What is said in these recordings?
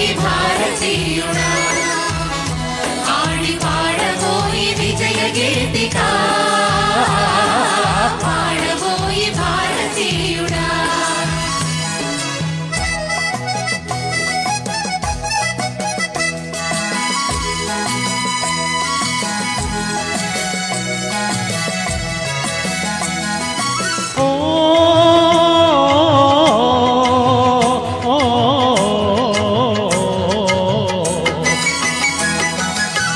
పాడబోయి భారతీయుడా ఆడి పాడబోయి విజయ గీతిక పాడబోయి భారతీయుడా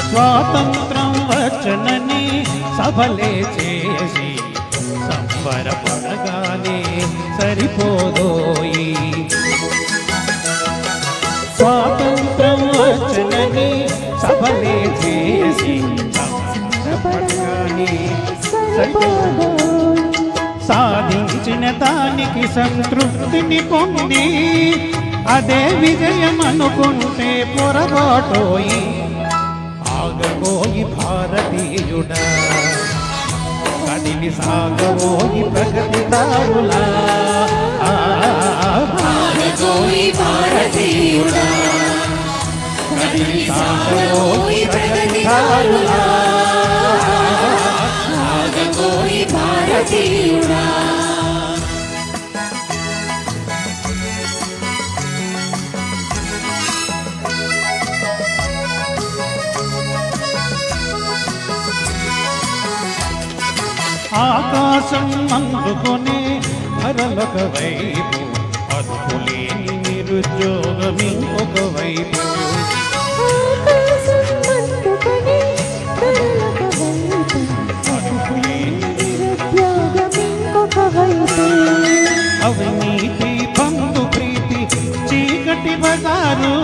స్వాతంత్రం వచ్చనని సభలే చేసి సంబరపడగానే సరిపోదోయి స్వాతంత్రం వచ్చనని సభలే చేసి సంబరపడగానే సరిపోదోయి సాధించిన దానికి సంతృప్తిని పొంది అదే విజయం అనుకుంటే పొరపాటోయి ఆగబోయి భారతీయుడా కదిలి సాగబోయి ప్రగతిదారులా ఆగబోయి భారతీయుడా కదిలి సాగబోయి ప్రగతిదారులా ఆగబోయి భారతీయుడా ఆకాశం అందుకునే మరొక వైపు అదుపులేని నిరుద్యోగం ఇంకొక వైపు అవినీతి బంధు ప్రీతి చీకటి బజారు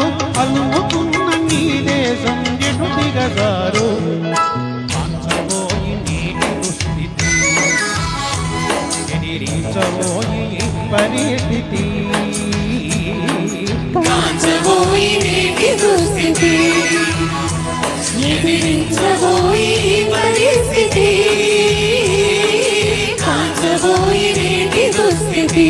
అలుముకున్న నీ దేశం ఎటు దిగజారు పరిస్థితి కాంచబోయి నేటి దుస్థితి ఎదిరించబోయి పరిస్థితి కాంచబోయి నేటి దుస్థితి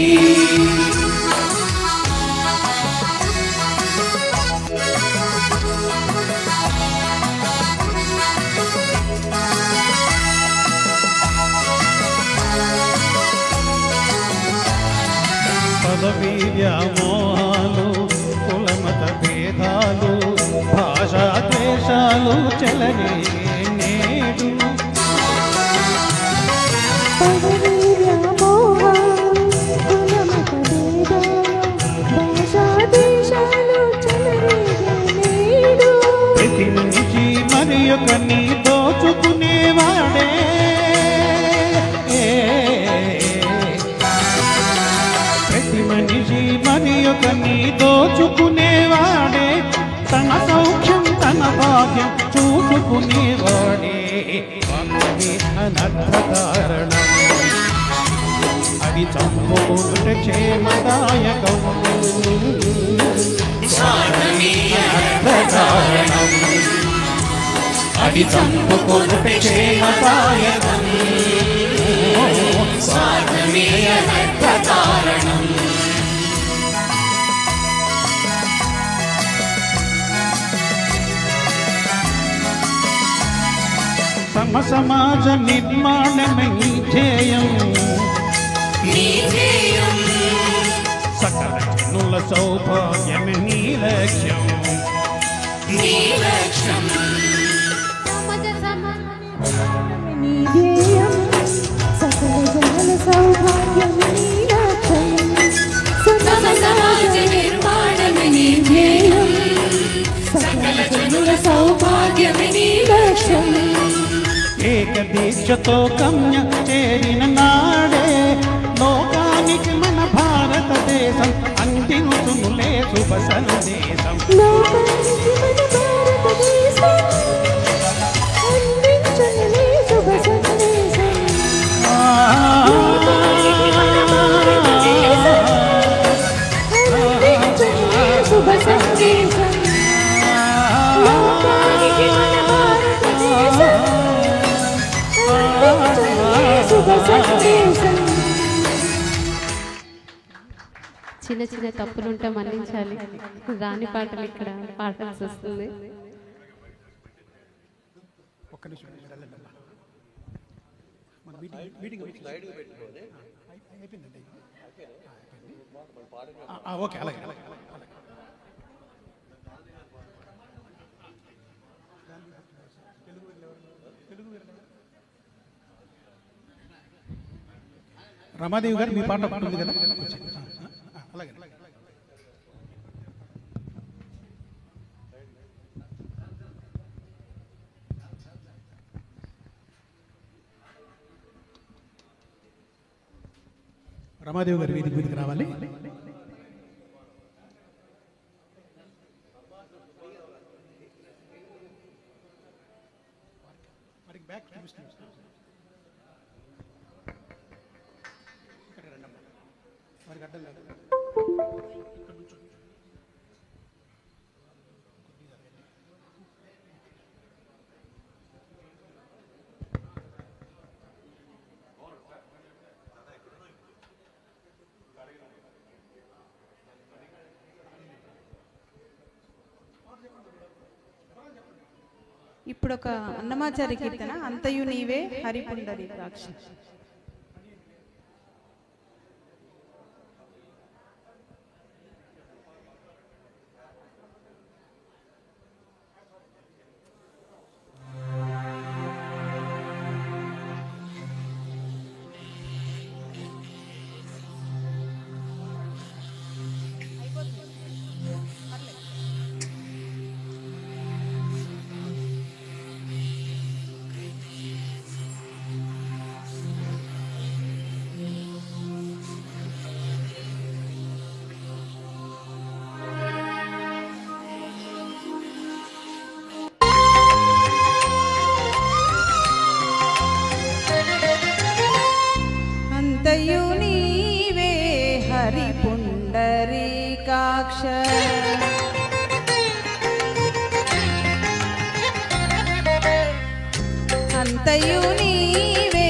పదవీ వ్యామోహాలు కులమత భేదాలు భాషా ద్వేషాలు చెలరే నేడు ప్రతి నుంచి మరి ఒక నీ దోచుకునేవాడే మనిషి మరి ఒక నీ దోచుకునేవాడే తన సౌఖ్యం తన భాగ్యం చూసుకునేవాడే అనర్థ కారణం అది చంపుకుంట క్షేమదాయకం కారణం అది చంపుకుంట క్షేమదాయకం కారణం సమ సమాజ నిర్మాణమే నీ ధ్యేయం సకల జనుల సౌభాగ్యమే నీ లక్ష్యం సమాజ నిర్మాణమే నీ ధ్యేయం సకల జనుల సౌభాగ్యమే నీ లక్ష్యం ఏక దీక్షతో గమ్య చేరిన నాడే లోకానికి మన భారతదేశం అందించునులే శుభ సందేశం చిన్న చిన్న తప్పులుంటే మన్నించాలి. రాని పాటలు ఇక్కడ పాడాల్సి వస్తుంది. ఓకే అలాగే రమాదేవి గారు మీ పాట ఉంటుంది కదా అలాగే రమాదేవి గారు వీధి మీదకి రావాలి. ఇప్పుడు ఒక అన్నమాచార్య కీర్తన అంతయు నీవే హరిపుండరీకాక్ష. అంతయు నీవే హరిపుండరీకాక్ష అంతయు నీవే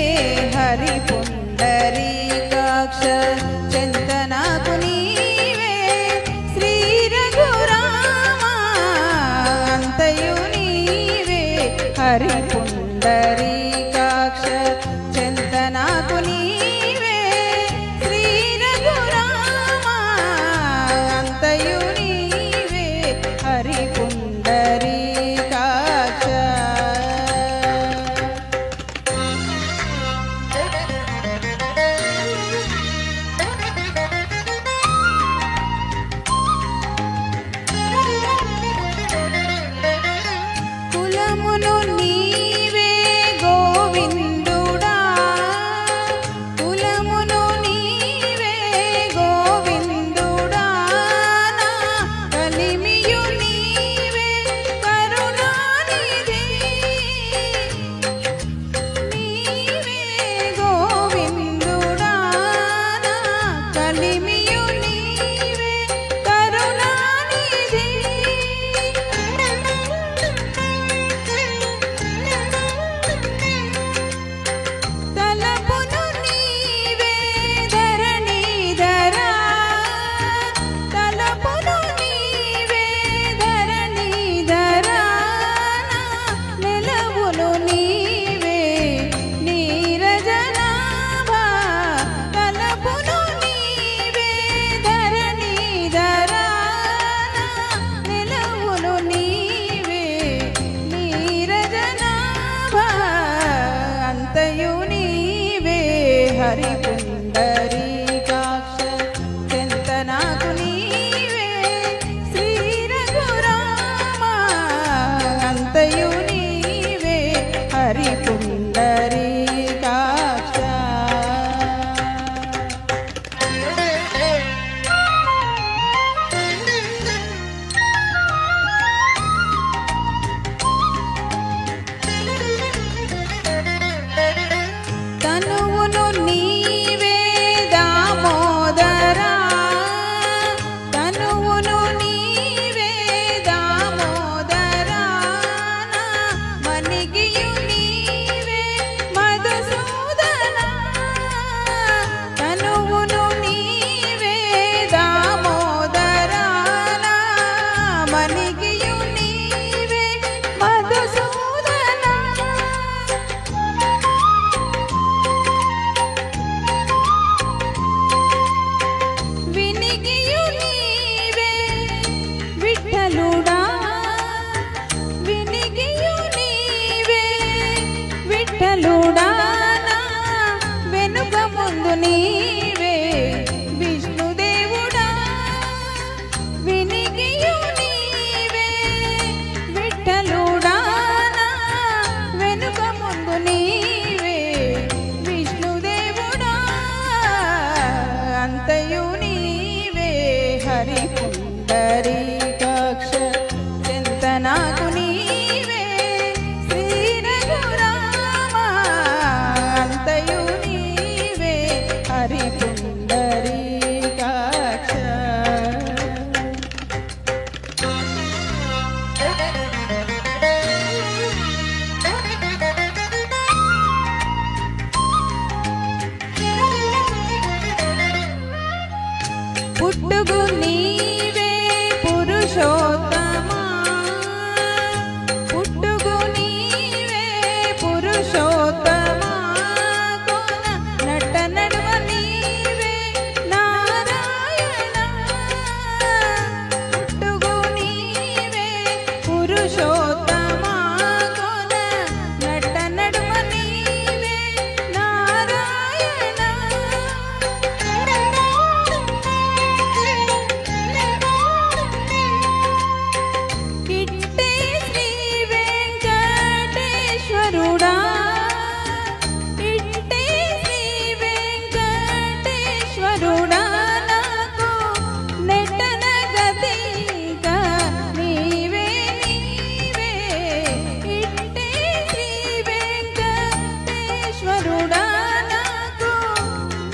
హరిపుండరీకాక్ష చింతనకు నీవే శ్రీ రఘురామ అంతయు నీవే హరిపుండరీకాక్ష చింతనకు నీవే శ్రీ రఘురామ అంతయు నీవే హరిపుండరీకాక్ష. హరి పుండరీకాక్ష చింత నాకు నీవే శ్రీ రఘురామ అంతయు నీవే హరి పుండరీకాక్ష పుట్టుగు నీవే పురుషోత్తమా పుట్టుగు నీవే పురుషోత్తమా కోన నట నడుమ నీవే నారాయణ పుట్టుగు నీవే పురుషోత్తమా కోన నట నడుమ నీవే నారాయణ కిట్టే శ్రీ వెంకటేశ్వరుడా కిట్టే శ్రీ వెంకటేశ్వరుడా నాకు నెట్టన గతిగా నీవే నీవే కిట్టే శ్రీ వెంకటేశ్వరుడా నాకు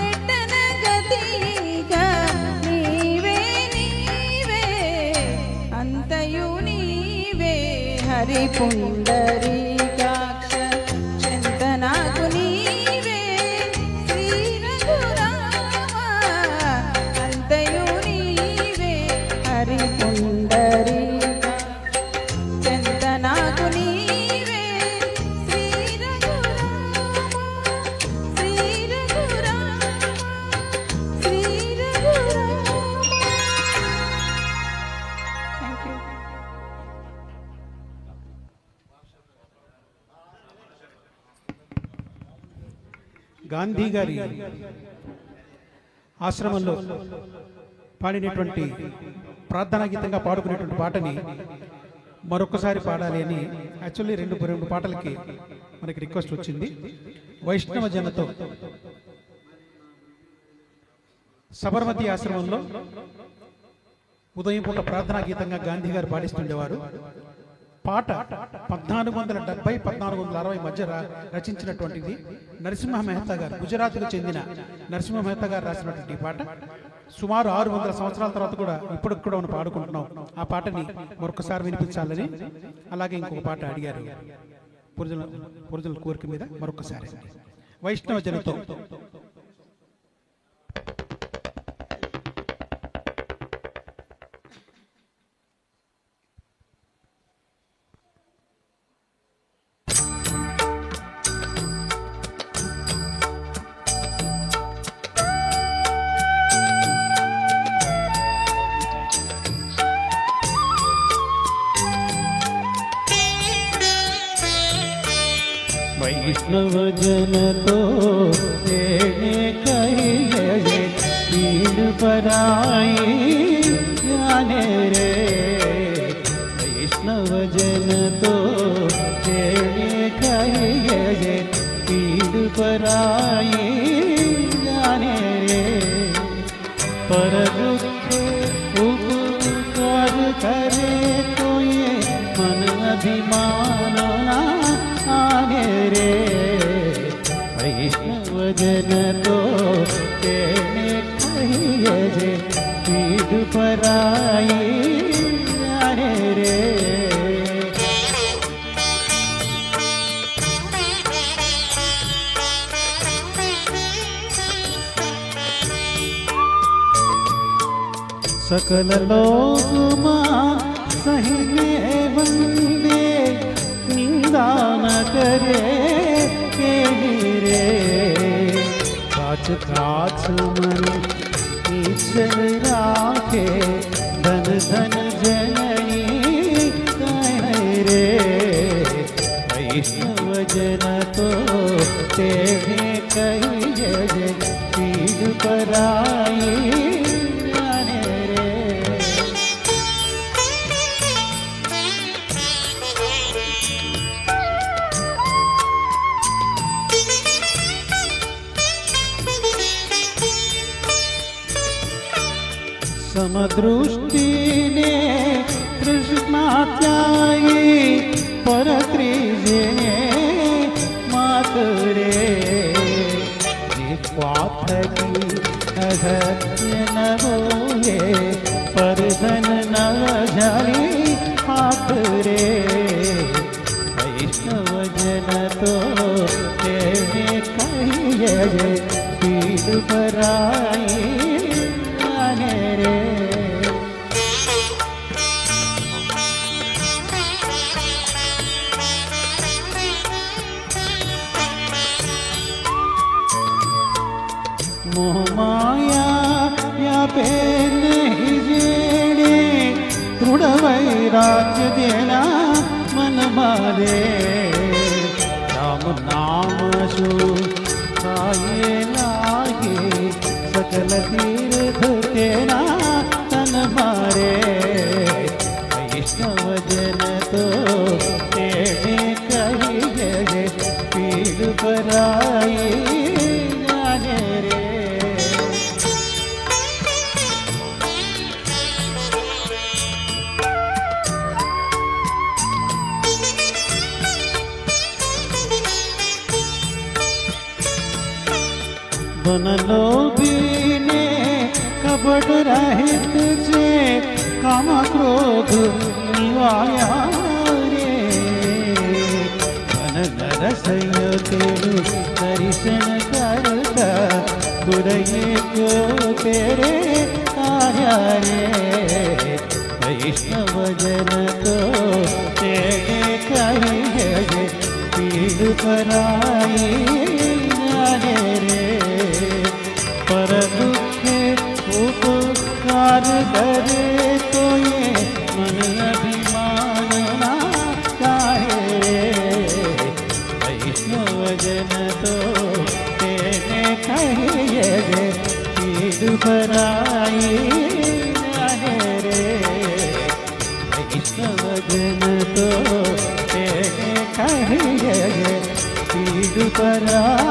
నెట్టన గతిగా నీవే నీవే అంతయు నీవే హరి పుండరీకాక్ష చింత నాకు నీవే శ్రీ రఘురామ అంతయు నీవే హరి పుండరీకాక్ష చింత నాకు నీవే శ్రీ రఘురామ శ్రీ రఘురామ శ్రీ రఘురామ. Thank you. గాంధీ గారి ఆశ్రమంలో పాడినటువంటి ప్రార్థనా గీతంగా పాడుకునేటువంటి పాటని మరొకసారి పాడాలి అని యాక్చువల్లీ రెండు పాటలకి మనకి రిక్వెస్ట్ వచ్చింది. వైష్ణవ జనతో సబర్మతి ఆశ్రమంలో ఉదయం పూట ప్రార్థనా గీతంగా గాంధీ గారు పాడిస్తుండేవారు. పాట 1470-1460 మధ్య రచించినటువంటిది. నరసింహ మెహతా గారు, గుజరాత్కు చెందిన నరసింహ మెహతా గారు రాసినటువంటి ఈ పాట సుమారు 600 సంవత్సరాల తర్వాత కూడా ఇప్పటికి కూడా మనం పాడుకుంటున్నాం. ఆ పాటని మరొకసారి వినిపించాలని, అలాగే ఇంకొక పాట అడిగారు పురుజుల కోరిక మీద. మరొకసారి వైష్ణవ జనతో वैष्णव जन तो तेने कहिए पीड़ पराई जाने रे। वैष्णव जन तो तेने कहिए पीड़ पराई जाने रे। पर दुख उपकार करे तो ये मन अभिमान ना आने रे। वैष्णव जन तो तेने कहिए जे पीड़ पराई जाने रे। सकल लोग मां सहिने वंदे निंदा न करे के रे। काच काच मन ईश्वर राखे धन धन जननी कहे रे। वैष्णव जन तो तेने कहिए जे पीड़ पराई जाने रे। समदृष्टि ने कृष्णा त्यागी पर त्रिजे मातरे स्वार्थ की अधर्य न बोले पर धन न जानी हाथ रे वैष्णव जन तो तेरे कहिए पीड़ पराई जाने रे मोह माया या पे नहीं जेड़े दृढ़ वैराग्य देना मन मारे राम नाम सु खाए लागे सकल तीर्थ तेरा तन मारे वैष्णव जन तो तेरे कहिए पीड़ पराई जाने रे बनलो बीने कपट रहित जे काम क्रोध निवाया रे मन नरसय तेरु दर्शन करता गुरये को तेरे आया रे वैष्णव जन तो तेरे कहिए पीड़ पराई जाने रे पर दुखे उपकार करे तो ये मन अभिमान ना चाहे वैष्णव जन तो तेने कहिए पीड़ पराई जाने रे वैष्णव जन तो तेने कहिए पीड़ पराई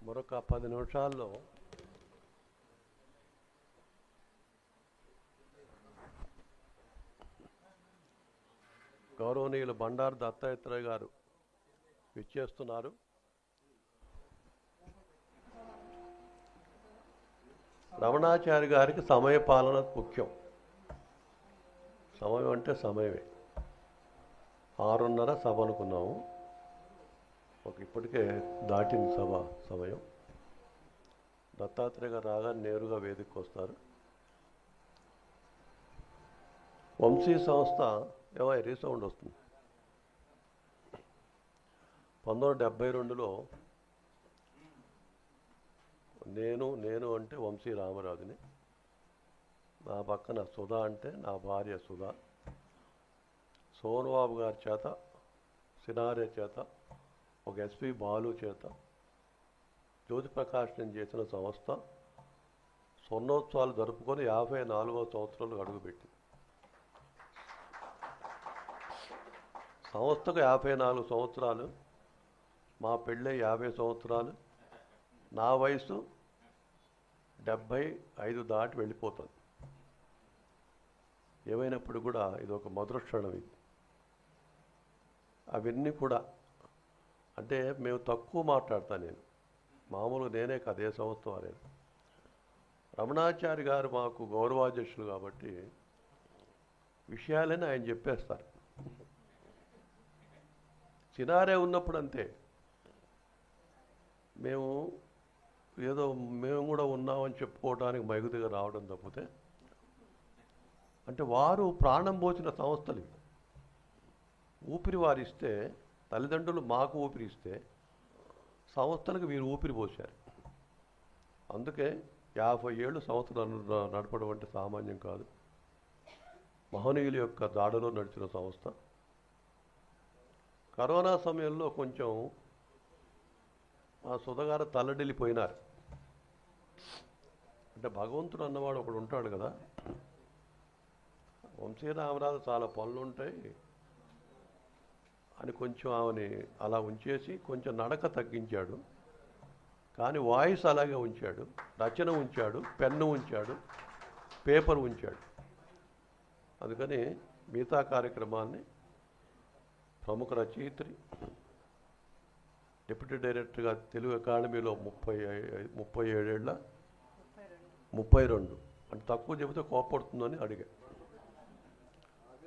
మరొక 10 నిమిషాల్లో గౌరవనీయులు బండారు దత్తాత్రేయ గారు విచ్చేస్తున్నారు. రమణాచారి గారికి సమయ పాలన ముఖ్యం. సమయం అంటే సమయమే. 6:30 సభ అనుకున్నాము. ఇప్పటికే దాటింది సమయం. దత్తాత్రేయ గారు రాగా నేరుగా వేదికకు వస్తారు. వంశీ సంస్థ ఏమో రీసౌండ్ వస్తుంది. 1972లో నేను అంటే వంశీ రామరాజుని, నా పక్కన సుధా అంటే నా భార్య సుధా, సోనుబాబు గారి చేత, సినారే చేత, ఒక ఎస్పి బాలు చేత జ్యోతి ప్రకాశనం చేసిన సంస్థ స్వర్ణోత్సవాలు జరుపుకొని 54వ సంవత్సరాలు అడుగుపెట్టింది. సంస్థకు 54 సంవత్సరాలు, మా పెళ్ళై 50 సంవత్సరాలు, నా వయసు 75 దాటి వెళ్ళిపోతుంది. ఏమైనప్పుడు కూడా ఇది ఒక మధుర క్షణం. ఇది అవన్నీ కూడా అంటే మేము తక్కువ మాట్లాడతాను. నేను మామూలుగా నేనే కాదు, ఏ సంస్థ వారే. రమణాచారి గారు మాకు గౌరవాధ్యక్షులు కాబట్టి విషయాలని ఆయన చెప్పేస్తారు. సినారే ఉన్నప్పుడు అంతే, మేము కూడా ఉన్నామని చెప్పుకోవడానికి మైగుదిగా రావడం తప్పితే, అంటే వారు ప్రాణం పోసిన సంస్థలు. ఊపిరి వారిస్తే, తల్లిదండ్రులు మాకు ఊపిరి ఇస్తే సంస్థలకు వీరు ఊపిరి పోశారు. అందుకే 50 ఏళ్ళు సంవత్సరాలు నడపడం అంటే సామాన్యం కాదు. మహనీయుల యొక్క దాడిలో నడిచిన సంస్థ. కరోనా సమయంలో కొంచెం మా సుధగారు తల్లడిల్లిపోయినారు. అంటే భగవంతుడు అన్నవాడు ఒకడు ఉంటాడు కదా. వంశీరామరాజు చాలా పనులు ఉంటాయి అని కొంచెం ఆమెని అలా ఉంచేసి కొంచెం నడక తగ్గించాడు. కానీ వాయిస్ అలాగే ఉంచాడు, రచన ఉంచాడు, పెన్ను ఉంచాడు, పేపర్ ఉంచాడు. అందుకని మిగతా కార్యక్రమాన్ని ప్రముఖ రచయిత్రి, డిప్యూటీ డైరెక్టర్గా తెలుగు అకాడమీలో 32 అంటే తక్కువ చెబితే కోపడుతుందని అడిగా.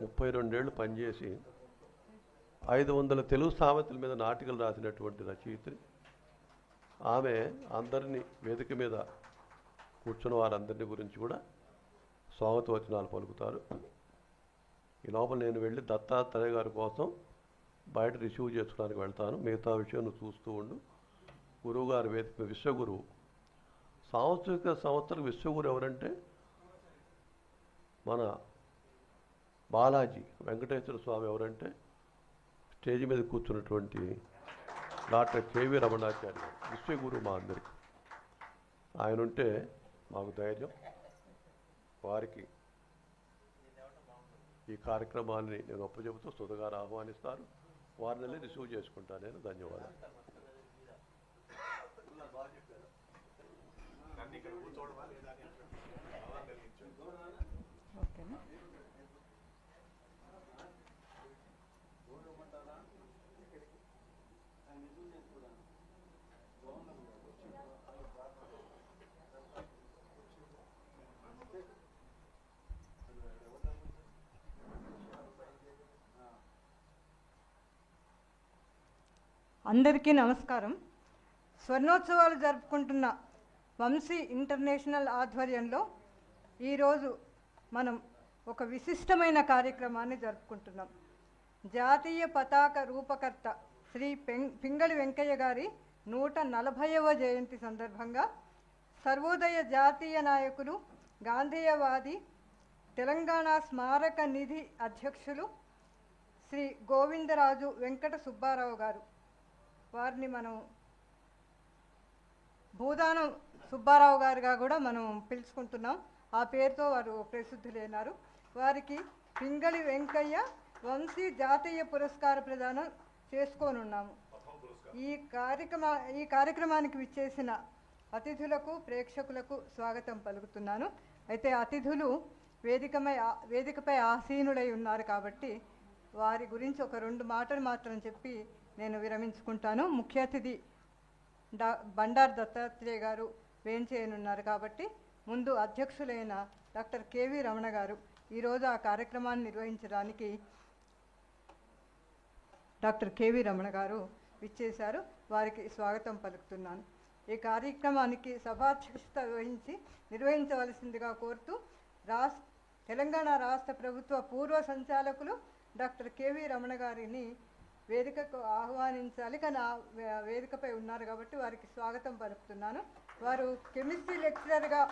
32 ఏళ్ళు పనిచేసి 500 తెలుగు సామెతల మీద నాటికలు రాసినటువంటి రచయిత్రి ఆమె. అందరినీ వేదిక మీద కూర్చున్న వారందరినీ గురించి కూడా స్వాగత వచనాలు పలుకుతారు. ఈ లోపల నేను వెళ్ళి దత్తాత్రేయ గారి కోసం బయట రిసీవ్ చేసుకోవడానికి వెళ్తాను. మిగతా విషయం నువ్వు చూస్తూ ఉండు. గురువుగారు వేదిక, విశ్వగురువు, సాంస్కృతిక సంస్థలకు విశ్వగురు ఎవరంటే మన బాలాజీ వెంకటేశ్వర స్వామి. ఎవరంటే స్టేజ్ మీద కూర్చున్నటువంటి డాక్టర్ కేవీ రమణాచారి గారు విశ్వగురు మా అందరికీ. ఆయన ఉంటే మాకు ధైర్యం. వారికి ఈ కార్యక్రమాన్ని నేను ఒప్పచెబుతూ సుధగారు ఆహ్వానిస్తారు. వారిని రిసీవ్ చేసుకుంటాను నేను. ధన్యవాదాలు. ఓకేనా? అందరికీ నమస్కారం. స్వర్ణోత్సవాలు జరుపుకుంటున్న వంశీ ఇంటర్నేషనల్ ఆధ్వర్యంలో ఈరోజు మనం ఒక విశిష్టమైన కార్యక్రమాన్ని జరుపుకుంటున్నాం. జాతీయ పతాక రూపకర్త శ్రీ పింగళి వెంకయ్య గారి 140వ జయంతి సందర్భంగా సర్వోదయ జాతీయ నాయకులు, గాంధేయవాది, తెలంగాణ స్మారక నిధి అధ్యక్షులు శ్రీ గోవిందరాజు వెంకట సుబ్బారావు గారు, వారిని మనం భూదానం సుబ్బారావు గారుగా కూడా మనం పిలుచుకుంటున్నాం. ఆ పేరుతో వారు ప్రసిద్ధులైనారు. వారికి పింగళి వెంకయ్య వంశీ జాతీయ పురస్కార ప్రదానం చేసుకోనున్నాము. ఈ కార్యక్రమానికి విచ్చేసిన అతిథులకు, ప్రేక్షకులకు స్వాగతం పలుకుతున్నాను. అయితే అతిథులు వేదికపై ఆసీనులై ఉన్నారు కాబట్టి వారి గురించి ఒక 2 మాటలు మాత్రం చెప్పి నేను విరమించుకుంటాను. ముఖ్య అతిథి బండారు దత్తాత్రేయ గారు వేంచేయనున్నారు కాబట్టి ముందు అధ్యక్షులైన డాక్టర్ కేవీ రమణ గారు ఈరోజు ఆ కార్యక్రమాన్ని నిర్వహించడానికి డాక్టర్ కేవీ రమణ గారు విచ్చేశారు. వారికి స్వాగతం పలుకుతున్నాను. ఈ కార్యక్రమానికి సభాధ్యక్షత వహించి నిర్వహించవలసిందిగా కోరుతూ తెలంగాణ రాష్ట్ర ప్రభుత్వ పూర్వ సంచాలకులు డాక్టర్ కెవి రమణ గారిని వేదికకు ఆహ్వానించాలి. కానీ వేదికపై ఉన్నారు కాబట్టి వారికి స్వాగతం పలుకుతున్నాను. వారు కెమిస్ట్రీ లెక్చరర్గా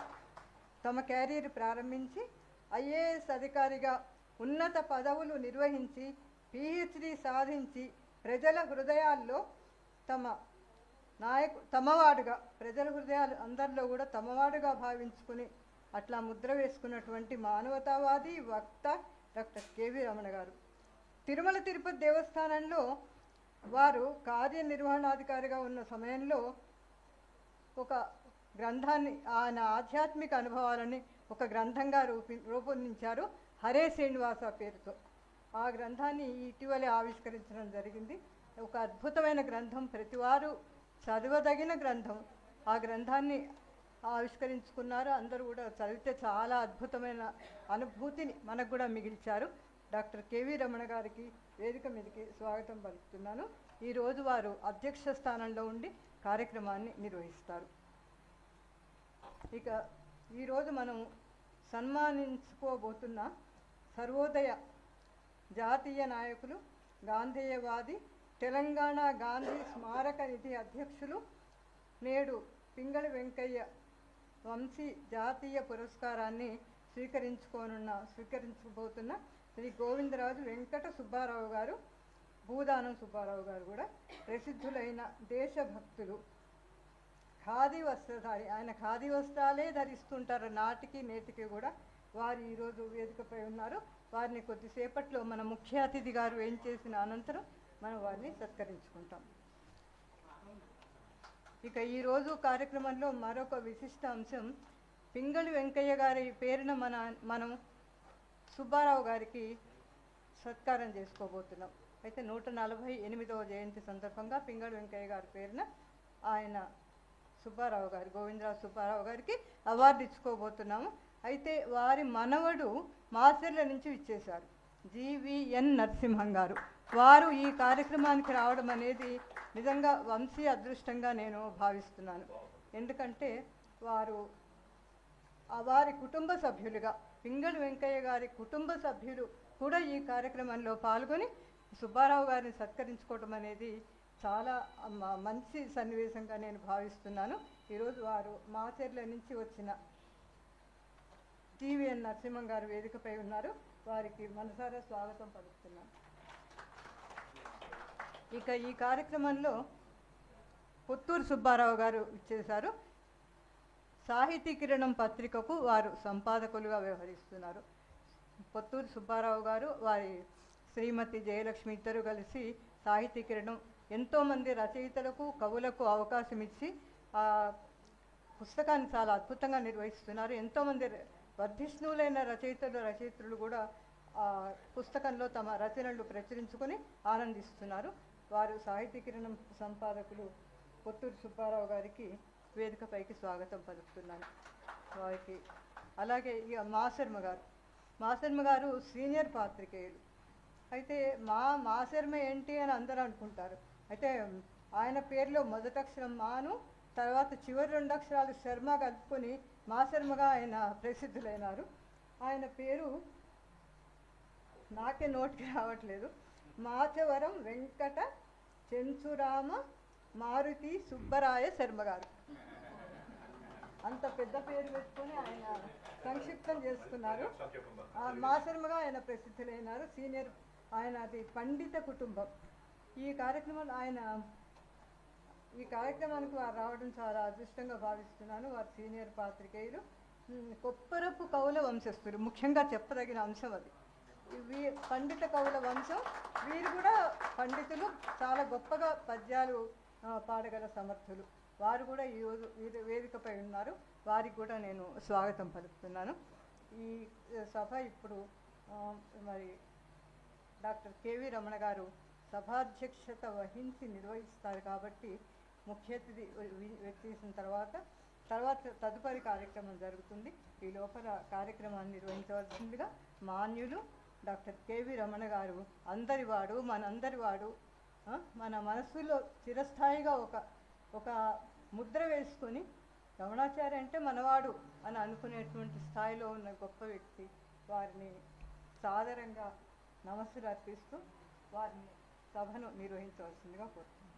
తమ క్యారియర్ ప్రారంభించి ఐఏఎస్ అధికారిగా ఉన్నత పదవులు నిర్వహించి పిహెచ్డి సాధించి ప్రజల హృదయాల్లో తమవాడుగా ప్రజల హృదయాలు అందరిలో కూడా తమవాడుగా భావించుకుని అట్లా ముద్ర వేసుకున్నటువంటి మానవతావాది వక్త డాక్టర్ కెవి రమణ గారు. తిరుమల తిరుపతి దేవస్థానంలో వారు కార్యనిర్వహణాధికారిగా ఉన్న సమయంలో ఒక గ్రంథాన్ని ఆయన ఆధ్యాత్మిక అనుభవాలని ఒక గ్రంథంగా రూపొందించారు, హరే శ్రీనివాస పేరుతో. ఆ గ్రంథాన్ని ఇటీవలే ఆవిష్కరించడం జరిగింది. ఒక అద్భుతమైన గ్రంథం, ప్రతివారు చదవదగిన గ్రంథం. ఆ గ్రంథాన్ని ఆవిష్కరించుకున్నారు. అందరూ కూడా చదివితే చాలా అద్భుతమైన అనుభూతిని మనకు కూడా మిగిల్చారు. డాక్టర్ కెవి రమణ గారికి వేదిక మీదకి స్వాగతం పలుకుతున్నాను. ఈరోజు వారు అధ్యక్ష స్థానంలో ఉండి కార్యక్రమాన్ని నిర్వహిస్తారు. ఇక ఈరోజు మనం సన్మానించుకోబోతున్న సర్వోదయ జాతీయ నాయకులు, గాంధేయవాది, తెలంగాణ గాంధీ స్మారక నిధి అధ్యక్షులు, నేడు పింగళి వెంకయ్య వంశీ జాతీయ పురస్కారాన్ని స్వీకరించబోతున్న శ్రీ గోవిందరాజు వెంకట సుబ్బారావు గారు, భూదానం సుబ్బారావు గారు కూడా ప్రసిద్ధులైన దేశభక్తులు, ఖాదీ వస్త్రధారి. ఆయన ఖాదీ వస్త్రాలే ధరిస్తుంటారు నాటికి నేటికి కూడా. వారు ఈరోజు వేదికపై ఉన్నారు. వారిని కొద్దిసేపట్లో మన ముఖ్య అతిథి గారు ఏం చేసిన అనంతరం మనం వారిని సత్కరించుకుంటాం. ఇక ఈరోజు కార్యక్రమంలో మరొక విశిష్ట అంశం, పింగళి వెంకయ్య గారి పేరున మనం సుబ్బారావు గారికి సత్కారం చేసుకోబోతున్నాం. అయితే 148వ జయంతి సందర్భంగా పింగళి వెంకయ్య గారి పేరున ఆయన సుబ్బారావు గారు, గోవిందరావు సుబ్బారావు గారికి అవార్డు ఇచ్చుకోబోతున్నాము. అయితే వారి మనవడు మాచర్ల నుంచి విచ్చేశారు, జీవీఎన్ నరసింహం గారు. వారు ఈ కార్యక్రమానికి రావడం అనేది నిజంగా వంశీ అదృష్టంగా నేను భావిస్తున్నాను. ఎందుకంటే వారి కుటుంబ సభ్యులుగా, పింగళి వెంకయ్య గారి కుటుంబ సభ్యులు కూడా ఈ కార్యక్రమంలో పాల్గొని సుబ్బారావు గారిని సత్కరించుకోవడం అనేది చాలా మంచి సన్నివేశంగా నేను భావిస్తున్నాను. ఈరోజు వారు మాచర్ల నుంచి వచ్చిన జీవీఎన్ నరసింహం గారు వేదికపై ఉన్నారు. వారికి మనసారా స్వాగతం పలుకుతున్నాను. ఇక ఈ కార్యక్రమంలో పుత్తూరు సుబ్బారావు గారు ఇచ్చేశారు. సాహితీ కిరణం పత్రికకు వారు సంపాదకులుగా వ్యవహరిస్తున్నారు. పుత్తూరు సుబ్బారావు గారు, వారి శ్రీమతి జయలక్ష్మి ఇద్దరు కలిసి సాహితీ కిరణం ఎంతోమంది రచయితలకు, కవులకు అవకాశం ఇచ్చి ఆ పుస్తకాన్ని చాలా అద్భుతంగా నిర్వహిస్తున్నారు. ఎంతోమంది వర్ధిష్ణులైన రచయితలు కూడా ఆ పుస్తకంలో తమ రచనలు ప్రచురించుకొని ఆనందిస్తున్నారు. వారు సాహితీ కిరణం సంపాదకులు పుత్తూరు సుబ్బారావు గారికి వేదికపైకి స్వాగతం పలుకుతున్నాను. వారికి అలాగే ఇక మాసర్మ గారు సీనియర్ పాత్రికేయులు. అయితే మాసర్మ ఏంటి అని అందరూ అనుకుంటారు. అయితే ఆయన పేరులో మొదటి అక్షరం మాను, తర్వాత చివరి 2 అక్షరాలు శర్మ కలుపుకొని మాసర్మగా ఆయన ప్రసిద్ధులైనారు. ఆయన పేరు నాకే నోటికి రావట్లేదు. మాచవరం వెంకట చెంచురామ మారుతి సుబ్బరాయ శర్మ గారు. అంత పెద్ద పేరు పెట్టుకొని ఆయన సంక్షిప్తం చేసుకున్నారు. మాసర్మగా ఆయన ప్రసిద్ధులైనారు. సీనియర్, ఆయన అది పండిత కుటుంబం. ఈ కార్యక్రమానికి వారు రావడం చాలా అదృష్టంగా భావిస్తున్నాను. వారు సీనియర్ పాత్రికేయులు, కొప్పరపు కవుల వంశస్థులు. ముఖ్యంగా చెప్పదగిన అంశం అది. పండిత కవుల వంశం. వీరు కూడా పండితులు, చాలా గొప్పగా పద్యాలు పాడగల సమర్థులు. వారు కూడా ఈరోజు వేదికపై ఉన్నారు. వారికి కూడా నేను స్వాగతం పలుకుతున్నాను. ఈ సభ ఇప్పుడు మరి డాక్టర్ కెవి రమణ గారు సభాధ్యక్షత వహించి నిర్వహిస్తారు కాబట్టి ముఖ్య అతిథి వచ్చేసిన తర్వాత తదుపరి కార్యక్రమం జరుగుతుంది. ఈ లోపల కార్యక్రమాన్ని నిర్వహించవలసిందిగా మాన్యులు డాక్టర్ కెవి రమణ గారు, అందరివాడు, మనందరివాడు, మన మనస్సులో చిరస్థాయిగా ఒక ముద్ర వేసుకొని రమణాచార్య అంటే మనవాడు అని అనుకునేటువంటి స్థాయిలో ఉన్న గొప్ప వ్యక్తి. వారిని సాదరంగా నమస్సులు అర్పిస్తూ వారిని సభను నిర్వహించవలసిందిగా కోరుతున్నాను.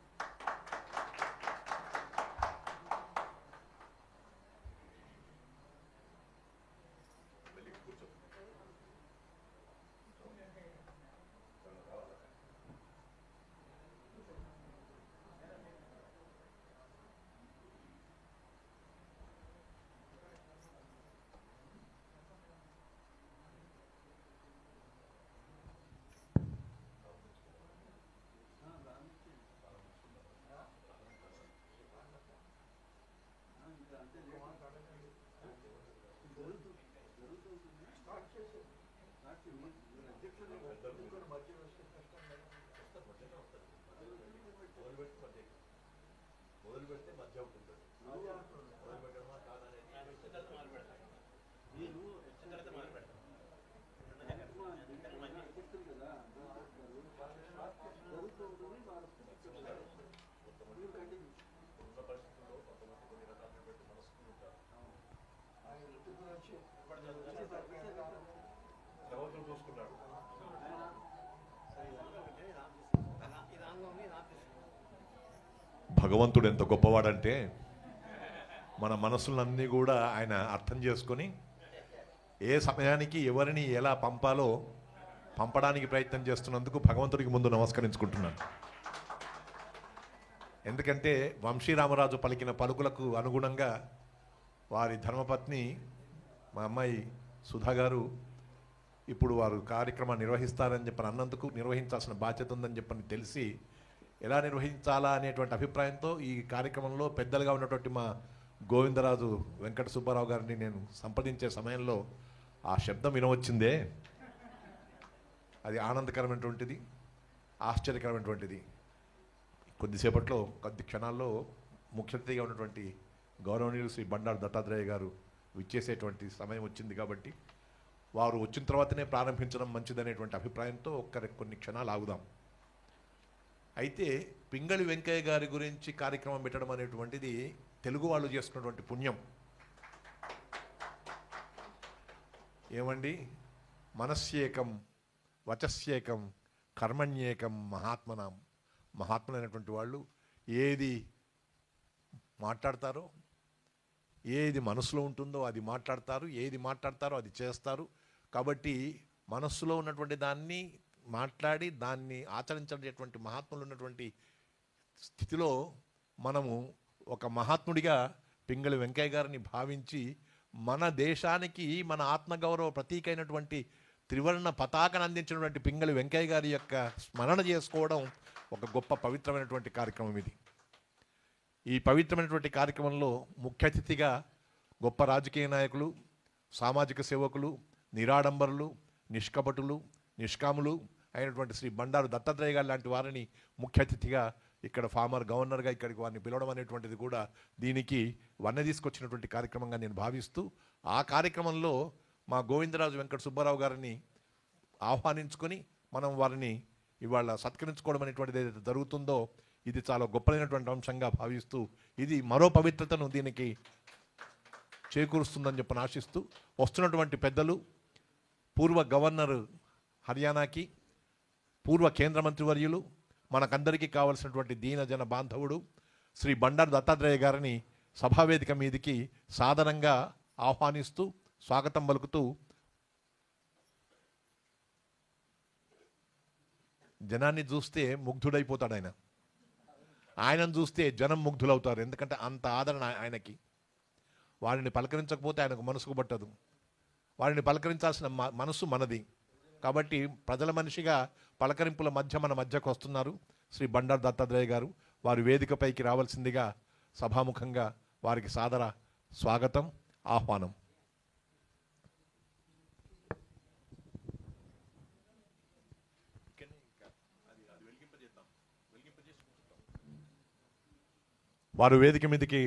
భగవంతుడు ఎంత గొప్పవాడంటే మన మనసులన్నీ కూడా ఆయన అర్థం చేసుకొని ఏ సమయానికి ఎవరిని ఎలా పంపాలో పంపడానికి ప్రయత్నం చేస్తున్నందుకు భగవంతుడికి ముందు నమస్కరించుకుంటున్నాను. ఎందుకంటే వంశీరామరాజు పలికిన పలుకులకు అనుగుణంగా వారి ధర్మపత్ని మా అమ్మాయి సుధా గారు ఇప్పుడు వారు కార్యక్రమాన్ని నిర్వహిస్తారని చెప్పని అన్నందుకు నిర్వహించాల్సిన బాధ్యత ఉందని చెప్పని తెలిసి ఎలా నిర్వహించాలా అనేటువంటి అభిప్రాయంతో ఈ కార్యక్రమంలో పెద్దలుగా ఉన్నటువంటి మా గోవిందరాజు వెంకట సుబ్బారావు గారిని నేను సంప్రదించే సమయంలో ఆ శబ్దం వినవచ్చిందే, అది ఆనందకరమైనటువంటిది, ఆశ్చర్యకరమైనటువంటిది. కొద్దిసేపట్లో కొద్ది క్షణాల్లో ముఖ్య అతిథిగా ఉన్నటువంటి గౌరవనీయులు శ్రీ బండారు దత్తాత్రేయ గారు విచ్చేసేటువంటి సమయం వచ్చింది కాబట్టి వారు వచ్చిన తర్వాతనే ప్రారంభించడం మంచిదనేటువంటి అభిప్రాయంతో కొన్ని క్షణాలు ఆగుదాం. అయితే పింగళి వెంకయ్య గారి గురించి కార్యక్రమం పెట్టడం అనేటువంటిది తెలుగు వాళ్ళు చేసుకున్నటువంటి పుణ్యం. ఏమండి, మనస్యేకం వచస్యేకం కర్మణ్యేకం మహాత్మనాం. మహాత్ములైనటువంటి వాళ్ళు ఏది మాట్లాడతారో, ఏది మనసులో ఉంటుందో అది మాట్లాడతారు, ఏది మాట్లాడతారో అది చేస్తారు. కాబట్టి మనస్సులో ఉన్నటువంటి దాన్ని మాట్లాడి దాన్ని ఆచరించేటువంటి మహాత్ములు ఉన్నటువంటి స్థితిలో మనము ఒక మహాత్ముడిగా పింగళి వెంకయ్య గారిని భావించి మన దేశానికి మన ఆత్మగౌరవ ప్రతీక అయినటువంటి త్రివర్ణ పతాకను అందించినటువంటి పింగళి వెంకయ్య గారి యొక్క స్మరణ చేసుకోవడం ఒక గొప్ప పవిత్రమైనటువంటి కార్యక్రమం ఇది. ఈ పవిత్రమైనటువంటి కార్యక్రమంలో ముఖ్య అతిథిగా గొప్ప రాజకీయ నాయకులు, సామాజిక సేవకులు, నిరాడంబరులు, నిష్కపటులు, నిష్కాములు అయినటువంటి శ్రీ బండారు దత్తాత్రేయ గారు లాంటి వారిని ముఖ్య అతిథిగా ఇక్కడ ఫార్మర్ గవర్నర్గా ఇక్కడికి వారిని పిలవడం అనేటువంటిది కూడా దీనికి వన్నె తీసుకొచ్చినటువంటి కార్యక్రమంగా నేను భావిస్తూ, ఆ కార్యక్రమంలో మా గోవిందరాజు వెంకట సుబ్బారావు గారిని ఆహ్వానించుకొని మనం వారిని ఇవాళ సత్కరించుకోవడం అనేటువంటిది ఏదైతే జరుగుతుందో ఇది చాలా గొప్పదైనటువంటి అంశంగా భావిస్తూ ఇది మరో పవిత్రతను దీనికి చేకూరుస్తుందని చెప్పని ఆశిస్తూ, వస్తున్నటువంటి పెద్దలు పూర్వ గవర్నర్ హర్యానాకి, పూర్వ కేంద్ర మంత్రివర్యులు, మనకందరికీ కావలసినటువంటి దీనజన బాంధవుడు శ్రీ బండారు దత్తాత్రేయ గారిని సభావేదిక మీదికి సాదరంగా ఆహ్వానిస్తూ స్వాగతం పలుకుతూ, జనాన్ని చూస్తే ముగ్ధుడైపోతాడు ఆయన. ఆయనను చూస్తే జనం ముగ్ధులవుతారు. ఎందుకంటే అంత ఆదరణ ఆయనకి. వారిని పలకరించకపోతే ఆయనకు మనసుకు పట్టదు. వారిని పలకరించాల్సిన మనసు మనది. కాబట్టి ప్రజల మనిషిగా పలకరింపుల మధ్య మన మధ్యకు వస్తున్నారు శ్రీ బండారు దత్తాత్రేయ గారు. వారి వేదికపైకి రావాల్సిందిగా సభాముఖంగా వారికి సాదర స్వాగతం, ఆహ్వానం. వారు వేదిక మీదకి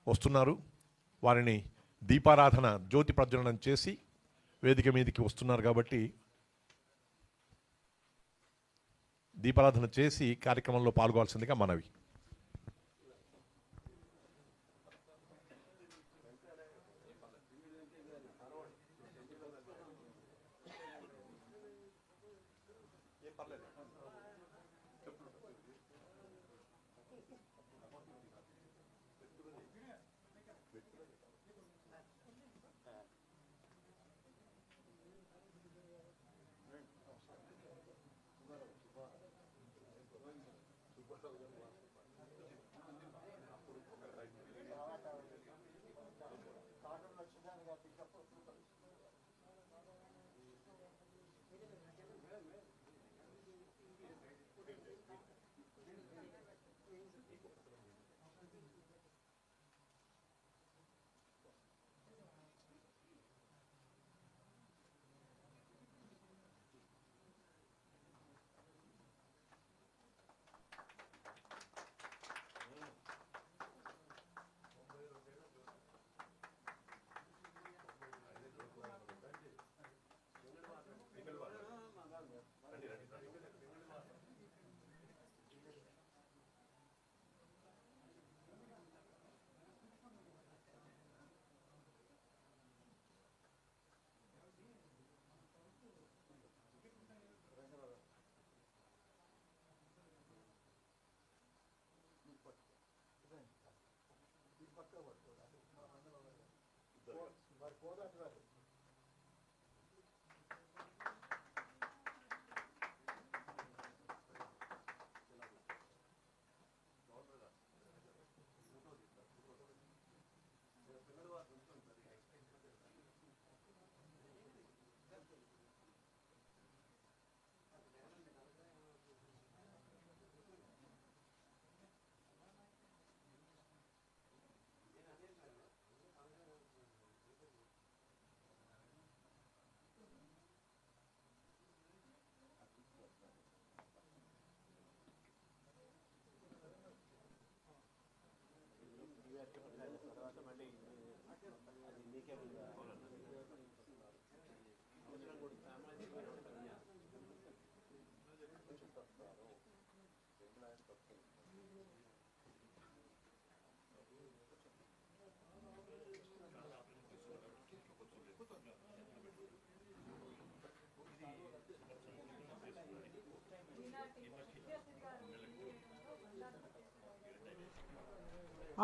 వస్తున్నారు. వారిని దీపారాధన జ్యోతి ప్రజ్వలనం చేసి వేదిక మీదకి వస్తున్నారు కాబట్టి దీపారాధన చేసి కార్యక్రమంలో పాల్గొవాల్సిందిగా మనవి.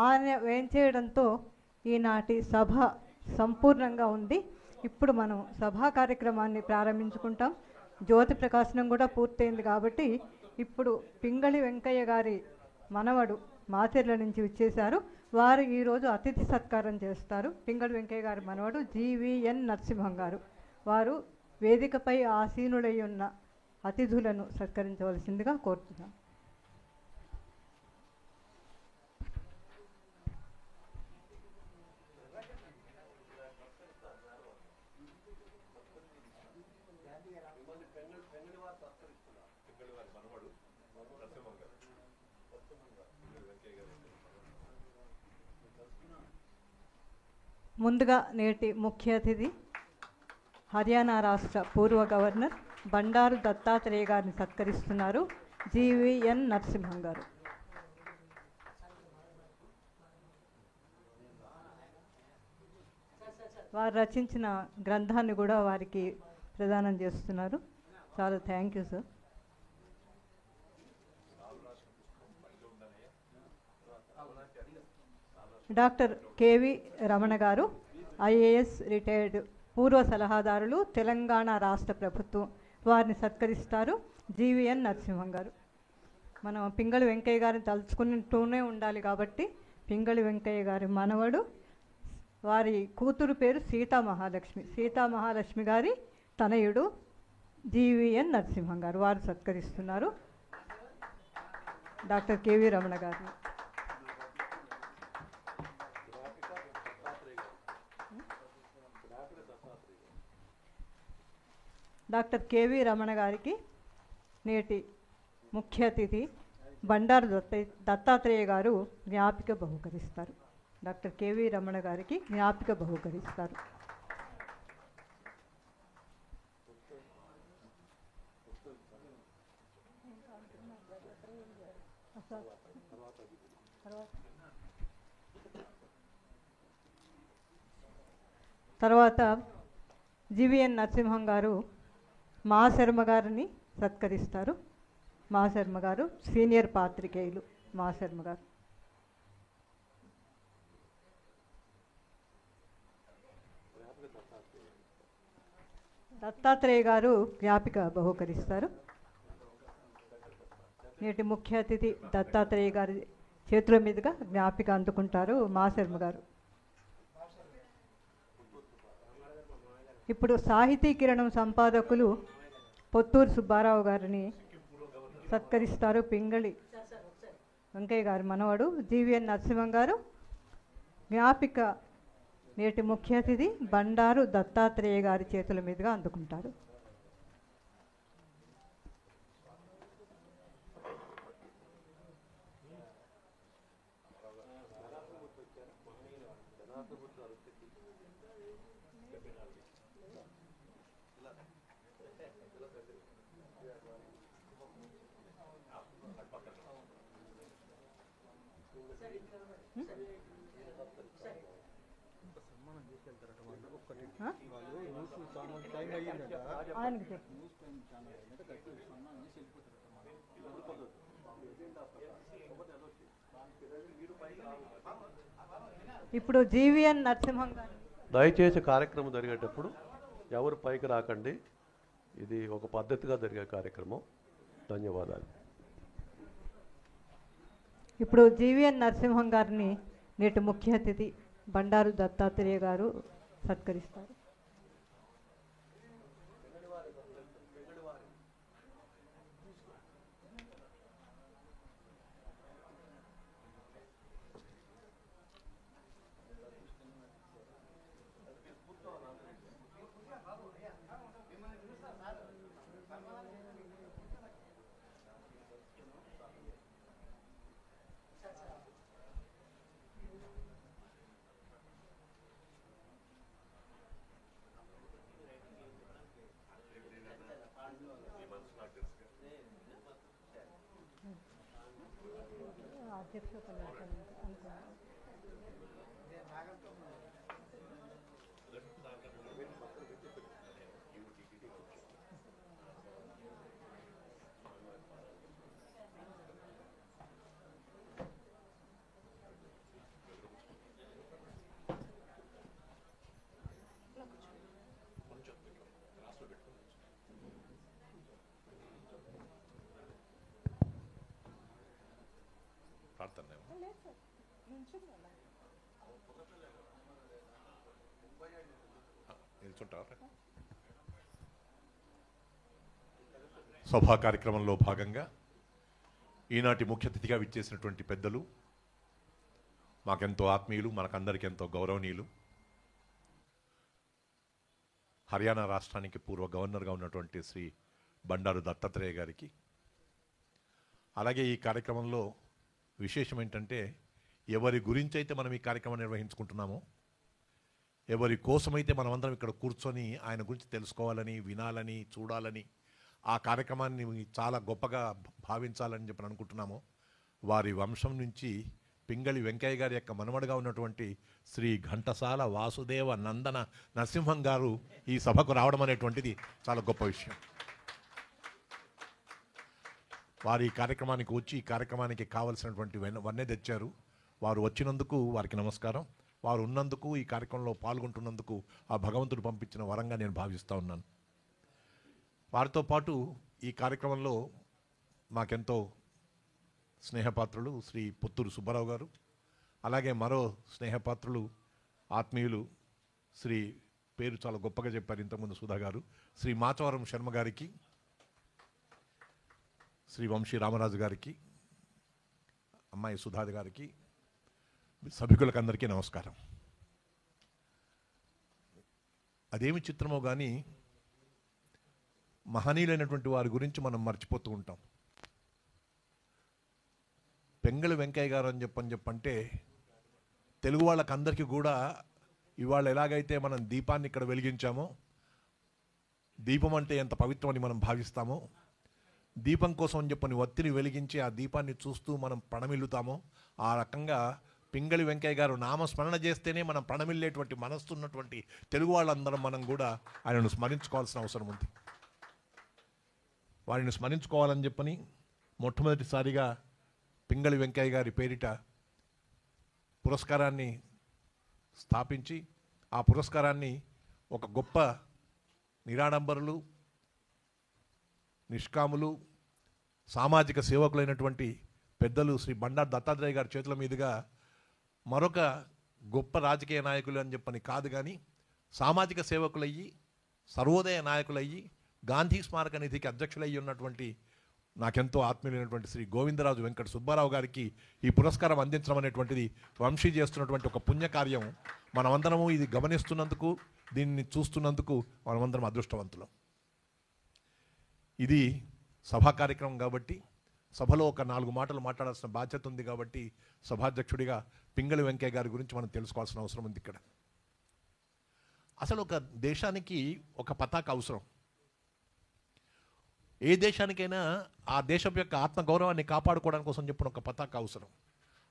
ఆయన వేయించేయడంతో ఈనాటి సభ సంపూర్ణంగా ఉంది. ఇప్పుడు మనం సభా కార్యక్రమాన్ని ప్రారంభించుకుంటాం. జ్యోతి ప్రకాశనం కూడా పూర్తయింది కాబట్టి ఇప్పుడు పింగళి వెంకయ్య గారి మనవడు మాచెర్ల నుంచి విచ్చేశారు. వారు ఈరోజు అతిథి సత్కారం చేస్తారు. పింగళి వెంకయ్య గారి మనవడు జీవీఎన్ నరసింహం గారు. వారు వేదికపై ఆసీనులై ఉన్న అతిథులను సత్కరించవలసిందిగా కోరుతున్నాం. ముందుగా నేటి ముఖ్య అతిథి హర్యానా రాష్ట్ర పూర్వ గవర్నర్ బండారు దత్తాత్రేయ గారిని సత్కరిస్తున్నారు జీవీఎన్ నరసింహం గారు. వారు రచించిన గ్రంథాన్ని కూడా వారికి ప్రదానం చేస్తున్నారు. చాలా thank you sir. Doctor K V Ramana garu IAS retired పూర్వ సలహాదారులు, తెలంగాణ రాష్ట్ర ప్రభుత్వం. వారిని సత్కరిస్తారు జీవీఎన్ నరసింహం గారు. మనం పింగళి వెంకయ్య గారిని తలుచుకుంటూనే ఉండాలి కాబట్టి పింగళి వెంకయ్య గారి మనవడు, వారి కూతురు పేరు సీతామహాలక్ష్మి. సీతామహాలక్ష్మి గారి తనయుడు జీవీఎన్ నరసింహం గారు. వారు సత్కరిస్తున్నారు డాక్టర్ కేవి రమణ గారిని. డాక్టర్ కేవి రమణ గారికి నేటి ముఖ్య అతిథి బండారు దత్తాత్రేయ గారు జ్ఞాపిక బహుకరిస్తారు. డాక్టర్ కేవి రమణ గారికి జ్ఞాపిక బహుకరిస్తారు. తర్వాత జీవీఎన్ నరసింహం గారు మా శర్మ గారిని సత్కరిస్తారు. మా శర్మ గారు సీనియర్ పాత్రికేయులు. మా శర్మ గారు. దత్తాత్రేయ గారు జ్ఞాపిక బహూకరిస్తారు. నేటి ముఖ్య అతిథి దత్తాత్రేయ గారి చేతుల మీదుగా జ్ఞాపిక అందుకుంటారు మా శర్మ గారు. ఇప్పుడు సాహితీ కిరణం సంపాదకులు పొత్తూరు సుబ్బారావు గారిని సత్కరిస్తారు. పింగళి వెంకయ్య గారి మనవడు జీవీఎన్ నరసింహం గారు జ్ఞాపిక నేటి ముఖ్య అతిథి బండారు దత్తాత్రేయ గారి చేతుల మీదుగా అందుకుంటారు. ఇప్పుడు జీవీఎన్ నరసింహం గారు దయచేసి కార్యక్రమం జరిగేటప్పుడు ఎవరు పైకి రాకండి. ఇది ఒక పద్ధతిగా జరిగే కార్యక్రమం. ధన్యవాదాలు. ఇప్పుడు జీవీఎన్ నరసింహం గారిని నేటి ముఖ్య అతిథి బండారు దత్తాత్రేయ గారు సత్కరిస్తారు. సభా కార్యక్రమంలో భాగంగా ఈనాటి ముఖ్య అతిథిగా విచ్చేసినటువంటి పెద్దలు, మాకెంతో ఆత్మీయులు, మనకందరికీ ఎంతో గౌరవనీయులు, హర్యానా రాష్ట్రానికి పూర్వ గవర్నర్గా ఉన్నటువంటి శ్రీ బండారు దత్తాత్రేయ గారికి, అలాగే ఈ కార్యక్రమంలో విశేషం ఏంటంటే ఎవరి గురించి అయితే మనం ఈ కార్యక్రమం నిర్వహించుకుంటున్నామో, ఎవరి కోసమైతే మనమందరం ఇక్కడ కూర్చొని ఆయన గురించి తెలుసుకోవాలని, వినాలని, చూడాలని, ఆ కార్యక్రమాన్ని చాలా గొప్పగా భావించాలని చెప్పి అనుకుంటున్నాము, వారి వంశం నుంచి పింగళి వెంకయ్య గారి యొక్క మనవడుగా ఉన్నటువంటి శ్రీ ఘంటసాల వాసుదేవ నందన నరసింహం గారు ఈ సభకు రావడం అనేటువంటిది చాలా గొప్ప విషయం. వారి ఈ కార్యక్రమానికి వచ్చి ఈ కార్యక్రమానికి కావలసినటువంటి వన్నె తెచ్చారు. వారు వచ్చినందుకు వారికి నమస్కారం. వారు ఉన్నందుకు, ఈ కార్యక్రమంలో పాల్గొంటున్నందుకు ఆ భగవంతుడు పంపించిన వరంగా నేను భావిస్తూ ఉన్నాను. వారితో పాటు ఈ కార్యక్రమంలో మాకెంతో స్నేహపాత్రులు శ్రీ పొత్తూరు సుబ్బారావు గారు, అలాగే మరో స్నేహపాత్రులు ఆత్మీయులు శ్రీ పేరు చాలా గొప్పగా చెప్పారు ఇంతకుముందు సుధా గారు, శ్రీ మాచవరం శర్మ గారికి, శ్రీ వంశీ రామరాజు గారికి, అమ్మాయి సుధా గారికి, సభికులకు అందరికీ నమస్కారం. అదేమి చిత్రమో కానీ మహనీయులైనటువంటి వారి గురించి మనం మర్చిపోతూ ఉంటాం. పింగళి వెంకయ్య గారు అని చెప్పంటే తెలుగు వాళ్ళకందరికీ కూడా ఇవాళ ఎలాగైతే మనం దీపాన్ని ఇక్కడ వెలిగించామో, దీపం అంటే ఎంత పవిత్రమని మనం భావిస్తామో, దీపం కోసం అని చెప్పని ఒత్తిడి వెలిగించి ఆ దీపాన్ని చూస్తూ మనం ప్రణమిల్లుతామో ఆ రకంగా పింగళి వెంకయ్య గారు నామస్మరణ చేస్తేనే మనం ప్రణమిల్లేటువంటి మనస్సు ఉన్నటువంటి తెలుగు వాళ్ళందరం మనం కూడా ఆయనను స్మరించుకోవాల్సిన అవసరం ఉంది. వారిని స్మరించుకోవాలని చెప్పని మొట్టమొదటిసారిగా పింగళి వెంకయ్య గారి పేరిట పురస్కారాన్ని స్థాపించి ఆ పురస్కారాన్ని ఒక గొప్ప నిరాడంబరులు, నిష్కాములు, సామాజిక సేవకులైనటువంటి పెద్దలు శ్రీ బండారు దత్తాత్రేయ గారి చేతుల మీదుగా మరొక గొప్ప రాజకీయ నాయకులు అని చెప్పని కాదు, కానీ సామాజిక సేవకులయ్యి, సర్వోదయ నాయకులయ్యి, గాంధీ స్మారక నిధికి అధ్యక్షులయ్యి ఉన్నటువంటి నాకెంతో ఆత్మీయులైనటువంటి శ్రీ గోవిందరాజు వెంకట సుబ్బారావు గారికి ఈ పురస్కారం అందించడం అనేటువంటిది వంశీ చేస్తున్నటువంటి ఒక పుణ్యకార్యం. మనమందరము ఇది గమనిస్తున్నందుకు, దీన్ని చూస్తున్నందుకు మనమందరం అదృష్టవంతులం. ఇది సభా కార్యక్రమం కాబట్టి సభలో ఒక 4 మాటలు మాట్లాడాల్సిన బాధ్యత ఉంది కాబట్టి సభాధ్యక్షుడిగా పింగళి వెంకయ్య గారి గురించి మనం తెలుసుకోవాల్సిన అవసరం ఉంది. ఇక్కడ అసలు ఒక దేశానికి ఒక పతాక అవసరం. ఏ దేశానికైనా ఆ దేశం యొక్క ఆత్మగౌరవాన్ని కాపాడుకోవడం కోసం చెప్పిన ఒక పతాక అవసరం.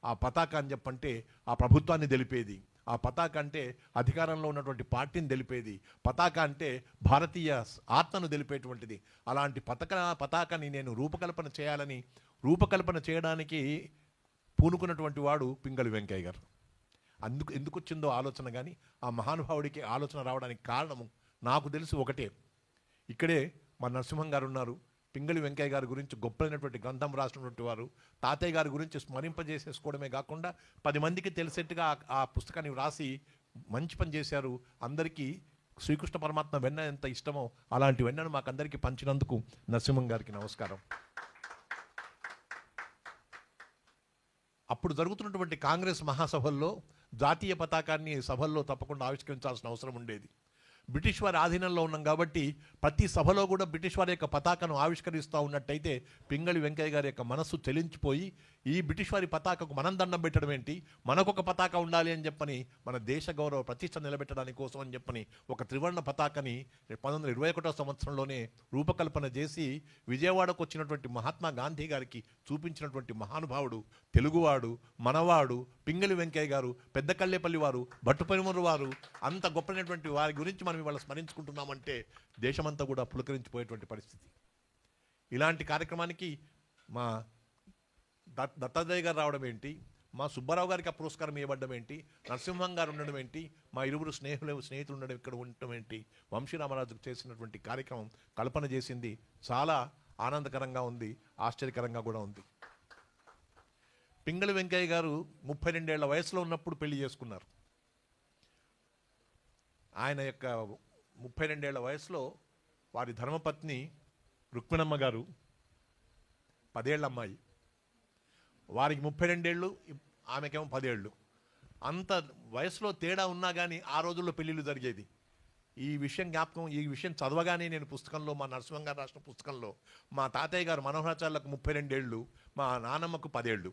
ఆ పతాక అని చెప్పంటే ఆ ప్రభుత్వాన్ని తెలిపేది, ఆ పతాక అంటే అధికారంలో ఉన్నటువంటి పార్టీని తెలిపేది, పతాక అంటే భారతీయ ఆత్మను తెలిపేటువంటిది. అలాంటి పతాకాన్ని నేను రూపకల్పన చేయడానికి పూనుకున్నటువంటి వాడు పింగళి వెంకయ్య గారు. ఎందుకు వచ్చిందో ఆలోచన, కానీ ఆ మహానుభావుడికి ఆలోచన రావడానికి కారణము నాకు తెలిసి ఒకటే. ఇక్కడే మా నరసింహం గారు ఉన్నారు. పింగళి వెంకయ్య గారి గురించి గొప్పైనటువంటి గ్రంథం రాసినటువంటి వారు. తాతయ్య గారి గురించి స్మరింపజేసేసుకోవడమే కాకుండా 10 మందికి తెలిసేట్టుగా ఆ పుస్తకాన్ని వ్రాసి మంచి పని చేశారు. అందరికీ శ్రీకృష్ణ పరమాత్మ వెన్న ఎంత ఇష్టమో అలాంటి వెన్నను మాకందరికీ పంచినందుకు నరసింహం గారికి నమస్కారం. అప్పుడు జరుగుతున్నటువంటి కాంగ్రెస్ మహాసభల్లో జాతీయ పతాకాన్ని సభల్లో తప్పకుండా ఆవిష్కరించాల్సిన అవసరం ఉండేది. బ్రిటిష్ వారి ఆధీనంలో ఉన్నాం కాబట్టి ప్రతి సభలో కూడా బ్రిటిష్ వారి యొక్క పతాకను ఆవిష్కరిస్తూ ఉన్నట్టయితే పింగళి వెంకయ్య గారి యొక్క మనస్సు చెలించిపోయి ఈ బ్రిటిష్ వారి పతాకకు మనం దండం పెట్టడం ఏంటి, మనకొక పతాక ఉండాలి అని చెప్పని మన దేశ గౌరవ ప్రతిష్ట నిలబెట్టడానికి కోసం అని చెప్పని ఒక త్రివర్ణ పతాకని 1921వ సంవత్సరంలోనే రూపకల్పన చేసి విజయవాడకు వచ్చినటువంటి మహాత్మా గాంధీ గారికి చూపించినటువంటి మహానుభావుడు, తెలుగువాడు, మనవాడు పింగళి వెంకయ్య గారు. పెద్ద కళ్ళేపల్లి వారు, భట్టుపరిమూరు వారు, అంత గొప్పనటువంటి వారి గురించి మనం ఇవాళ స్మరించుకుంటున్నామంటే దేశమంతా కూడా పులకరించిపోయేటువంటి పరిస్థితి. ఇలాంటి కార్యక్రమానికి మా దత్తాత్రేయ గారు రావడం ఏంటి, మా సుబ్బారావు గారికి ఆ పురస్కారం ఇవ్వబడ్డం ఏంటి, నరసింహం గారు ఉండడం ఏంటి, మా ఇరువురు స్నేహితులు ఉండడం ఇక్కడ ఉండటం ఏంటి, వంశీరామరాజుకు చేసినటువంటి కార్యక్రమం కల్పన చేసింది చాలా ఆనందకరంగా ఉంది, ఆశ్చర్యకరంగా కూడా ఉంది. పింగళి వెంకయ్య గారు 32 ఏళ్ల వయసులో ఉన్నప్పుడు పెళ్లి చేసుకున్నారు. ఆయన యొక్క 32 ఏళ్ల వయసులో వారి ధర్మపత్ని రుక్మిణమ్మ గారు 10 ఏళ్ల అమ్మాయి. వారికి 32 ఏళ్ళు, ఆమెకేమో 10 ఏళ్ళు. అంత వయసులో తేడా ఉన్నా కానీ ఆ రోజుల్లో పెళ్ళిళ్ళు జరిగేది. ఈ విషయం చదవగానే నేను పుస్తకంలో, మా నరసింహం గారు రాసిన పుస్తకంలో, మా తాతయ్య గారు మనోహరాచార్యులకు 32 ఏళ్ళు, మా నానమ్మకు 10 ఏళ్ళు.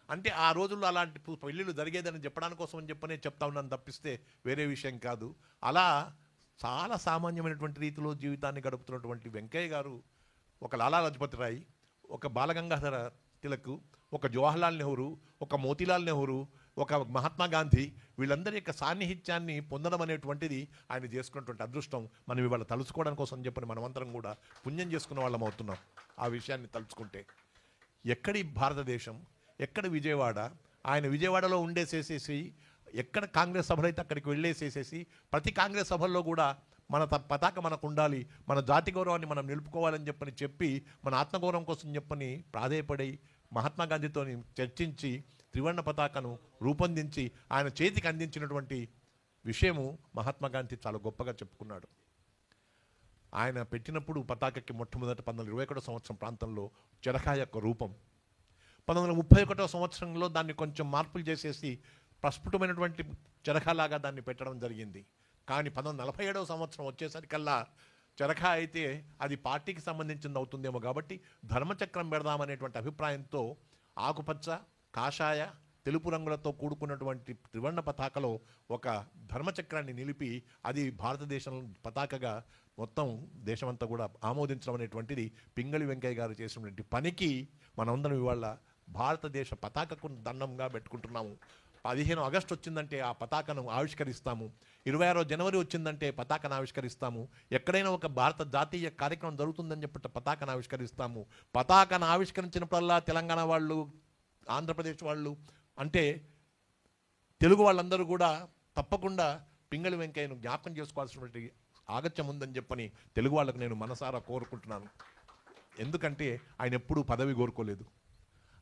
అంటే ఆ రోజుల్లో అలాంటి పెళ్ళిళ్ళు జరిగేదని చెప్పడానికి కోసం అని చెప్పనే చెప్తా ఉన్నాను తప్పిస్తే వేరే విషయం కాదు. అలా చాలా సామాన్యమైనటువంటి రీతిలో జీవితాన్ని గడుపుతున్నటువంటి వెంకయ్య గారు ఒక లాలా లజపతి రాయ్, ఒక బాలగంగాధర తిలక్, ఒక జవహర్లాల్ నెహ్రూ, ఒక మోతీలాల్ నెహ్రూ, ఒక మహాత్మా గాంధీ, వీళ్ళందరి యొక్క సాన్నిహిత్యాన్ని పొందడం అనేటువంటిది ఆయన చేసుకున్నటువంటి అదృష్టం. మనం ఇవాళ తలుచుకోవడం కోసం చెప్పని మనమంతరం కూడా పుణ్యం చేసుకున్న వాళ్ళం అవుతున్నాం. ఆ విషయాన్ని తలుచుకుంటే ఎక్కడి భారతదేశం, ఎక్కడ విజయవాడ, ఆయన విజయవాడలో ఉండేసేసేసి ఎక్కడ కాంగ్రెస్ సభలు అయితే అక్కడికి వెళ్ళేసేసేసి ప్రతి కాంగ్రెస్ సభల్లో కూడా మన పతాక మనకు ఉండాలి, మన జాతి గౌరవాన్ని మనం నిలుపుకోవాలని చెప్పి మన ఆత్మగౌరవం కోసం చెప్పని ప్రాధేయపడి మహాత్మా గాంధీతో చర్చించి త్రివర్ణ పతాకను రూపొందించి ఆయన చేతికి అందించినటువంటి విషయము మహాత్మా గాంధీ చాలా గొప్పగా చెప్పుకున్నాడు. ఆయన పెట్టినప్పుడు పతాకకి మొట్టమొదట 1921వ సంవత్సరం ప్రాంతంలో చెరకా యొక్క రూపం, 1931వ సంవత్సరంలో దాన్ని కొంచెం మార్పులు చేసేసి ప్రస్ఫుటమైనటువంటి చెరకాలాగా దాన్ని పెట్టడం జరిగింది. కానీ 1947వ సంవత్సరం వచ్చేసరికల్లా చెరకా అయితే అది పార్టీకి సంబంధించింది అవుతుందేమో కాబట్టి ధర్మచక్రం పెడదామనేటువంటి అభిప్రాయంతో ఆకుపచ్చ, కాషాయ, తెలుపు రంగులతో కూడుకున్నటువంటి త్రివర్ణ పతాకలో ఒక ధర్మచక్రాన్ని నిలిపి అది భారతదేశం పతాకగా మొత్తం దేశమంతా కూడా ఆమోదించడం అనేటువంటిది పింగళి వెంకయ్య గారు చేసినటువంటి పనికి మనమందరం ఇవాళ భారతదేశ పతాకకు దండంగా పెట్టుకుంటున్నాము. 15 ఆగస్టు వచ్చిందంటే ఆ పతాకను ఆవిష్కరిస్తాము. 26 జనవరి వచ్చిందంటే పతాకను ఆవిష్కరిస్తాము. ఎక్కడైనా ఒక భారత జాతీయ కార్యక్రమం జరుగుతుందని చెప్పి పతాకను ఆవిష్కరిస్తాము. పతాకను ఆవిష్కరించినప్పుడల్లా తెలంగాణ వాళ్ళు, ఆంధ్రప్రదేశ్ వాళ్ళు, అంటే తెలుగు వాళ్ళందరూ కూడా తప్పకుండా పింగళి వెంకయ్యను జ్ఞాపకం చేసుకోవాల్సినటువంటి ఆగత్యం ఉందని చెప్పని తెలుగు వాళ్ళకు నేను మనసారా కోరుకుంటున్నాను. ఎందుకంటే ఆయన ఎప్పుడూ పదవి కోరుకోలేదు,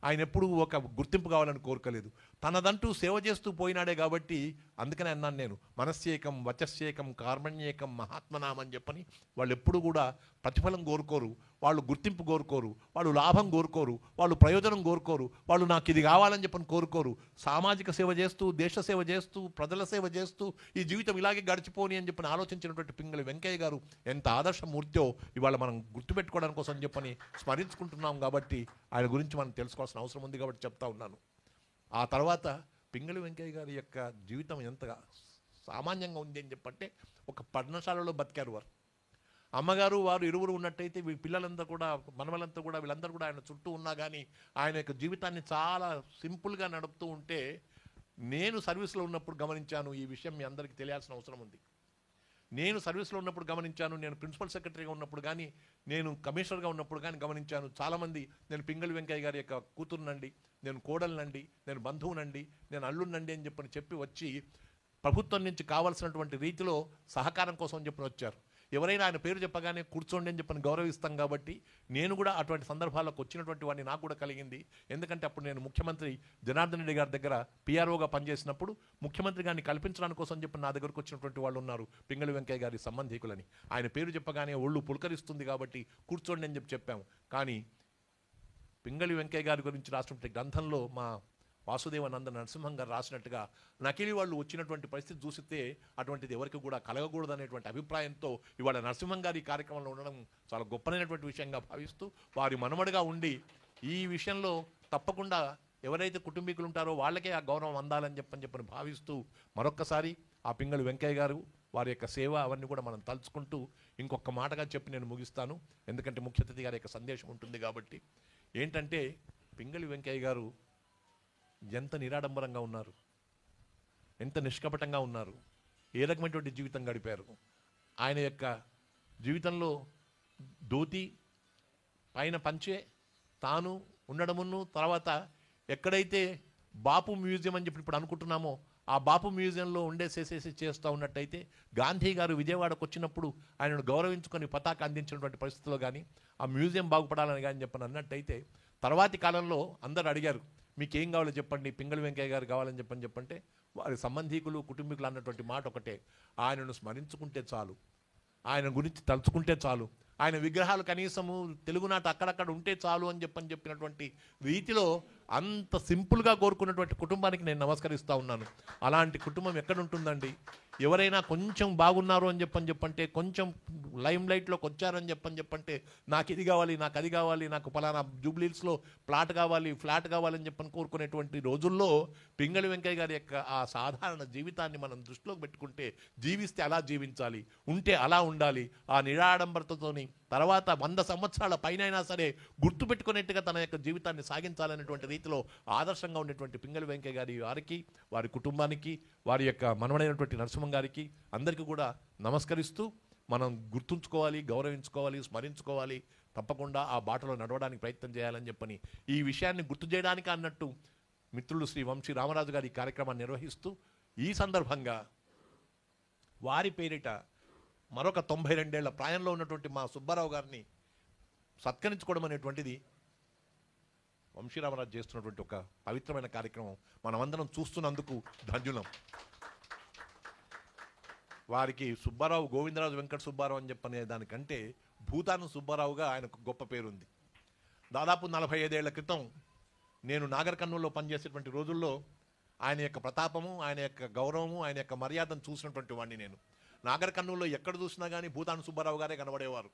ఆయన ఎప్పుడూ ఒక గుర్తింపు కావాలని కోరుకోలేదు. తనదంటూ సేవ చేస్తూ పోయినాడే కాబట్టి అందుకనే అన్నాను నేను, మనస్యేకం వచస్యేకం కార్మణ్యేకం మహాత్మనామం అని చెప్పని వాళ్ళు ఎప్పుడు కూడా ప్రతిఫలం కోరుకోరు, వాళ్ళు గుర్తింపు కోరుకోరు, వాళ్ళు లాభం కోరుకోరు, వాళ్ళు ప్రయోజనం కోరుకోరు, వాళ్ళు నాకు ఇది కావాలని చెప్పని కోరుకోరు. సామాజిక సేవ చేస్తూ, దేశ సేవ చేస్తూ, ప్రజల సేవ చేస్తూ ఈ జీవితం ఇలాగే గడిచిపోని అని చెప్పని ఆలోచించినటువంటి పింగళి వెంకయ్య గారు ఎంత ఆదర్శమూర్తో ఇవాళ మనం గుర్తుపెట్టుకోవడానికి కోసం చెప్పని స్మరించుకుంటున్నాం. కాబట్టి ఆయన గురించి మనం తెలుసుకోవాల్సిన అవసరం ఉంది కాబట్టి చెప్తా ఉన్నాను. ఆ తర్వాత పింగళి వెంకయ్య గారి యొక్క జీవితం ఎంత సామాన్యంగా ఉంది అని చెప్పంటే, ఒక పర్ణశాలలో బతికారు వారు. అమ్మగారు వారు ఇరువురు ఉన్నట్టయితే పిల్లలంతా కూడా, మనవలంతా కూడా, వీళ్ళందరూ కూడా ఆయన చుట్టూ ఉన్నా కానీ ఆయన యొక్క జీవితాన్ని చాలా సింపుల్గా నడుపుతూ ఉంటే, నేను సర్వీస్లో ఉన్నప్పుడు గమనించాను. ఈ విషయం మీ అందరికీ తెలియాల్సిన అవసరం ఉంది. నేను సర్వీస్లో ఉన్నప్పుడు గమనించాను, నేను ప్రిన్సిపల్ సెక్రటరీగా ఉన్నప్పుడు కానీ, నేను కమిషనర్గా ఉన్నప్పుడు కానీ గమనించాను. చాలామంది నేను పింగళి వెంకయ్య గారి యొక్క కూతురునండి, నేను కోడలనండి, నేను బంధువునండి, నేను అల్లునండి అని చెప్పి వచ్చి ప్రభుత్వం నుంచి కావాల్సినటువంటి రీతిలో సహకారం కోసం చెప్పని వచ్చారు. ఎవరైనా ఆయన పేరు చెప్పగానే కూర్చోండి అని చెప్పని గౌరవిస్తాం. కాబట్టి నేను కూడా అటువంటి సందర్భాలకు వచ్చినటువంటి వాడిని నాకు కూడా కలిగింది. ఎందుకంటే అప్పుడు నేను ముఖ్యమంత్రి జనార్దన్ రెడ్డి గారి దగ్గర పిఆర్ఓగా పనిచేసినప్పుడు ముఖ్యమంత్రి గారిని కల్పించడానికి కోసం చెప్పి నా దగ్గరకు వచ్చినటువంటి వాళ్ళు ఉన్నారు, పింగళి వెంకయ్య గారి సంబంధికులని. ఆయన పేరు చెప్పగానే ఒళ్ళు పులకరిస్తుంది కాబట్టి కూర్చోండి అని చెప్పాము. కానీ పింగళి వెంకయ్య గారి గురించి రాసినటువంటి గ్రంథంలో మా వాసుదేవానంద నరసింహం గారు రాసినట్టుగా నకిలీ వాళ్ళు వచ్చినటువంటి పరిస్థితి చూసితే అటువంటిది ఎవరికి కూడా కలగకూడదు అనేటువంటి అభిప్రాయంతో ఇవాళ నరసింహం గారి కార్యక్రమంలో ఉండడం చాలా గొప్పనైనటువంటి విషయంగా భావిస్తూ వారి మనమడిగా ఉండి ఈ విషయంలో తప్పకుండా ఎవరైతే కుటుంబీకులు ఉంటారో వాళ్ళకే ఆ గౌరవం అందాలని చెప్పని భావిస్తూ మరొక్కసారి ఆ పింగళి వెంకయ్య గారు వారి యొక్క సేవ అవన్నీ కూడా మనం తలుచుకుంటూ ఇంకొక మాటగా చెప్పి నేను ముగిస్తాను. ఎందుకంటే ముఖ్య అతిథి గారి యొక్క సందేశం ఉంటుంది కాబట్టి. ఏంటంటే పింగళి వెంకయ్య గారు ఎంత నిరాడంబరంగా ఉన్నారు, ఎంత నిష్కపటంగా ఉన్నారు, ఏ రకమైనటువంటి జీవితం గడిపారు. ఆయన యొక్క జీవితంలో ధోతి పైన పంచే తాను ఉండడమును, తర్వాత ఎక్కడైతే బాపు మ్యూజియం అని చెప్పి ఇప్పుడు అనుకుంటున్నామో ఆ బాపు మ్యూజియంలో ఉండేసేసేసి చేస్తూ ఉన్నట్టయితే, గాంధీ గారు విజయవాడకు వచ్చినప్పుడు ఆయనను గౌరవించుకొని పతాక అందించినటువంటి పరిస్థితుల్లో కానీ, ఆ మ్యూజియం బాగుపడాలని కానీ చెప్పని అన్నట్టయితే, తర్వాతి కాలంలో అందరు అడిగారు మీకేం కావాలో చెప్పండి, పింగళి వెంకయ్య గారు కావాలని చెప్పంటే వారి సంబంధీకులు కుటుంబీకులు అన్నటువంటి మాట ఒకటే, ఆయనను స్మరించుకుంటే చాలు, ఆయన గురించి తలుచుకుంటే చాలు, ఆయన విగ్రహాలు కనీసము తెలుగునాట అక్కడక్కడ ఉంటే చాలు అని చెప్పినటువంటి రీతిలో అంత సింపుల్గా కోరుకున్నటువంటి కుటుంబానికి నేను నమస్కరిస్తూ ఉన్నాను. అలాంటి కుటుంబం ఎక్కడ ఉంటుందండి? ఎవరైనా కొంచెం బాగున్నారు అని చెప్పంటే, కొంచెం లైమ్ లైట్లోకి వచ్చారని చెప్పంటే నాకు ఇది కావాలి, నాకు అది కావాలి, నాకు పలానా జూబ్లీహిల్స్లో ప్లాట్ కావాలి, ఫ్లాట్ కావాలని కోరుకునేటువంటి రోజుల్లో పింగళి వెంకయ్య గారి యొక్క ఆ సాధారణ జీవితాన్ని మనం దృష్టిలోకి పెట్టుకుంటే, జీవిస్తే అలా జీవించాలి, ఉంటే అలా ఉండాలి, ఆ నిరాడంబరతతోని తర్వాత 100 సంవత్సరాల పైనైనా సరే గుర్తుపెట్టుకునేట్టుగా తన యొక్క జీవితాన్ని సాగించాలనేటువంటి రీతిలో ఆదర్శంగా ఉండేటువంటి పింగళి వెంకయ్య గారి వారికి, వారి కుటుంబానికి, వారి యొక్క మనవడైనటువంటి నరసింహం గారికి అందరికీ కూడా నమస్కరిస్తూ మనం గుర్తుంచుకోవాలి, గౌరవించుకోవాలి, స్మరించుకోవాలి, తప్పకుండా ఆ బాటలో నడవడానికి ప్రయత్నం చేయాలని చెప్పని ఈ విషయాన్ని గుర్తు చేయడానికి అన్నట్టు మిత్రులు శ్రీ వంశీ రామరాజు గారి ఈ కార్యక్రమాన్ని నిర్వహిస్తూ ఈ సందర్భంగా వారి పేరిట మరొక 92 ఏళ్ల ప్రాయంలో ఉన్నటువంటి మా సుబ్బారావు గారిని సత్కరించుకోవడం అనేటువంటిది వంశీరామరాజు చేస్తున్నటువంటి ఒక పవిత్రమైన కార్యక్రమం. మనమందరం చూస్తున్నందుకు ధన్యులం. వారికి సుబ్బారావు, గోవిందరాజు వెంకట సుబ్బారావు అని చెప్పనే దానికంటే భూతాను సుబ్బారావుగా ఆయనకు గొప్ప పేరుంది. దాదాపు 45 ఏళ్ల క్రితం నేను నాగర్ కర్నూలులో పనిచేసేటువంటి రోజుల్లో ఆయన యొక్క ప్రతాపము, ఆయన యొక్క గౌరవము, ఆయన యొక్క మర్యాదను చూసినటువంటి వాడిని నేను. నాగర్ కర్నూలులో ఎక్కడ చూసినా కానీ భూతాను సుబ్బారావు గారే కనబడేవారు.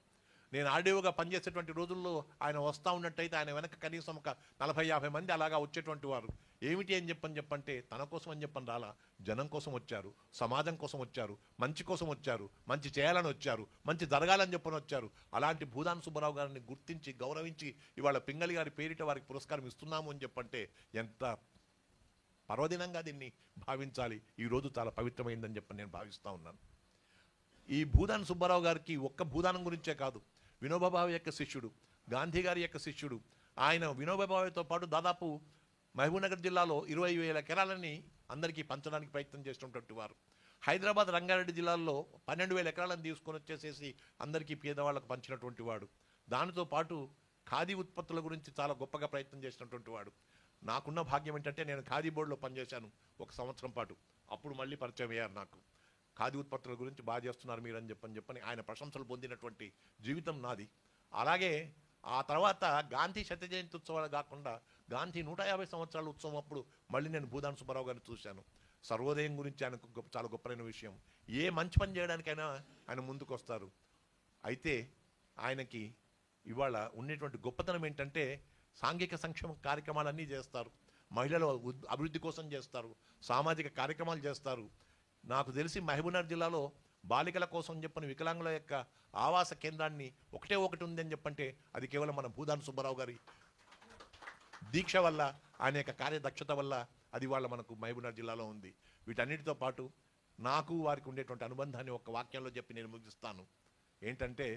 నేను ఆర్డీఓగా పనిచేసేటువంటి రోజుల్లో ఆయన వస్తూ ఉన్నట్టయితే ఆయన వెనక కనీసం ఒక 40-50 మంది అలాగా వచ్చేటువంటి వారు. ఏమిటి అని చెప్పంటే తన కోసం అని చెప్పని రాలా, జనం కోసం వచ్చారు, సమాజం కోసం వచ్చారు, మంచి కోసం వచ్చారు, మంచి చేయాలని వచ్చారు, మంచి జరగాలని చెప్పని వచ్చారు. అలాంటి భూదాన్ సుబ్బారావు గారిని గుర్తించి గౌరవించి ఇవాళ పింగళి గారి పేరిట వారికి పురస్కారం ఇస్తున్నాము అని చెప్పంటే ఎంత పర్వదినంగా దీన్ని భావించాలి. ఈరోజు చాలా పవిత్రమైందని చెప్పని నేను భావిస్తూ ఉన్నాను. ఈ భూదాన్ సుబ్బారావు గారికి ఒక్క భూదానం గురించే కాదు, వినోబా భావే యొక్క శిష్యుడు, గాంధీ గారి యొక్క శిష్యుడు. ఆయన వినోబా భావేతో పాటు దాదాపు మహబూబ్నగర్ జిల్లాలో 20,000 ఎకరాలని అందరికీ పంచడానికి ప్రయత్నం చేసినటువంటి వారు. హైదరాబాద్ రంగారెడ్డి జిల్లాల్లో 12,000 ఎకరాలను తీసుకొని వచ్చేసేసి అందరికీ పేదవాళ్ళకు పంచినటువంటి వాడు. దానితో పాటు ఖాదీ ఉత్పత్తుల గురించి చాలా గొప్పగా ప్రయత్నం చేసినటువంటి వాడు. నాకున్న భాగ్యం ఏంటంటే నేను ఖాదీ బోర్డులో పనిచేశాను 1 సంవత్సరం పాటు. అప్పుడు మళ్ళీ పరిచయం అయ్యారు నాకు. ఖాదీ ఉత్పత్తుల గురించి బాగా చేస్తున్నారు మీరు అని చెప్పని ఆయన ప్రశంసలు పొందినటువంటి జీవితం నాది. అలాగే ఆ తర్వాత గాంధీ శత జయంతి ఉత్సవాలు కాకుండా గాంధీ 150 సంవత్సరాల ఉత్సవం అప్పుడు మళ్ళీ నేను భూదాన్ సుబ్బారావు గారిని చూశాను. సర్వోదయం గురించి ఆయనకు చాలా గొప్పమైన విషయం. ఏ మంచి పని చేయడానికైనా ఆయన ముందుకు వస్తారు. అయితే ఆయనకి ఇవాళ ఉండేటువంటి గొప్పతనం ఏంటంటే సాంఘిక సంక్షేమ కార్యక్రమాలన్నీ చేస్తారు, మహిళల అభివృద్ధి కోసం చేస్తారు, సామాజిక కార్యక్రమాలు చేస్తారు. నాకు తెలిసి మహబూబ్నగర్ జిల్లాలో బాలికల కోసం చెప్పని వికలాంగుల యొక్క ఆవాస కేంద్రాన్ని ఒకటే ఒకటి ఉందని చెప్పంటే అది కేవలం మన భూదాన్ సుబ్బారావు గారి దీక్ష వల్ల, ఆయన యొక్క కార్యదక్షత వల్ల అది వాళ్ళ మనకు మహబూబ్నగర్ జిల్లాలో ఉంది. వీటన్నిటితో పాటు నాకు వారికి ఉండేటువంటి అనుబంధాన్ని ఒక వాక్యంలో చెప్పి నేను ముగిస్తాను. ఏంటంటే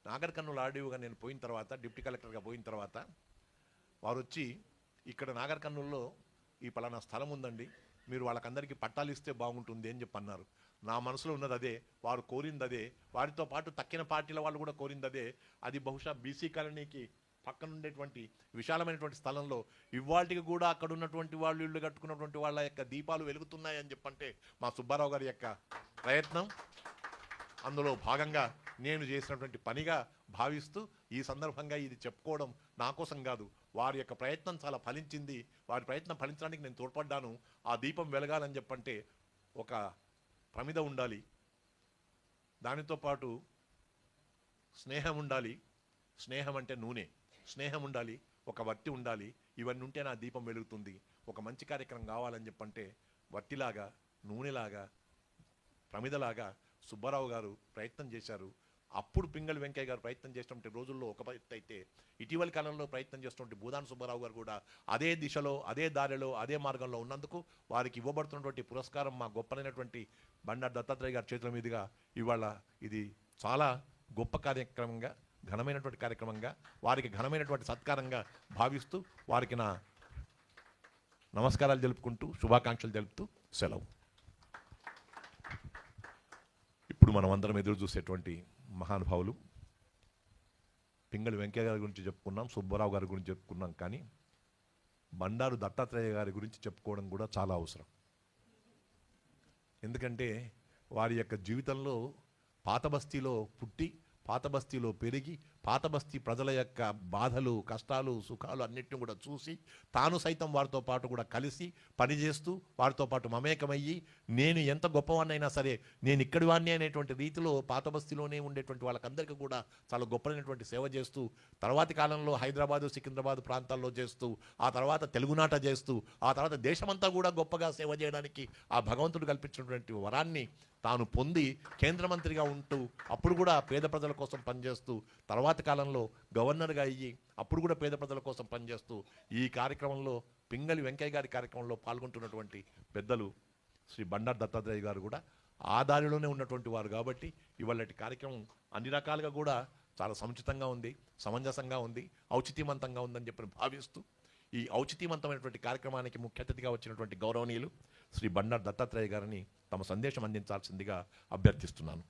నాగర్ కర్నూలు ఆర్డీఓగా నేను పోయిన తర్వాత, డిప్యూటీ కలెక్టర్గా పోయిన తర్వాత వారు వచ్చి ఇక్కడ నాగర్ కర్నూలులో ఈ పలానా స్థలం ఉందండి, మీరు వాళ్ళకందరికీ పట్టాలు ఇస్తే బాగుంటుంది అని చెప్పి అన్నారు. నా మనసులో ఉన్నది అదే, వారు కోరింది అదే, వారితో పాటు తక్కిన పార్టీల వాళ్ళు కూడా కోరింది అదే. అది బహుశా బీసీ కాలనీకి పక్కన ఉండేటువంటి విశాలమైనటువంటి స్థలంలో ఇవాళకి కూడా అక్కడ ఉన్నటువంటి వాళ్ళు ఇళ్ళు కట్టుకున్నటువంటి వాళ్ళ యొక్క దీపాలు వెలుగుతున్నాయని చెప్పంటే మా సుబ్బారావు గారి యొక్క ప్రయత్నం, అందులో భాగంగా నేను చేసినటువంటి పనిగా భావిస్తూ ఈ సందర్భంగా ఇది చెప్పుకోవడం నా కోసం కాదు, వారి యొక్క ప్రయత్నం చాలా ఫలించింది. వారి ప్రయత్నం ఫలించడానికి నేను తోడ్పడ్డాను. ఆ దీపం వెలగాలని చెప్పంటే ఒక ప్రమిద ఉండాలి, దానితో పాటు స్నేహం ఉండాలి. స్నేహం అంటే నూనె, స్నేహం ఉండాలి, ఒక వత్తి ఉండాలి. ఇవన్నీ ఉంటే నా దీపం వెలుగుతుంది. ఒక మంచి కార్యక్రమం కావాలని చెప్పంటే వత్తిలాగా, నూనెలాగా, ప్రమిదలాగా సుబ్బారావు గారు ప్రయత్నం చేశారు. అప్పుడు పింగళి వెంకయ్య గారు ప్రయత్నం చేసినటువంటి రోజుల్లో ఒక అయితే ఇటీవలి కాలంలో ప్రయత్నం చేస్తున్నటువంటి భూదాన్ సుబ్బారావు గారు కూడా అదే దిశలో, అదే దారిలో, అదే మార్గంలో ఉన్నందుకు వారికి ఇవ్వబడుతున్నటువంటి పురస్కారం మా గొప్పనైనటువంటి బండారు దత్తాత్రేయ గారి చేతుల మీదుగా ఇవాళ ఇది చాలా గొప్ప కార్యక్రమంగా, ఘనమైనటువంటి కార్యక్రమంగా, వారికి ఘనమైనటువంటి సత్కారంగా భావిస్తూ వారికి నా నమస్కారాలు తెలుపుకుంటూ శుభాకాంక్షలు తెలుపుతూ సెలవు. ఇప్పుడు మనం అందరం ఎదురు చూసేటువంటి మహానుభావులు పింగళి వెంకయ్య గారి గురించి చెప్పుకున్నాం, సుబ్బారావు గారి గురించి చెప్పుకున్నాం, కానీ బండారు దత్తాత్రేయ గారి గురించి చెప్పుకోవడం కూడా చాలా అవసరం. ఎందుకంటే వారి యొక్క జీవితంలో పాత బస్తీలో పుట్టి, పాత బస్తీలో పెరిగి, పాత బస్తీ ప్రజల యొక్క బాధలు, కష్టాలు, సుఖాలు అన్నిటిని కూడా చూసి తాను సైతం వారితో పాటు కూడా కలిసి పనిచేస్తూ వారితో పాటు మమేకమయ్యి నేను ఎంత గొప్పవాడినైనా సరే నేను ఇక్కడి వాడిని అనేటువంటి రీతిలో పాత బస్తీలోనే ఉండేటువంటి వాళ్ళకందరికీ కూడా చాలా గొప్పనైనటువంటి సేవ చేస్తూ తర్వాతి కాలంలో హైదరాబాదు, సికింద్రాబాద్ ప్రాంతాల్లో చేస్తూ, ఆ తర్వాత తెలుగునాట చేస్తూ, ఆ తర్వాత దేశమంతా కూడా గొప్పగా సేవ చేయడానికి ఆ భగవంతుడు కల్పించినటువంటి వరాన్ని తాను పొంది కేంద్ర మంత్రిగా ఉంటూ అప్పుడు కూడా పేద ప్రజల కోసం పనిచేస్తూ తర్వాతి కాలంలో గవర్నర్గా అయ్యి అప్పుడు కూడా పేద ప్రజల కోసం పనిచేస్తూ ఈ కార్యక్రమంలో పింగళి వెంకయ్య గారి కార్యక్రమంలో పాల్గొంటున్నటువంటి పెద్దలు శ్రీ బండారు దత్తాత్రేయ గారు కూడా ఆ దారిలోనే ఉన్నటువంటి వారు కాబట్టి ఇవాళ కార్యక్రమం అన్ని రకాలుగా కూడా చాలా సముచితంగా ఉంది, సమంజసంగా ఉంది, ఔచిత్యవంతంగా ఉందని చెప్పి భావిస్తూ ఈ ఔచిత్యవంతమైనటువంటి కార్యక్రమానికి ముఖ్య అతిథిగా వచ్చినటువంటి గౌరవనీయులు శ్రీ బండారు దత్తాత్రేయ గారిని తమ సందేశం అందించాల్సిందిగా అభ్యర్థిస్తున్నాను.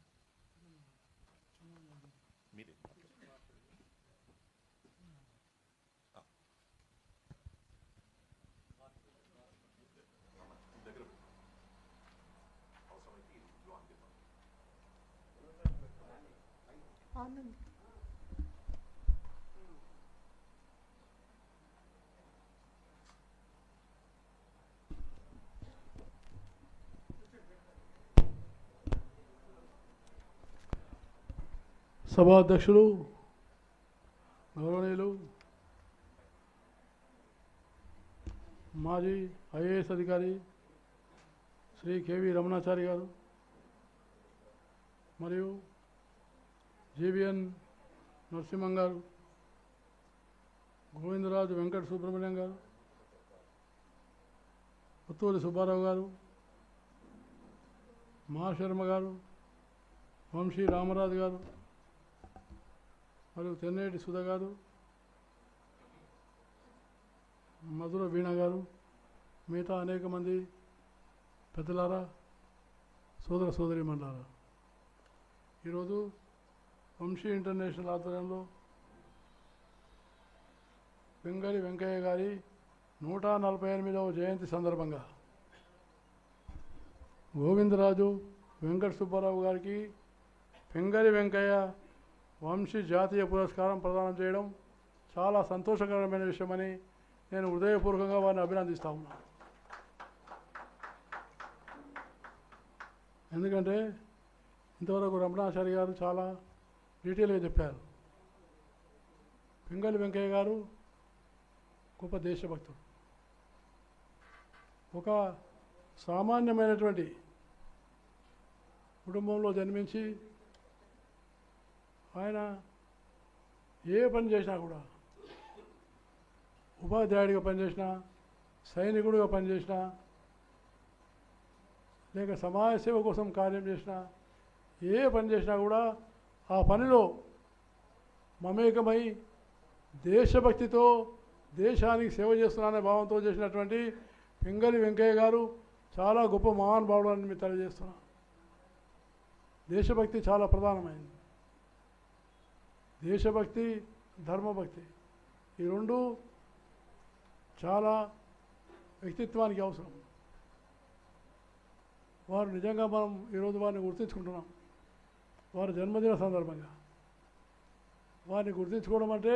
సభాధ్యక్షులు, గౌరవనీయులు మాజీ ఐఏఎస్ అధికారి శ్రీ కేవి రమణాచారి గారు, మరియు జీవీఎన్ నరసింహం గారు, గోవిందరాజు వెంకట సుబ్రహ్మణ్యం గారు, పుత్తూరి సుబ్బారావు గారు, మహాశర్మ గారు, వంశీ రామరాజు గారు, మరియు తెన్నేటి సుధ గారు, మధుర వీణ గారు, మిగతా అనేక మంది పెద్దలారా, సోదర సోదరీమణులారా, ఈరోజు వంశీ ఇంటర్నేషనల్ ఆధ్వర్యంలో పింగళి వెంకయ్య గారి 148వ జయంతి సందర్భంగా గోవిందరాజు వెంకట సుబ్బారావు గారికి పింగళి వెంకయ్య వంశీ జాతీయ పురస్కారం ప్రదానం చేయడం చాలా సంతోషకరమైన విషయమని నేను హృదయపూర్వకంగా వారిని అభినందిస్తా ఉన్నాను. ఎందుకంటే ఇంతవరకు రమణాచారి గారు చాలా డీటెయిల్గా చెప్పారు. పింగళి వెంకయ్య గారు గొప్ప దేశభక్తుడు. ఒక సామాన్యమైనటువంటి కుటుంబంలో జన్మించి ఆయన ఏ పని చేసినా కూడా, ఉపాధ్యాయుడిగా పనిచేసినా, సైనికుడిగా పనిచేసినా, లేక సమాజ సేవ కోసం కార్యం చేసినా, ఏ పని చేసినా కూడా ఆ పనిలో మమేకమై దేశభక్తితో దేశానికి సేవ చేస్తున్నాననే భావంతో చేసినటువంటి పింగళి వెంకయ్య గారు చాలా గొప్ప మహానుభావుడు అని మీరు తెలియజేస్తున్నాను. దేశభక్తి చాలా ప్రధానమైంది. దేశభక్తి, ధర్మభక్తి, ఈ రెండు చాలా వ్యక్తిత్వానికి అవసరం. వారు నిజంగా మనం ఈరోజు వారిని గుర్తించుకుంటున్నాం. వారి జన్మదిన సందర్భంగా వారిని గుర్తించుకోవడం అంటే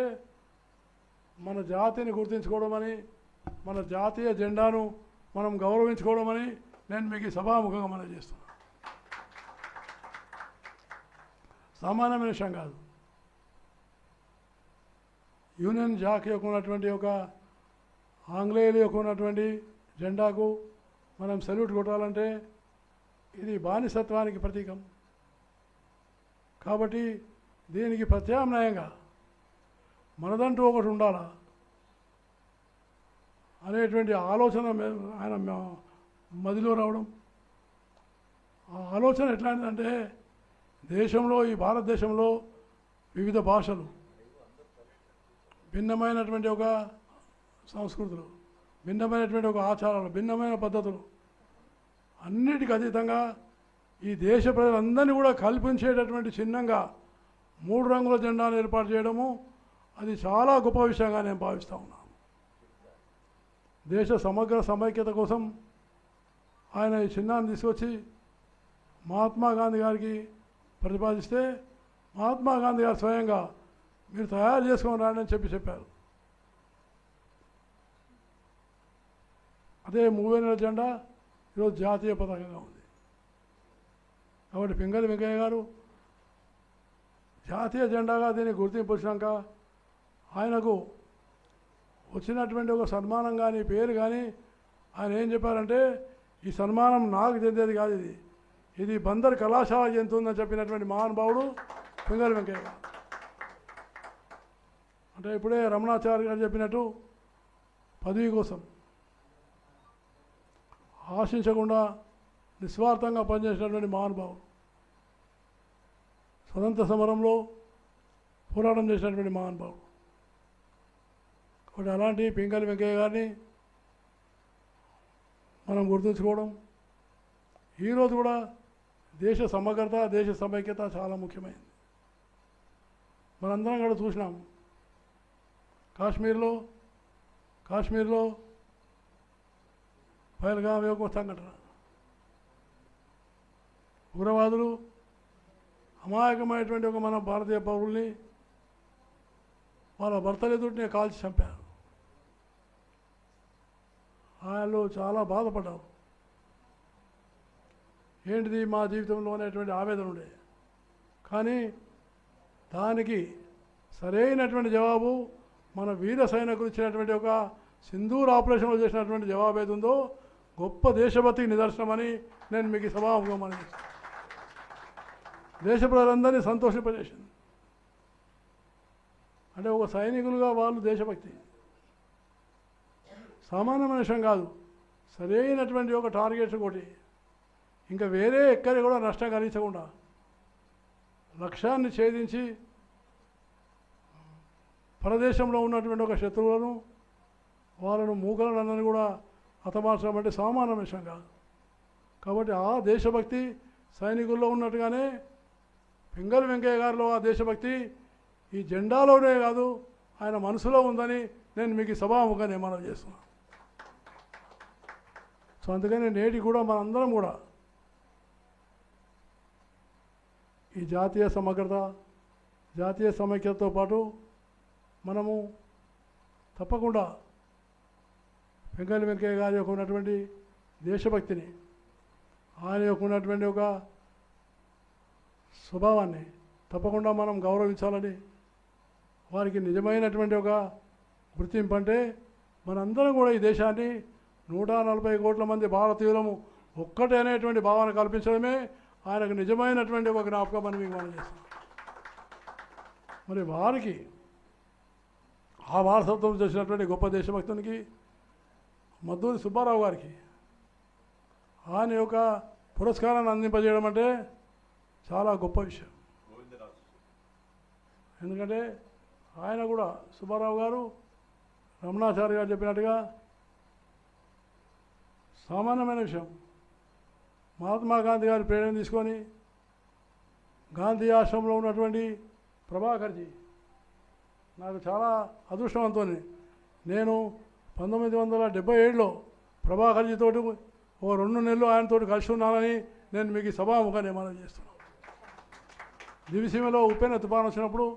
మన జాతిని గుర్తించుకోవడం అని, మన జాతీయ జెండాను మనం గౌరవించుకోవడం అని నేను మీకు ఈ సభాముఖంగా మనం చేస్తున్నాను. సామాన్యమైన విషయం కాదు. యూనియన్ జాక్ యొక్క ఉన్నటువంటి ఒక ఆంగ్లేయుల యొక్క ఉన్నటువంటి జెండాకు మనం సెల్యూట్ కొట్టాలంటే ఇది బానిసత్వానికి ప్రతీకం. కాబట్టి దీనికి ప్రత్యామ్నాయంగా మనదంటూ ఒకటి ఉండాలా అనేటువంటి ఆలోచన ఆయన మదిలో రావడం. ఆ ఆలోచన ఎట్లాంటిదంటే దేశంలో, ఈ భారతదేశంలో వివిధ భాషలు, భిన్నమైనటువంటి ఒక సంస్కృతులు, భిన్నమైనటువంటి ఒక ఆచారాలు, భిన్నమైన పద్ధతులు, అన్నిటికీ అతీతంగా ఈ దేశ ప్రజలందరినీ కూడా కల్పించేటటువంటి చిహ్నంగా 3 రంగుల జెండాను ఏర్పాటు చేయడము అది చాలా గొప్ప విషయంగా నేను భావిస్తూ ఉన్నాను. దేశ సమగ్ర సమైక్యత కోసం ఆయన ఈ చిహ్నాన్ని తీసుకొచ్చి మహాత్మా గాంధీ గారికి ప్రతిపాదిస్తే మహాత్మా గాంధీ గారు స్వయంగా మీరు తయారు చేసుకొని రాండి అని చెప్పారు. అదే 30 జెండా ఈరోజు జాతీయ పతాకంగా ఉంది. కాబట్టి పింగళి వెంకయ్య గారు జాతీయ జెండాగా దీన్ని గుర్తింపు వచ్చినాక ఆయనకు వచ్చినటువంటి ఒక సన్మానం కానీ, పేరు కానీ, ఆయన ఏం చెప్పారంటే ఈ సన్మానం నాకు చెందేది కాదు, ఇది బందర్ కళాశాల చెందుతుందని చెప్పినటువంటి మహానుభావుడు పింగళి వెంకయ్య గారు. అంటే ఇప్పుడే రమణాచారి గారు చెప్పినట్టు పదవి కోసం ఆశించకుండా నిస్వార్థంగా పనిచేసినటువంటి మహానుభావుడు, స్వతంత్ర సమరంలో పోరాటం చేసినటువంటి మహానుభావుడు. కాబట్టి అలాంటి పింగళి వెంకయ్య గారిని మనం గుర్తుంచుకోవడం, ఈరోజు కూడా దేశ సమగ్రత, దేశ సమైక్యత చాలా ముఖ్యమైనది. మనందరం కూడా చూసినాం. కాశ్మీర్లో పహల్గామ్ యొక్క సంఘటన, ఉగ్రవాదులు అమాయకమైనటువంటి ఒక మన భారతీయ పౌరుల్ని వాళ్ళ భర్తల ఎదుటినే కాల్చి చంపారు. వాళ్ళు చాలా బాధపడ్డారు. ఏంటిది మా జీవితంలో అనేటువంటి ఆవేదన ఉండే. కానీ దానికి సరైనటువంటి జవాబు మన వీర సైనికులు ఇచ్చినటువంటి ఒక సింధూర్ ఆపరేషన్లో చేసినటువంటి జవాబు ఏది ఉందో గొప్ప దేశభక్తికి నిదర్శనమని నేను మీకు ఈ సభాముఖంగా మనవి చేస్తాను. దేశ ప్రజలందరినీ సంతోషింపజేసింది. అంటే ఒక సైనికులుగా వాళ్ళు దేశభక్తి సామాన్యమైన విషయం కాదు. సరైనటువంటి ఒక టార్గెట్స్ ఒకటి, ఇంకా వేరే ఎక్కడి కూడా నష్టం కలిగించకుండా లక్ష్యాన్ని ఛేదించి పరదేశంలో ఉన్నటువంటి ఒక శత్రువులను వాళ్ళను మూకలను కూడా హతమార్చడం అంటే సామాన్య విషయం కాదు. కాబట్టి ఆ దేశభక్తి సైనికుల్లో ఉన్నట్టుగానే పింగళి వెంకయ్య గారిలో ఆ దేశభక్తి ఈ జెండాలోనే కాదు ఆయన మనసులో ఉందని నేను మీకు సభాముఖంగా నిర్మాణం చేస్తున్నాను. సో అందుకని నేటి కూడా మనందరం కూడా ఈ జాతీయ సమగ్రత జాతీయ సమైక్యతతో పాటు మనము తప్పకుండా పింగళి వెంకయ్య గారి యొక్క ఉన్నటువంటి దేశభక్తిని ఆయన యొక్క ఉన్నటువంటి ఒక స్వభావాన్ని తప్పకుండా మనం గౌరవించాలని, వారికి నిజమైనటువంటి ఒక గుర్తింపు అంటే మనందరం కూడా ఈ దేశాన్ని 140 కోట్ల మంది భారతీయులము ఒక్కటే అనేటువంటి భావన కల్పించడమే ఆయనకు నిజమైనటువంటి ఒక జ్ఞాపకం అని మీకు మనం చేస్తాం. మరి వారికి ఆ వారసత్వం చేసినటువంటి గొప్ప దేశభక్తునికి మద్దూరి సుబ్బారావు గారికి ఆయన యొక్క పురస్కారాన్ని అందింపజేయడం అంటే చాలా గొప్ప విషయం. ఎందుకంటే ఆయన కూడా సుబ్బారావు గారు రమణాచారి గారు చెప్పినట్టుగా సామాన్యమైన విషయం. మహాత్మా గాంధీ గారి ప్రేరణ తీసుకొని గాంధీ ఆశ్రమంలో ఉన్నటువంటి ప్రభాకర్జీ నాకు చాలా అదృష్టవంతుని. నేను 1977లో ప్రభాకర్జీతోటి ఓ 2 నెలలు ఆయనతో కలిసి ఉన్నానని నేను మీకు సభాముఖంగా నిర్మాణం చేస్తున్నాను. దివిసీమలో ఉప్పెన తుఫాను వచ్చినప్పుడు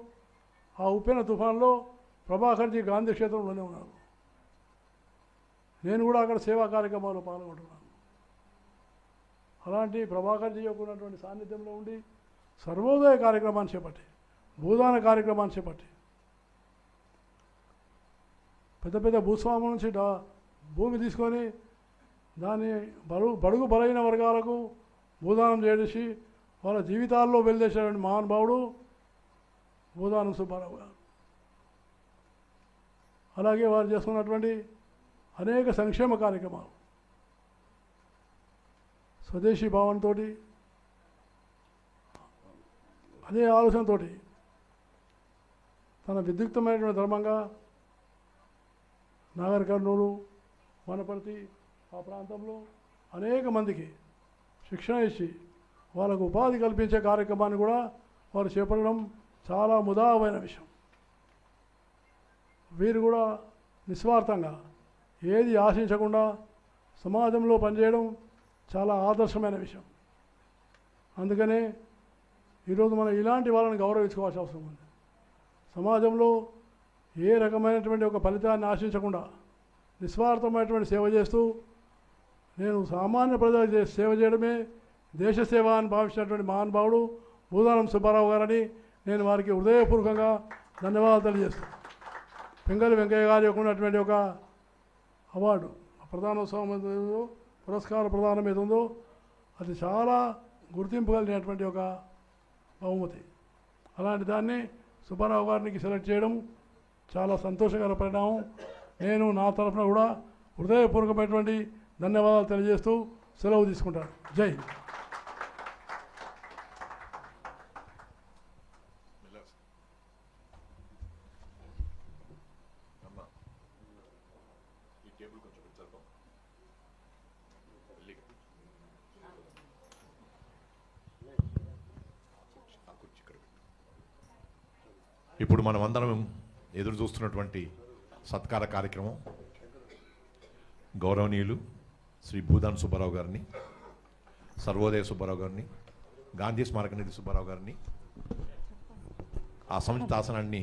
ఆ ఉప్పెన తుఫాన్లో ప్రభాకర్జీ గాంధీ క్షేత్రంలోనే ఉన్నారు. నేను కూడా అక్కడ సేవా కార్యక్రమాల్లో పాల్గొంటున్నాను. అలాంటి ప్రభాకర్జీ యొక్క ఉన్నటువంటి సాన్నిధ్యంలో ఉండి సర్వోదయ కార్యక్రమాన్ని చేపట్టి భూదాన కార్యక్రమాన్ని చేపట్టి పెద్ద పెద్ద భూస్వాముల నుంచి భూమి తీసుకొని దాన్ని బడుగు బలైన వర్గాలకు భూదానం చేసి వాళ్ళ జీవితాల్లో వెలిదేసేటువంటి మహానుభావుడు భూదానం సుబ్బారావు గారు. అలాగే వారు చేస్తున్నటువంటి అనేక సంక్షేమ కార్యక్రమాలు స్వదేశీ భావనతో అదే ఆలోచనతో తన విద్యుక్తమైనటువంటి ధర్మంగా నాగర్ కర్నూలు వనపర్తి ఆ ప్రాంతంలో అనేక మందికి శిక్షణ ఇచ్చి వాళ్ళకు ఉపాధి కల్పించే కార్యక్రమాన్ని కూడా వారు చేపట్టడం చాలా ముదావైన విషయం. వీరు కూడా నిస్వార్థంగా ఏది ఆశించకుండా సమాజంలో పనిచేయడం చాలా ఆదర్శమైన విషయం. అందుకనే ఈరోజు మనం ఇలాంటి వాళ్ళని గౌరవించుకోవాల్సిన అవసరం ఉంది. సమాజంలో ఏ రకమైనటువంటి ఒక ఫలితాన్ని ఆశించకుండా నిస్వార్థమైనటువంటి సేవ చేస్తూ నేను సామాన్య ప్రజలకు సేవ చేయడమే దేశ సేవ అని భావించినటువంటి మహానుభావుడు భూదానం సుబ్బారావు గారని నేను వారికి హృదయపూర్వకంగా ధన్యవాదాలు తెలియజేస్తాను. పింగళి వెంకయ్య గారి యొక్క ఉన్నటువంటి ఒక అవార్డు ప్రధానోత్సవం ఏదో పురస్కార ప్రదానం ఏది ఉందో అది చాలా గుర్తింపు కలిగినటువంటి ఒక బహుమతి. అలాంటి దాన్ని సుబ్బారావు గారికి సెలెక్ట్ చేయడం చాలా సంతోషకర పరిణామం. నేను నా తరఫున కూడా హృదయపూర్వకమైనటువంటి ధన్యవాదాలు తెలియజేస్తూ సెలవు తీసుకుంటాను. జై హింద్. ఇప్పుడు మనం అందరం ఎదురు చూస్తున్నటువంటి సత్కార కార్యక్రమం గౌరవనీయులు శ్రీ భూదాన్ సుబ్బారావు గారిని, సర్వోదయ సుబ్బారావు గారిని, గాంధీ స్మారక నిధి సుబ్బారావు గారిని ఆ సముచిత ఆసనాన్ని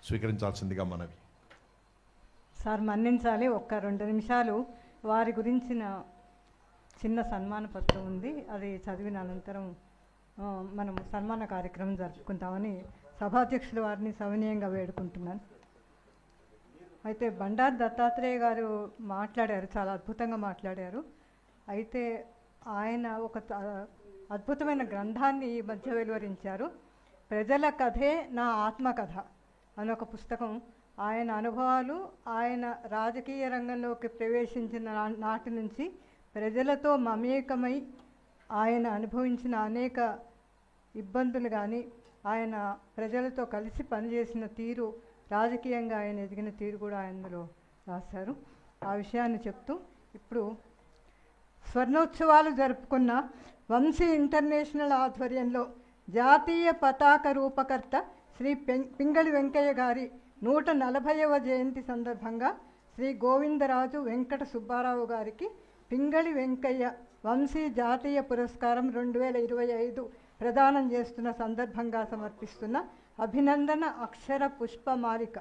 స్వీకరించాల్సిందిగా మనవి. సార్ మన్నించాలి, ఒక్క 2 నిమిషాలు వారి గురించిన చిన్న సన్మాన పత్రం ఉంది, అది చదివిన అనంతరం మనం సన్మాన కార్యక్రమం జరుపుకుంటామని సభాధ్యక్షుల వారిని సవినయంగా వేడుకుంటున్నాను. అయితే బండారు దత్తాత్రేయ గారు మాట్లాడారు, చాలా అద్భుతంగా మాట్లాడారు. అయితే ఆయన ఒక అద్భుతమైన గ్రంథాన్ని ఈ మధ్య వెలువరించారు. ప్రజల కథే నా ఆత్మకథ అని ఒక పుస్తకం. ఆయన అనుభవాలు, ఆయన రాజకీయ రంగంలోకి ప్రవేశించిన నాటి నుంచి ప్రజలతో మమేకమై ఆయన అనుభవించిన అనేక ఇబ్బందులు కానీ, ఆయన ప్రజలతో కలిసి పనిచేసిన తీరు, రాజకీయంగా ఆయన ఎదిగిన తీరు కూడా ఆయనలో రాశారు. ఆ విషయాన్ని చెప్తూ ఇప్పుడు స్వర్ణోత్సవాలు జరుపుకున్న వంశీ ఇంటర్నేషనల్ ఆధ్వర్యంలో జాతీయ పతాక రూపకర్త శ్రీ పింగళి వెంకయ్య గారి 140వ జయంతి సందర్భంగా శ్రీ గోవిందరాజు వెంకట సుబ్బారావు గారికి పింగళి వెంకయ్య వంశీ జాతీయ పురస్కారం 2025 ప్రదానం చేస్తున్న సందర్భంగా సమర్పిస్తున్న అభినందన అక్షర పుష్పమాలిక.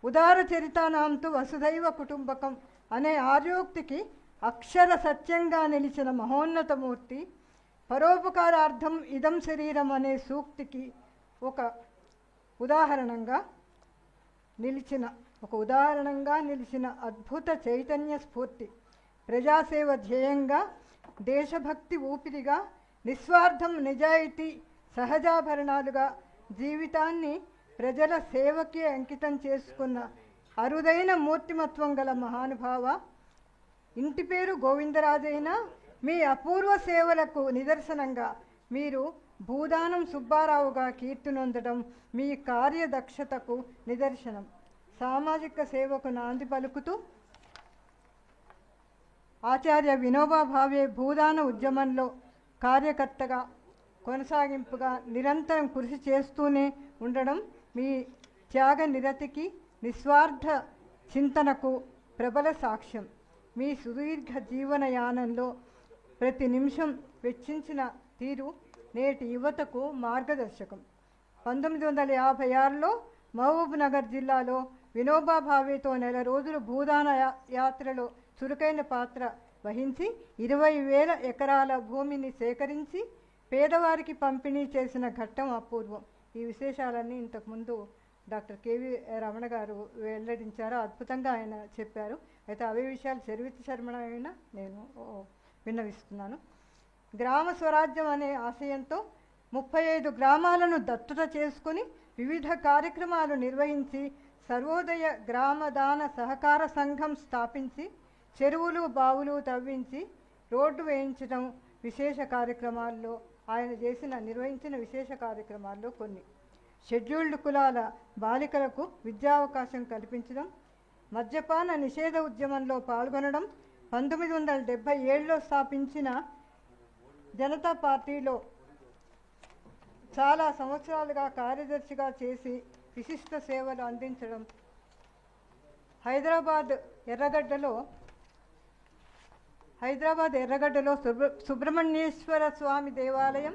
ఉదార చరితానాంతు వసుధైవ కుటుంబకం అనే ఆర్యోక్తికి అక్షర సత్యంగా నిలిచిన మహోన్నతమూర్తి, పరోపకారార్థం ఇదం శరీరం అనే సూక్తికి ఒక ఉదాహరణంగా నిలిచిన అద్భుత చైతన్య స్ఫూర్తి, ప్రజాసేవ ధ్యేయంగా, దేశభక్తి ఊపిరిగా, నిస్వార్థం నిజాయితీ సహజాభరణాలుగా జీవితాన్ని ప్రజల సేవకి అంకితం చేసుకున్న అరుదైన మూర్తిమత్వం గల మహానుభావ, ఇంటి పేరు గోవిందరాజైన మీ అపూర్వ సేవలకు నిదర్శనంగా మీరు భూదానం సుబ్బారావుగా కీర్తినొందడం మీ కార్యదక్షతకు నిదర్శనం. సామాజిక సేవకు నాంది పలుకుతూ ఆచార్య వినోబా భావే భూదాన ఉద్యమంలో కార్యకర్తగా, కొనసాగింపుగా నిరంతరం కృషి చేస్తూనే ఉండడం మీ త్యాగ నిరతికి, నిస్వార్థ చింతనకు ప్రబల సాక్ష్యం. మీ సుదీర్ఘ జీవనయానంలో ప్రతి నిమిషం వెచ్చించిన తీరు నేటి యువతకు మార్గదర్శకం. 1956లో మహబూబ్ నగర్ జిల్లాలో వినోబా భావేతో నెల రోజులు భూదాన యాత్రలో చురుకైన పాత్ర వహించి 20,000 ఎకరాల భూమిని సేకరించి పేదవారికి పంపిణీ చేసిన ఘట్టం అపూర్వం. ఈ విశేషాలన్నీ ఇంతకుముందు డాక్టర్ కేవి రమణ గారు వెల్లడించారు, అద్భుతంగా ఆయన చెప్పారు. అయితే అవే విషయాలు చరివిత శర్మణ అయినా నేను విన్నవిస్తున్నాను. గ్రామ స్వరాజ్యం అనే ఆశయంతో 35 గ్రామాలను దత్తత చేసుకుని వివిధ కార్యక్రమాలు నిర్వహించి సర్వోదయ గ్రామదాన సహకార సంఘం స్థాపించి చెరువులు బావులు తవ్వించి రోడ్డు వేయించడం విశేష కార్యక్రమాల్లో ఆయన నిర్వహించిన విశేష కార్యక్రమాల్లో కొన్ని. షెడ్యూల్డ్ కులాల బాలికలకు విద్యావకాశం కల్పించడం, మద్యపాన నిషేధ ఉద్యమంలో పాల్గొనడం, 1977లో స్థాపించిన జనతా పార్టీలో చాలా సంవత్సరాలుగా కార్యదర్శిగా చేసి విశిష్ట సేవలు అందించడం, హైదరాబాద్ ఎర్రగడ్డలో సుబ్రహ్మణ్యేశ్వర స్వామి దేవాలయం,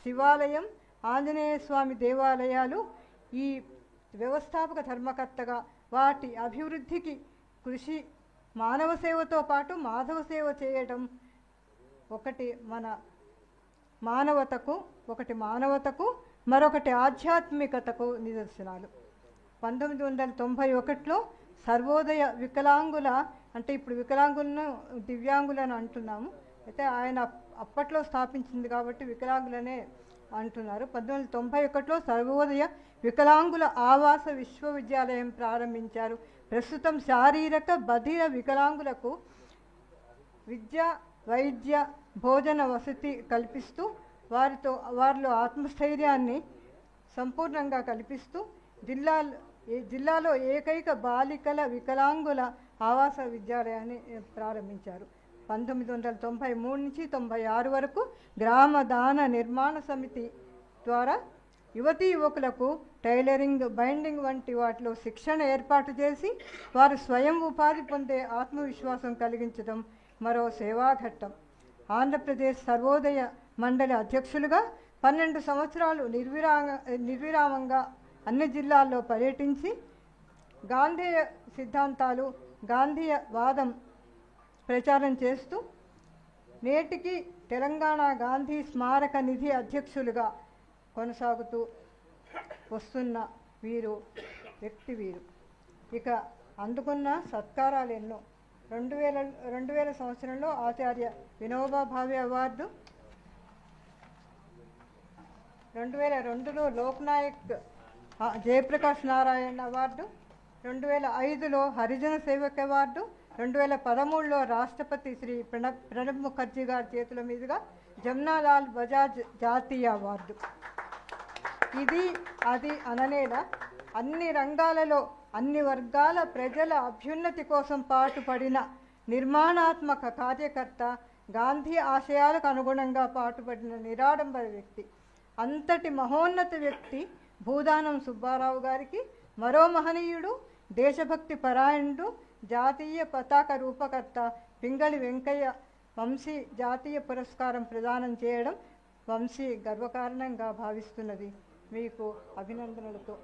శివాలయం, ఆంజనేయ స్వామి దేవాలయాలు ఈ వ్యవస్థాపక ధర్మకర్తగా వాటి అభివృద్ధికి కృషి, మానవ సేవతో పాటు మాధవ సేవ చేయడం ఒకటి మానవతకు మరొకటి ఆధ్యాత్మికతకు నిదర్శనాలు. 1991లో సర్వోదయ వికలాంగుల, అంటే ఇప్పుడు వికలాంగులను దివ్యాంగులను అంటున్నాము, అయితే ఆయన అప్పట్లో స్థాపించింది కాబట్టి వికలాంగులనే అంటున్నారు. 1991లో సర్వోదయ వికలాంగుల ఆవాస విశ్వవిద్యాలయం ప్రారంభించారు. ప్రస్తుతం శారీరక బధిర వికలాంగులకు విద్య, వైద్య, భోజన వసతి కల్పిస్తూ వారిలో ఆత్మస్థైర్యాన్ని సంపూర్ణంగా కల్పిస్తూ జిల్లాలో ఏకైక బాలికల వికలాంగుల ఆవాస విద్యాలయాన్ని ప్రారంభించారు. 1993 నుంచి 96 వరకు గ్రామ దాన నిర్మాణ సమితి ద్వారా యువతీ యువకులకు టైలరింగ్, బైండింగ్ వంటి వాటిలో శిక్షణ ఏర్పాటు చేసి వారు స్వయం ఉపాధి పొందే ఆత్మవిశ్వాసం కలిగించడం మరో సేవాఘట్టం. ఆంధ్రప్రదేశ్ సర్వోదయ మండలి అధ్యక్షులుగా 12 సంవత్సరాలు నిర్విరామంగా అన్ని జిల్లాల్లో పర్యటించి గాంధేయ సిద్ధాంతాలు, గాంధీయ వాదం ప్రచారం చేస్తూ నేటికి తెలంగాణ గాంధీ స్మారక నిధి అధ్యక్షులుగా కొనసాగుతూ వస్తున్న వ్యక్తి వీరు. ఇక అందుకున్న సత్కారాలు ఎన్నో. 2000 సంవత్సరంలో ఆచార్య వినోబా భావే అవార్డు, 2002లో లోక్నాయక్ జయప్రకాష్ నారాయణ్ అవార్డు, 2005లో హరిజన సేవక్ అవార్డు, 2013లో రాష్ట్రపతి శ్రీ ప్రణబ్ ముఖర్జీ గారి చేతుల మీదుగా జమ్నాలాల్ బజాజ్ జాతీయ అవార్డు. ఇది అది అననేలా అన్ని రంగాలలో అన్ని వర్గాల ప్రజల అభ్యున్నతి కోసం పాటుపడిన నిర్మాణాత్మక కార్యకర్త, గాంధీ ఆశయాలకు అనుగుణంగా పాటుపడిన నిరాడంబర వ్యక్తి. అంతటి మహోన్నత వ్యక్తి భూదానం సుబ్బారావు గారికి మరో మహనీయుడు, దేశభక్తి పరాయణుడు, జాతీయ పతాక రూపకర్త పింగళి వెంకయ్య వంశీ జాతీయ పురస్కారం ప్రదానం చేయడం వంశీ గర్వకారణంగా భావిస్తున్నది. మీకు అభినందనలతో.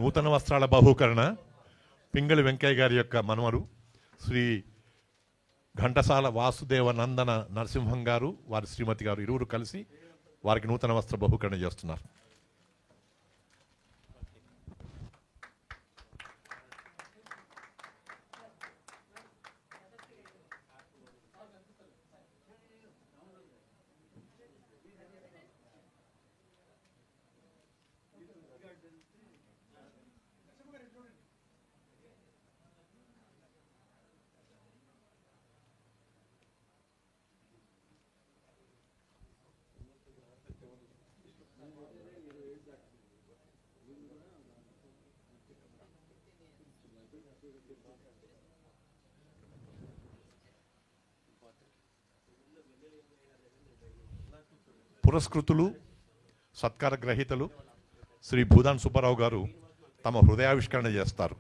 నూతన వస్త్రాల బహూకరణ పింగళి వెంకయ్య గారి యొక్క మనవరు శ్రీ ఘంటసాల వాసుదేవ నందన నరసింహం గారు, వారి శ్రీమతి గారు ఇరువురు కలిసి వారికి నూతన వస్త్ర బహూకరణ చేస్తున్నారు. పురస్కృతులు, సత్కార గ్రహీతలు శ్రీ భూదాన్ సుబ్బారావు గారు తమ హృదయావిష్కరణ చేస్తారు.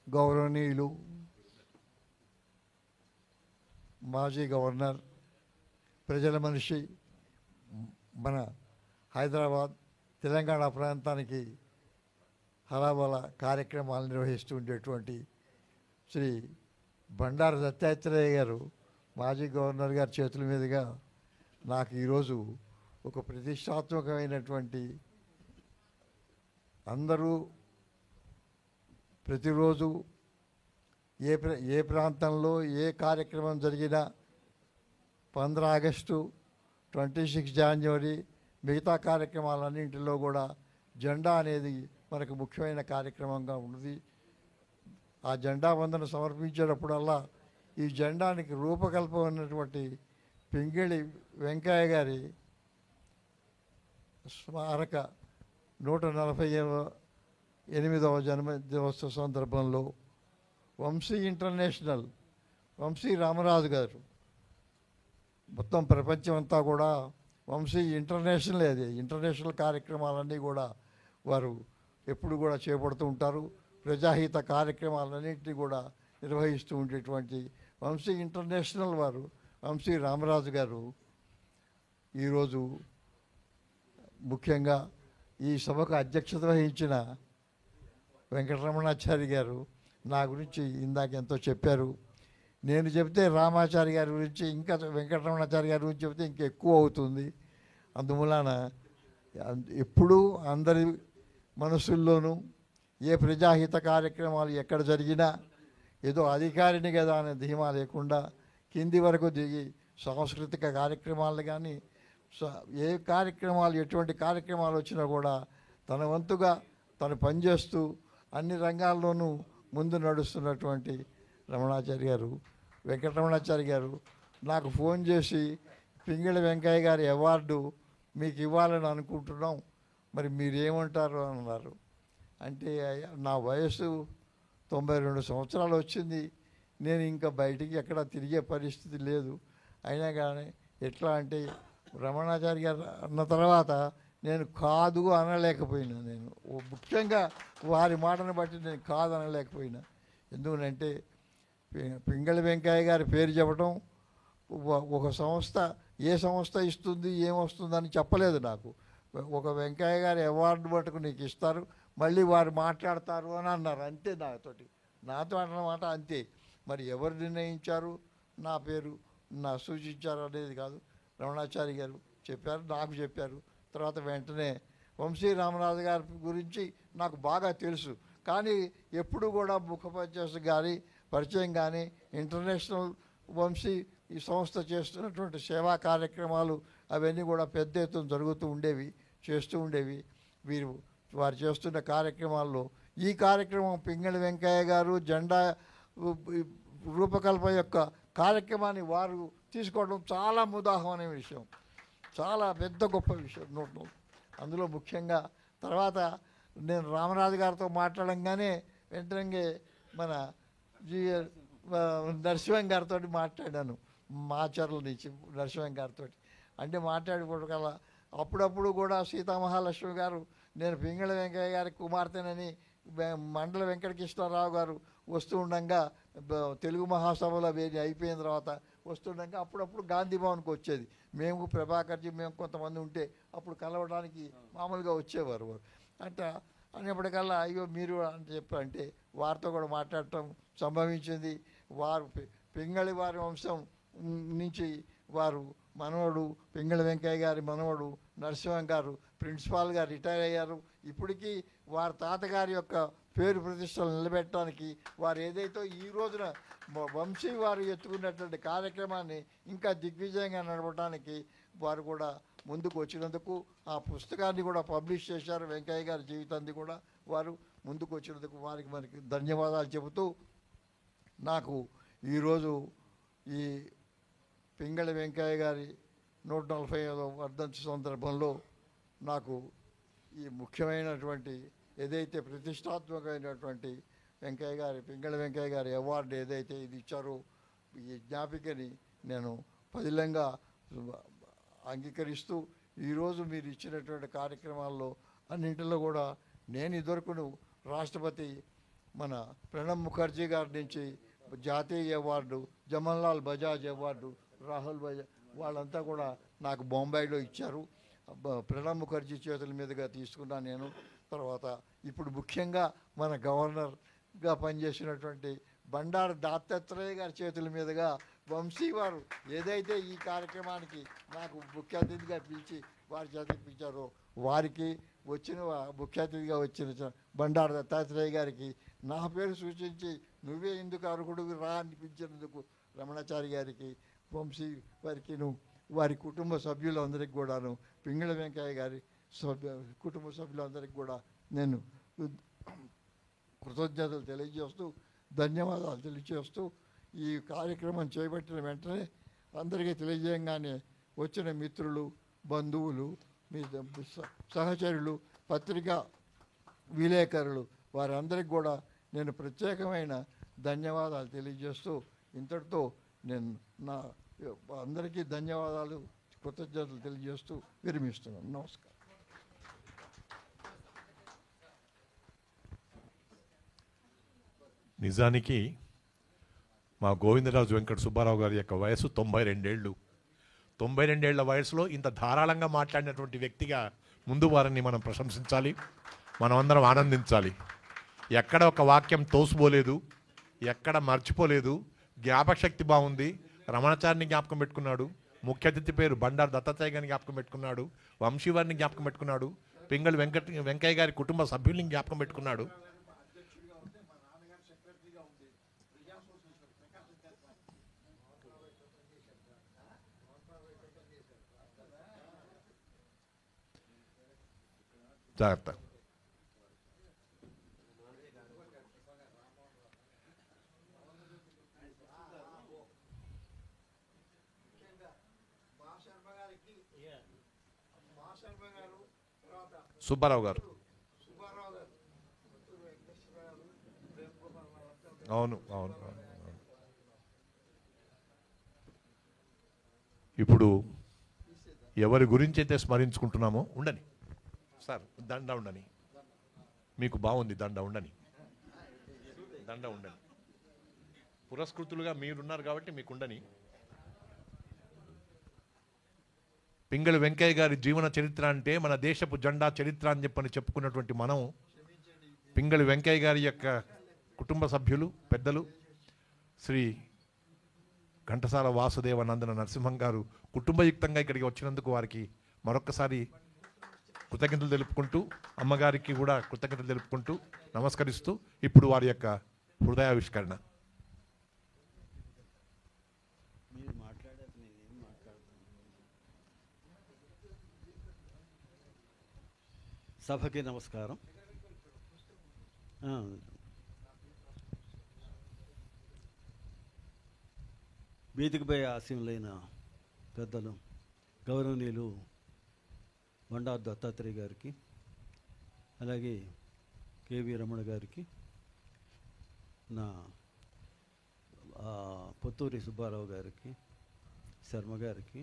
గౌరవనీయులు మాజీ గవర్నర్, ప్రజల మనిషి, మన హైదరాబాద్ తెలంగాణ ప్రాంతానికి హరాబల కార్యక్రమాలు నిర్వహిస్తూ ఉండేటువంటి శ్రీ బండారు దత్తాత్రేయ గారు, మాజీ గవర్నర్ గారి చేతుల మీదుగా నాకు ఈరోజు ఒక ప్రతిష్టాత్మకమైనటువంటి, అందరూ ప్రతిరోజు ఏ ప్రాంతంలో ఏ కార్యక్రమం జరిగినా 15 ఆగస్టు, 26 జనవరి, మిగతా కార్యక్రమాలన్నింటిలో కూడా జెండా అనేది మనకు ముఖ్యమైన కార్యక్రమంగా ఉన్నది. ఆ జెండా వందన సమర్పించేటప్పుడల్లా ఈ జెండానికి రూపకల్పన ఉన్నటువంటి పింగళి వెంకయ్య గారి స్మారక 148వ జన్మదినోత్సవ సందర్భంలో వంశీ ఇంటర్నేషనల్, వంశీ రామరాజు గారు, మొత్తం ప్రపంచం అంతా కూడా వంశీ ఇంటర్నేషనల్, అది ఇంటర్నేషనల్ కార్యక్రమాలన్నీ కూడా వారు ఎప్పుడు కూడా చేపడుతూ ఉంటారు. ప్రజాహిత కార్యక్రమాలన్నింటినీ కూడా నిర్వహిస్తూ ఉండేటువంటి వంశీ ఇంటర్నేషనల్ వారు, వంశీ రామరాజు గారు ఈరోజు ముఖ్యంగా ఈ సభకు అధ్యక్షత వహించిన వెంకటరమణాచారి గారు నా గురించి ఇందాక ఎంతో చెప్పారు. నేను చెప్తే రామాచారి గారి గురించి, ఇంకా వెంకటరమణాచారి గారి గురించి చెప్తే ఇంకా ఎక్కువ అవుతుంది. అందువలన ఎప్పుడూ అందరి మనసుల్లోనూ ఏ ప్రజాహిత కార్యక్రమాలు ఎక్కడ జరిగినా ఏదో అధికారిని కదా అనే ధీమా లేకుండా కింది వరకు దిగి సాంస్కృతిక కార్యక్రమాలు కానీ ఏ కార్యక్రమాలు, ఎటువంటి కార్యక్రమాలు వచ్చినా కూడా తన వంతుగా తను పనిచేస్తూ అన్ని రంగాల్లోనూ ముందు నడుస్తున్నటువంటి రమణాచారి గారు, వెంకటరమణాచారి గారు నాకు ఫోన్ చేసి పింగళి వెంకయ్య గారి అవార్డు మీకు ఇవ్వాలని అనుకుంటున్నాం, మరి మీరేమంటారు అన్నారు. అంటే నా వయసు 92 సంవత్సరాలు వచ్చింది, నేను ఇంకా బయటికి ఎక్కడ తిరిగే పరిస్థితి లేదు. అయినా కానీ ఎట్లా అంటే రమణాచారి గారు అన్న తర్వాత నేను కాదు అనలేకపోయినా, నేను ముఖ్యంగా వారి మాటను బట్టి నేను కాదు అనలేకపోయినా. ఎందుకంటే పింగళి వెంకయ్య గారి పేరు చెప్పడం, ఒక సంస్థ ఏ సంస్థ ఇస్తుంది ఏమొస్తుందని చెప్పలేదు నాకు. ఒక వెంకయ్య గారి అవార్డు మటుకు నీకు ఇస్తారు, మళ్ళీ వారు మాట్లాడతారు అని అన్నారు. అంతే నాతో అన్నమాట అంతే. మరి ఎవరు నిర్ణయించారు నా పేరు నా సూచించారు అనేది కాదు, రమణాచారి గారు చెప్పారు, నాకు చెప్పారు. తర్వాత వెంటనే వంశీ రామరాజు గారి గురించి నాకు బాగా తెలుసు, కానీ ఎప్పుడు కూడా ముఖపరిచయం కానీ పరిచయం కానీ ఇంటర్నేషనల్ వంశీ ఈ సంస్థ చేస్తున్నటువంటి సేవా కార్యక్రమాలు అవన్నీ కూడా పెద్ద ఎత్తున జరుగుతూ ఉండేవి, చేస్తూ ఉండేవి. వారు చేస్తున్న కార్యక్రమాల్లో ఈ కార్యక్రమం పింగళి వెంకయ్య గారు జెండా రూపకల్పన యొక్క కార్యక్రమాన్ని వారు తీసుకోవడం చాలా ముదాహమైన విషయం, చాలా పెద్ద గొప్ప విషయం. అందులో ముఖ్యంగా తర్వాత నేను రామరాజు గారితో మాట్లాడంగానే వెంటనే మన నరసింహం గారితో మాట్లాడాను, మాచర్ల నుంచి నరసింహం గారితో. అంటే మాట్లాడుకోవడం అప్పుడప్పుడు కూడా సీతామహాలక్ష్మి గారు నేను పింగళి వెంకయ్య గారి కుమార్తెనని మండల వెంకటకృష్ణారావు గారు వస్తూ ఉండగా తెలుగు మహాసభలో వేది అయిపోయిన తర్వాత వస్తుండగా అప్పుడప్పుడు గాంధీ భవన్కి వచ్చేది. మేము ప్రభాకర్జీ మేము కొంతమంది ఉంటే అప్పుడు కలవడానికి మామూలుగా వచ్చేవారు. అంటే అనేప్పటికల్లా అయ్యో మీరు అని చెప్పంటే వారితో కూడా మాట్లాడటం సంభవించింది. వారు పింగళి వారి వంశం నుంచి వారు మనవడు పింగళి వెంకయ్య గారి మనవడు నరసింహం గారు ప్రిన్సిపాల్గా రిటైర్ అయ్యారు. ఇప్పటికీ వారి తాతగారి యొక్క పేరు ప్రతిష్టలు నిలబెట్టడానికి వారు ఏదైతే ఈ రోజున వంశీ వారు ఎత్తుకున్నటువంటి కార్యక్రమాన్ని ఇంకా దిగ్విజయంగా నడపడానికి వారు కూడా ముందుకు వచ్చినందుకు ఆ పుస్తకాన్ని కూడా పబ్లిష్ చేశారు. వెంకయ్య గారి జీవితాన్ని కూడా వారు ముందుకు వచ్చినందుకు వారికి మనకి ధన్యవాదాలు చెబుతూ, నాకు ఈరోజు ఈ పింగళి వెంకయ్య గారి 145వ వర్ధంతి సందర్భంలో నాకు ఈ ముఖ్యమైనటువంటి ఏదైతే ప్రతిష్టాత్మకమైనటువంటి పింగళ వెంకయ్య గారి అవార్డు ఏదైతే ఇది ఇచ్చారో ఈ జ్ఞాపికని నేను పదిలంగా అంగీకరిస్తూ ఈరోజు మీరు ఇచ్చినటువంటి కార్యక్రమాల్లో అన్నింటిలో కూడా నేను ఇదివరకు రాష్ట్రపతి మన ప్రణబ్ ముఖర్జీ గారి నుంచి జాతీయ అవార్డు, జమన్లాల్ బజాజ్ అవార్డు, రాహుల్ బజాజ్ వాళ్ళంతా కూడా నాకు బొంబాయిలో ఇచ్చారు. ప్రణబ్ ముఖర్జీ చేతుల మీదుగా తీసుకున్నాను నేను. తర్వాత ఇప్పుడు ముఖ్యంగా మన గవర్నర్గా పనిచేసినటువంటి బండారు దత్తాత్రేయ గారి చేతుల మీదుగా వంశీ వారు ఏదైతే ఈ కార్యక్రమానికి నాకు ముఖ్య అతిథిగా పిలిచి వారి చేతికిచ్చారో వారికి వచ్చిన ముఖ్య అతిథిగా వచ్చిన బండారు దత్తాత్రేయ గారికి నా పేరు సూచించి నువ్వే ఎందుకు అర్హుడు రా అనిపించినందుకు రమణాచారి గారికి, వంశీ వారికి, వారి కుటుంబ సభ్యులందరికీ కూడాను, పింగళ వెంకయ్య గారి కుటుంబ సభ్యులందరికీ కూడా నేను కృతజ్ఞతలు తెలియజేస్తూ ధన్యవాదాలు తెలియజేస్తూ ఈ కార్యక్రమం చేపట్టిన వెంటనే అందరికీ తెలియజేయగానే వచ్చిన మిత్రులు, బంధువులు, మీ సహచరులు, పత్రికా విలేకరులు వారందరికీ కూడా నేను ప్రత్యేకమైన ధన్యవాదాలు తెలియజేస్తూ ఇంతటితో నేను నా అందరికీ ధన్యవాదాలు కృతజ్ఞతలు తెలియజేస్తూ విరమిస్తున్నాను. నమస్కారం. నిజానికి మా గోవిందరాజు వెంకట సుబ్బారావు గారి యొక్క వయసు 92 ఏళ్ళు. 92 ఏళ్ల వయసులో ఇంత ధారాళంగా మాట్లాడినటువంటి వ్యక్తిగా ముందు వారిని మనం ప్రశంసించాలి, మనమందరం ఆనందించాలి. ఎక్కడ ఒక వాక్యం తోసిపోలేదు, ఎక్కడ మర్చిపోలేదు, జ్ఞాపకశక్తి బాగుంది. రమణాచారిని జ్ఞాపకం పెట్టుకున్నాడు, ముఖ్య అతిథి పేరు బండారు దత్తాత్రేయ గారిని జ్ఞాపకం పెట్టుకున్నాడు, వంశీవారిని జ్ఞాపకం పెట్టుకున్నాడు, పింగళ వెంకయ్య గారి కుటుంబ సభ్యుల్ని జ్ఞాపకం పెట్టుకున్నాడు. జాగ్రత్త. సుబ్బారావు గారు, అవును అవును. ఇప్పుడు ఎవరి గురించి అయితే స్మరించుకుంటున్నామో ఉండని సార్, దండ ఉండని, మీకు బాగుంది దండ ఉండని, దండ ఉండని, పురస్కృతులుగా మీరున్నారు కాబట్టి మీకు ఉండని. పింగళి వెంకయ్య గారి జీవన చరిత్ర అంటే మన దేశపు జెండా చరిత్ర అని చెప్పుకున్నటువంటి మనం పింగళి వెంకయ్య గారి యొక్క కుటుంబ సభ్యులు, పెద్దలు శ్రీ ఘంటసాల వాసుదేవ నందన నరసింహం గారు కుటుంబయుక్తంగా ఇక్కడికి వచ్చినందుకు వారికి మరొక్కసారి కృతజ్ఞతలు తెలుపుకుంటూ, అమ్మగారికి కూడా కృతజ్ఞతలు తెలుపుకుంటూ నమస్కరిస్తూ ఇప్పుడు వారి యొక్క హృదయావిష్కరణ. సభకి నమస్కారం. వేదికపై ఆశీనులైన పెద్దలు గౌరవనీయులు బండారు దత్తాత్రేయ గారికి, అలాగే కేవీ రమణ గారికి, నా పొత్తూరి సుబ్బారావు గారికి, శర్మ గారికి,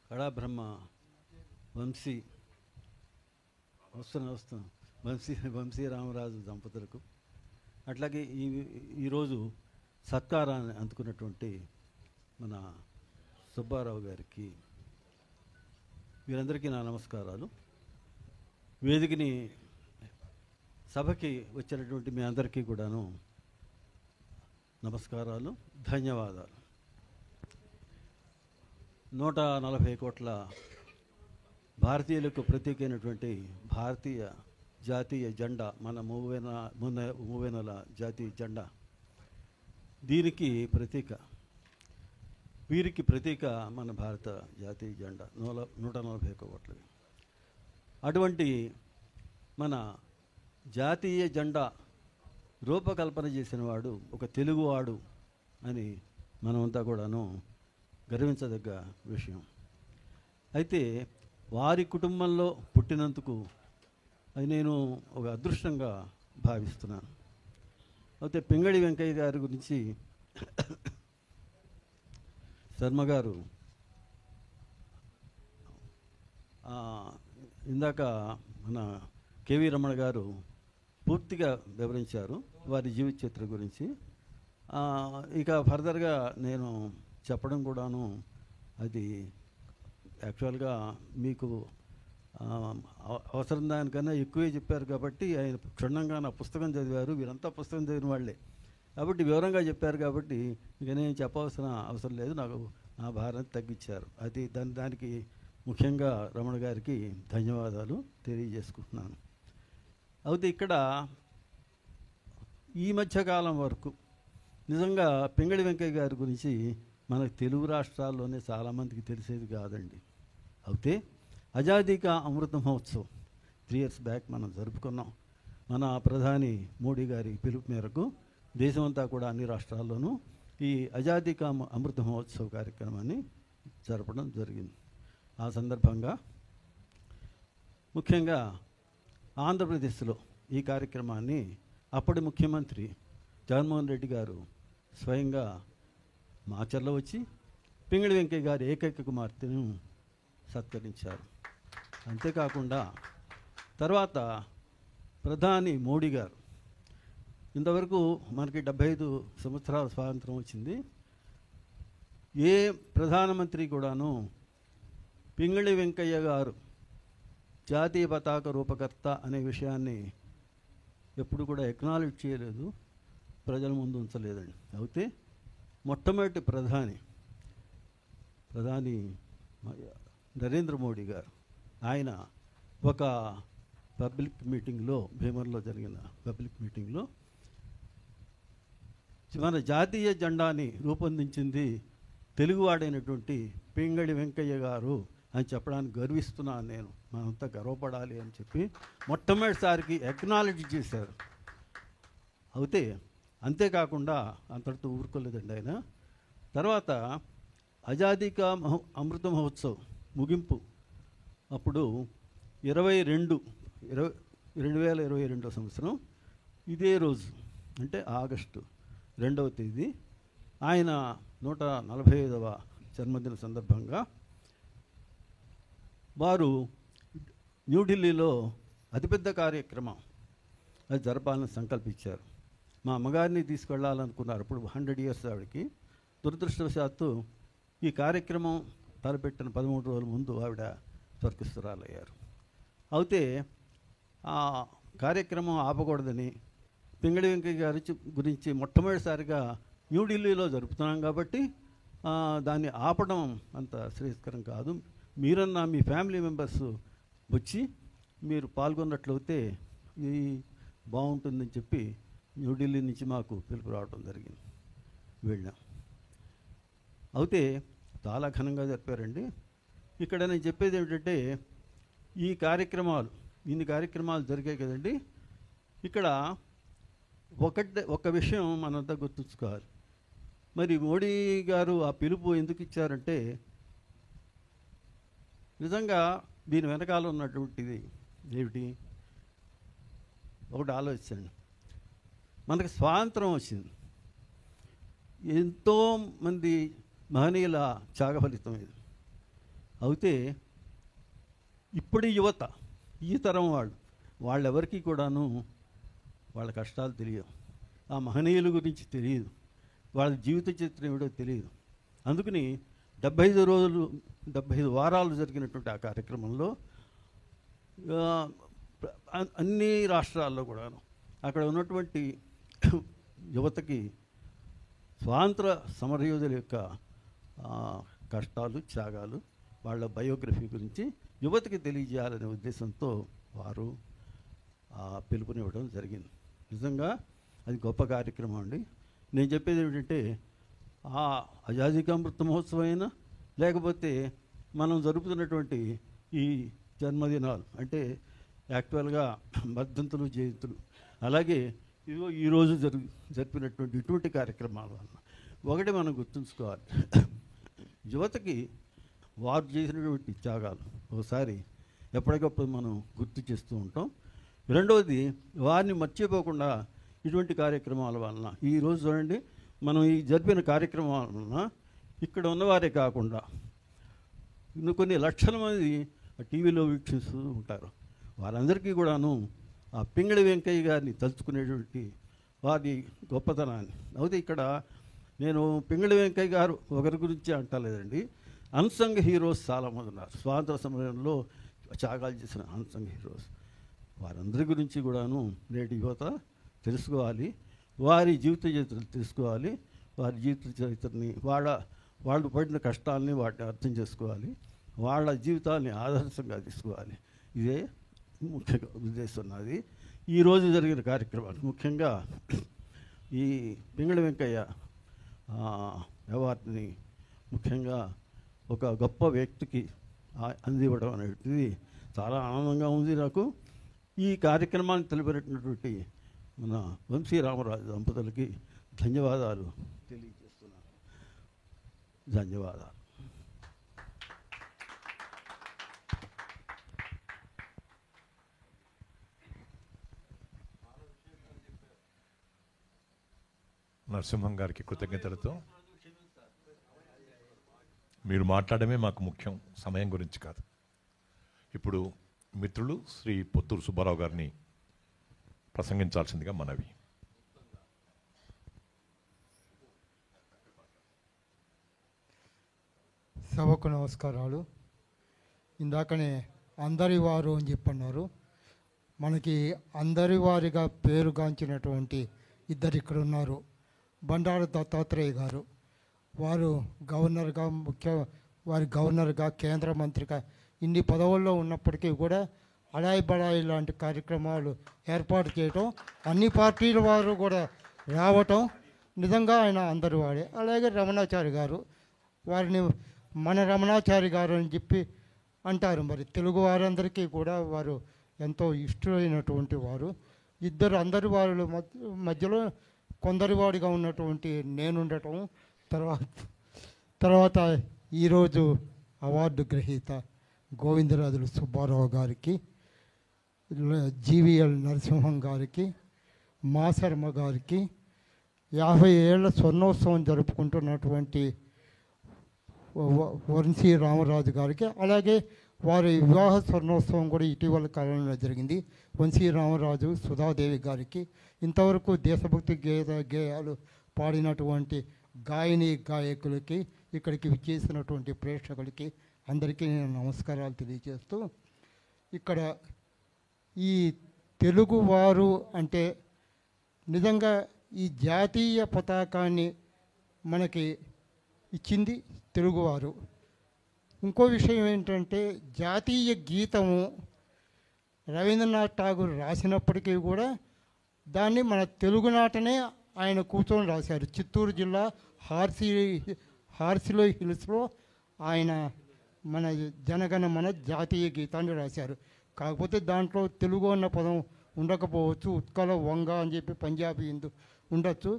కళాబ్రహ్మ వంశీ వంశీ రామరాజు దంపతులకు, అట్లాగే ఈరోజు సత్కారాన్ని అందుకున్నటువంటి మన సుబ్బారావు గారికి, వీరందరికీ నా నమస్కారాలు. వేదికని సభకి వచ్చినటువంటి మీ అందరికీ కూడాను నమస్కారాలు, ధన్యవాదాలు. 140 కోట్ల భారతీయులకు ప్రతీకైనటువంటి భారతీయ జాతీయ జెండా, మన మూవేనల జాతీయ జెండా, దీనికి ప్రతీక, వీరికి ప్రతీక మన భారత జాతీయ జెండా 140 కోట్లది. అటువంటి మన జాతీయ జెండా రూపకల్పన చేసిన వాడు ఒక తెలుగువాడు అని మనమంతా కూడాను గర్వించదగ్గ విషయం. అయితే వారి కుటుంబంలో పుట్టినందుకు అది నేను ఒక అదృష్టంగా భావిస్తున్నాను. అయితే పింగళి వెంకయ్య గారి గురించి శర్మ గారు ఇందాక మన కేవీ రమణ గారు పూర్తిగా వివరించారు వారి జీవిత చరిత్ర గురించి. ఇక ఫర్దర్గా నేను చెప్పడం కూడాను అది యాక్చువల్గా మీకు అవసరం దానికన్నా ఎక్కువే చెప్పారు కాబట్టి ఆయన క్షుణ్ణంగా నా పుస్తకం చదివారు, వీరంతా పుస్తకం చదివిన వాళ్ళే కాబట్టి వివరంగా చెప్పారు కాబట్టి ఇక నేను చెప్పవలసిన అవసరం లేదు, నాకు నా భారాన్ని తగ్గించారు. అది దానికి ముఖ్యంగా రమణ గారికి ధన్యవాదాలు తెలియజేసుకుంటున్నాను. అయితే ఇక్కడ ఈ మధ్యకాలం వరకు నిజంగా పింగళి వెంకయ్య గారి గురించి మనకు తెలుగు రాష్ట్రాల్లోనే చాలామందికి తెలిసేది కాదండి. అయితే ఆజాదీ కా అమృత మహోత్సవ్ 3 years బ్యాక్ మనం జరుపుకున్నాం. మన ప్రధాని మోడీ గారి పిలుపు మేరకు దేశమంతా కూడా అన్ని రాష్ట్రాల్లోనూ ఈ ఆజాదీ కా అమృత మహోత్సవ్ కార్యక్రమాన్ని జరపడం జరిగింది. ఆ సందర్భంగా ముఖ్యంగా ఆంధ్రప్రదేశ్లో ఈ కార్యక్రమాన్ని అప్పటి ముఖ్యమంత్రి జగన్మోహన్ రెడ్డి గారు స్వయంగా మాచర్లో వచ్చి పింగళి వెంకయ్య గారి ఏకైక కుమార్తెను సత్కరించారు. అంతేకాకుండా తర్వాత ప్రధాని మోడీ గారు ఇంతవరకు మనకి 75 సంవత్సరాల స్వాతంత్రం వచ్చింది. ఏ ప్రధానమంత్రి కూడాను పింగళి వెంకయ్య గారు జాతీయ పతాక రూపకర్త అనే విషయాన్ని ఎప్పుడు కూడా ఎక్నాలెడ్జ్ చేయలేదు, ప్రజల ముందు ఉంచలేదండి. అయితే మొట్టమొదటి ప్రధాని నరేంద్ర మోడీ గారు ఆయన ఒక పబ్లిక్ మీటింగ్లో, భీమర్లో జరిగిన పబ్లిక్ మీటింగ్లో మన జాతీయ జెండాని రూపొందించింది తెలుగువాడైనటువంటి పింగళి వెంకయ్య గారు అని చెప్పడానికి గర్విస్తున్నాను నేను, మనంతా గర్వపడాలి అని చెప్పి మొట్టమొదటిసారికి ఎక్నాలెడ్జ్ చేశారు. అయితే అంతేకాకుండా అంతటితో ఊరుకోలేదండి ఆయన. తర్వాత ఆజాదీ కా అమృత మహోత్సవ్ ముగింపు అప్పుడు 2022 సంవత్సరం ఇదే రోజు అంటే ఆగస్టు 2వ తేదీ ఆయన 145వ జన్మదిన సందర్భంగా వారు న్యూఢిల్లీలో అతిపెద్ద కార్యక్రమం అది జరపాలని సంకల్పించారు. మా అమ్మగారిని తీసుకెళ్లాలనుకున్నారు. అప్పుడు 100 years ఆవిడకి. దురదృష్టవశాత్తు ఈ కార్యక్రమం తలపెట్టిన 13 రోజుల ముందు ఆవిడ స్వర్గస్థురాలయ్యారు. అయితే ఆ కార్యక్రమం ఆపకూడదని పింగళి వెంకయ్య గారి గురించి మొట్టమొదటిసారిగా న్యూఢిల్లీలో జరుపుతున్నాం కాబట్టి దాన్ని ఆపడం అంత శ్రేయస్కరం కాదు, మీరన్నా మీ ఫ్యామిలీ మెంబర్స్ వచ్చి మీరు పాల్గొన్నట్లయితే ఇది బాగుంటుందని చెప్పి న్యూఢిల్లీ నుంచి మాకు పిలుపు రావడం జరిగింది. వెళ్ళాం. అయితే చాలా ఘనంగా జరిపారండి. ఇక్కడ నేను చెప్పేది ఏమిటంటే ఈ కార్యక్రమాలు ఇన్ని కార్యక్రమాలు జరిగాయి కదండి. ఇక్కడ ఒక విషయం మనంతా గుర్తుంచుకోవాలి. మరి మోడీ గారు ఆ పిలుపు ఎందుకు ఇచ్చారంటే నిజంగా దీని వెనకాల ఉన్నటువంటిది ఏమిటి ఒకటి ఆలోచించండి. మనకు స్వాతంత్రం వచ్చింది, ఎంతోమంది మహనీయుల త్యాగ ఫలితం ఇది. అయితే ఇప్పటి యువత, ఈ తరం వాళ్ళెవరికి కూడాను వాళ్ళ కష్టాలు తెలియవు, ఆ మహనీయుల గురించి తెలియదు, వాళ్ళ జీవిత చరిత్ర ఏమిటో తెలియదు. అందుకని 75 వారాలు జరిగినటువంటి ఆ కార్యక్రమంలో అన్ని రాష్ట్రాల్లో కూడాను అక్కడ ఉన్నటువంటి యువతకి స్వాతంత్ర సమరయోధుల యొక్క కష్టాలు, త్యాగాలు, వాళ్ళ బయోగ్రఫీ గురించి యువతకి తెలియజేయాలనే ఉద్దేశంతో వారు పిలుపునివ్వడం జరిగింది. నిజంగా అది గొప్ప కార్యక్రమం అండి. నేను చెప్పేది ఏమిటంటే ఆ ఆజాదీ కా అమృత మహోత్సవం అయినా లేకపోతే మనం జరుపుతున్నటువంటి ఈ జన్మదినాలు అంటే యాక్చువల్గా వర్ధంతులు, జయంతులు, అలాగే ఇదిగో ఈరోజు జరిపినటువంటి ఇటువంటి కార్యక్రమాల వల్ల ఒకటి మనం గుర్తుంచుకోవాలి, యువతకి వారు చేసినటువంటి త్యాగాలు ఒకసారి ఎప్పటికప్పుడు మనం గుర్తు చేస్తూ ఉంటాం. రెండవది, వారిని మర్చిపోకుండా ఇటువంటి కార్యక్రమాల వలన ఈరోజు చూడండి, మనం ఈ జరిపిన కార్యక్రమాల వలన ఇక్కడ ఉన్నవారే కాకుండా కొన్ని లక్షల మంది టీవీలో వీక్షిస్తూ ఉంటారు. వారందరికీ కూడాను ఆ పింగళి వెంకయ్య గారిని తలుచుకునేటువంటి వారి గొప్పతనాన్ని. అయితే ఇక్కడ నేను పింగళి వెంకయ్య గారు ఒకరి గురించి అంటలేదండి, అన్సంగ్ హీరోస్ చాలామంది ఉన్నారు. స్వాతంత్ర సమయంలో త్యాగాలు చేసిన అన్సంగ్ హీరోస్, వారందరి గురించి కూడాను నేటి యువత తెలుసుకోవాలి. వారి జీవిత చరిత్రలు తెలుసుకోవాలి. వారి జీవిత చరిత్రని వాళ్ళు పడిన కష్టాలని వాటిని అర్థం చేసుకోవాలి. వాళ్ళ జీవితాన్ని ఆదర్శంగా తీసుకోవాలి. ఇదే ముఖ్య ఉద్దేశం నాది. ఈరోజు జరిగిన కార్యక్రమాలు ముఖ్యంగా ఈ పింగళి వెంకయ్య అవార్డుని ముఖ్యంగా ఒక గొప్ప వ్యక్తికి అందివ్వడం అనేది చాలా ఆనందంగా ఉంది నాకు. ఈ కార్యక్రమాన్ని తెలిపినటువంటి మన వంశీ రామరాజు దంపతులకి ధన్యవాదాలు తెలియజేస్తున్నాను. ధన్యవాదాలు. నరసింహం గారికి కృతజ్ఞతలతో. మీరు మాట్లాడమే మాకు ముఖ్యం, సమయం గురించి కాదు. ఇప్పుడు మిత్రులు శ్రీ పొత్తూరు సుబ్బారావు గారిని ప్రసంగించాల్సిందిగా మనవి. సభకు నమస్కారాలు. ఇందాకనే అందరి వారు అని చెప్పన్నారు. మనకి అందరి వారిగా పేరుగాంచినటువంటి ఇద్దరు ఇక్కడ ఉన్నారు. బండారు దత్తాత్రేయ గారు, వారు గవర్నర్గా కేంద్ర మంత్రిగా ఇన్ని పదవుల్లో ఉన్నప్పటికీ కూడా అడాయి బడాయి లాంటి కార్యక్రమాలు ఏర్పాటు చేయటం, అన్ని పార్టీల వారు కూడా రావటం నిజంగా ఆయన అందరి వాడే. అలాగే రమణాచారి గారు, వారిని మన రమణాచారి గారు అని చెప్పి అంటారు. మరి తెలుగు వారందరికీ కూడా వారు ఎంతో ఇష్టమైనటువంటి వారు. ఇద్దరు అందరి వారి మధ్యలో కొందరివాడిగా ఉన్నటువంటి నేనుండటం, తర్వాత ఈరోజు అవార్డు గ్రహీత గోవిందరాజులు సుబ్బారావు గారికి, జీవీఎల్ నరసింహం గారికి, మాశర్మ గారికి, 50 ఏళ్ల స్వర్ణోత్సవం జరుపుకుంటున్నటువంటి వంశీ రామరాజు గారికి, అలాగే వారి వివాహ స్వర్ణోత్సవం కూడా ఇటీవల కాలంలో జరిగింది. వంశీ రామరాజు, సుధాదేవి గారికి, ఇంతవరకు దేశభక్తి గేయాలు పాడినటువంటి గాయకులకి, ఇక్కడికి విచ్చేసినటువంటి ప్రేక్షకులకి అందరికీ నేను నమస్కారాలు తెలియజేస్తూ, ఇక్కడ ఈ తెలుగువారు అంటే నిజంగా ఈ జాతీయ పతాకాన్ని మనకి ఇచ్చింది తెలుగువారు. ఇంకో విషయం ఏంటంటే జాతీయ గీతము రవీంద్రనాథ్ ఠాగూర్ రాసినప్పటికీ కూడా దాన్ని మన తెలుగునాటనే ఆయన కూర్చొని రాశారు. చిత్తూరు జిల్లా హార్సిలో హిల్స్లో ఆయన మన జనగణమన జాతీయ గీతాన్ని రాశారు. కాకపోతే దాంట్లో తెలుగు అన్న పదం ఉండకపోవచ్చు, ఉత్కల వంగ అని చెప్పి పంజాబీ హిందూ ఉండొచ్చు.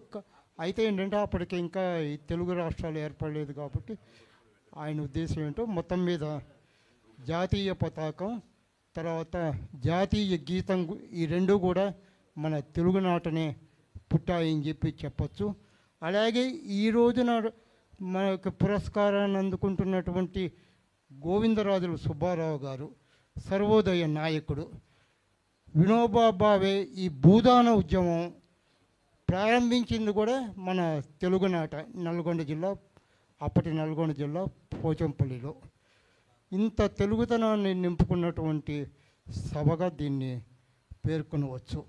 అయితే ఏంటంటే అప్పటికి ఇంకా ఈ తెలుగు రాష్ట్రాలు ఏర్పడలేదు కాబట్టి ఆయన ఉద్దేశం ఏంటో మొత్తం మీద జాతీయ పతాకం తర్వాత జాతీయ గీతం ఈ రెండు కూడా మన తెలుగునాటనే పుట్టాయని చెప్పి చెప్పచ్చు. అలాగే ఈ రోజున మనకు పురస్కారాన్ని అందుకుంటున్నటువంటి గోవిందరాజులు సుబ్బారావు గారు సర్వోదయ నాయకుడు. వినోబా భావే ఈ భూదాన ఉద్యమం ప్రారంభించింది కూడా మన తెలుగునాట, నల్గొండ జిల్లా, అప్పటి నల్గొండ జిల్లా పోచంపల్లిలో. ఇంత తెలుగుతనాన్ని నింపుకున్నటువంటి సభగా దీన్ని పేర్కొనవచ్చు.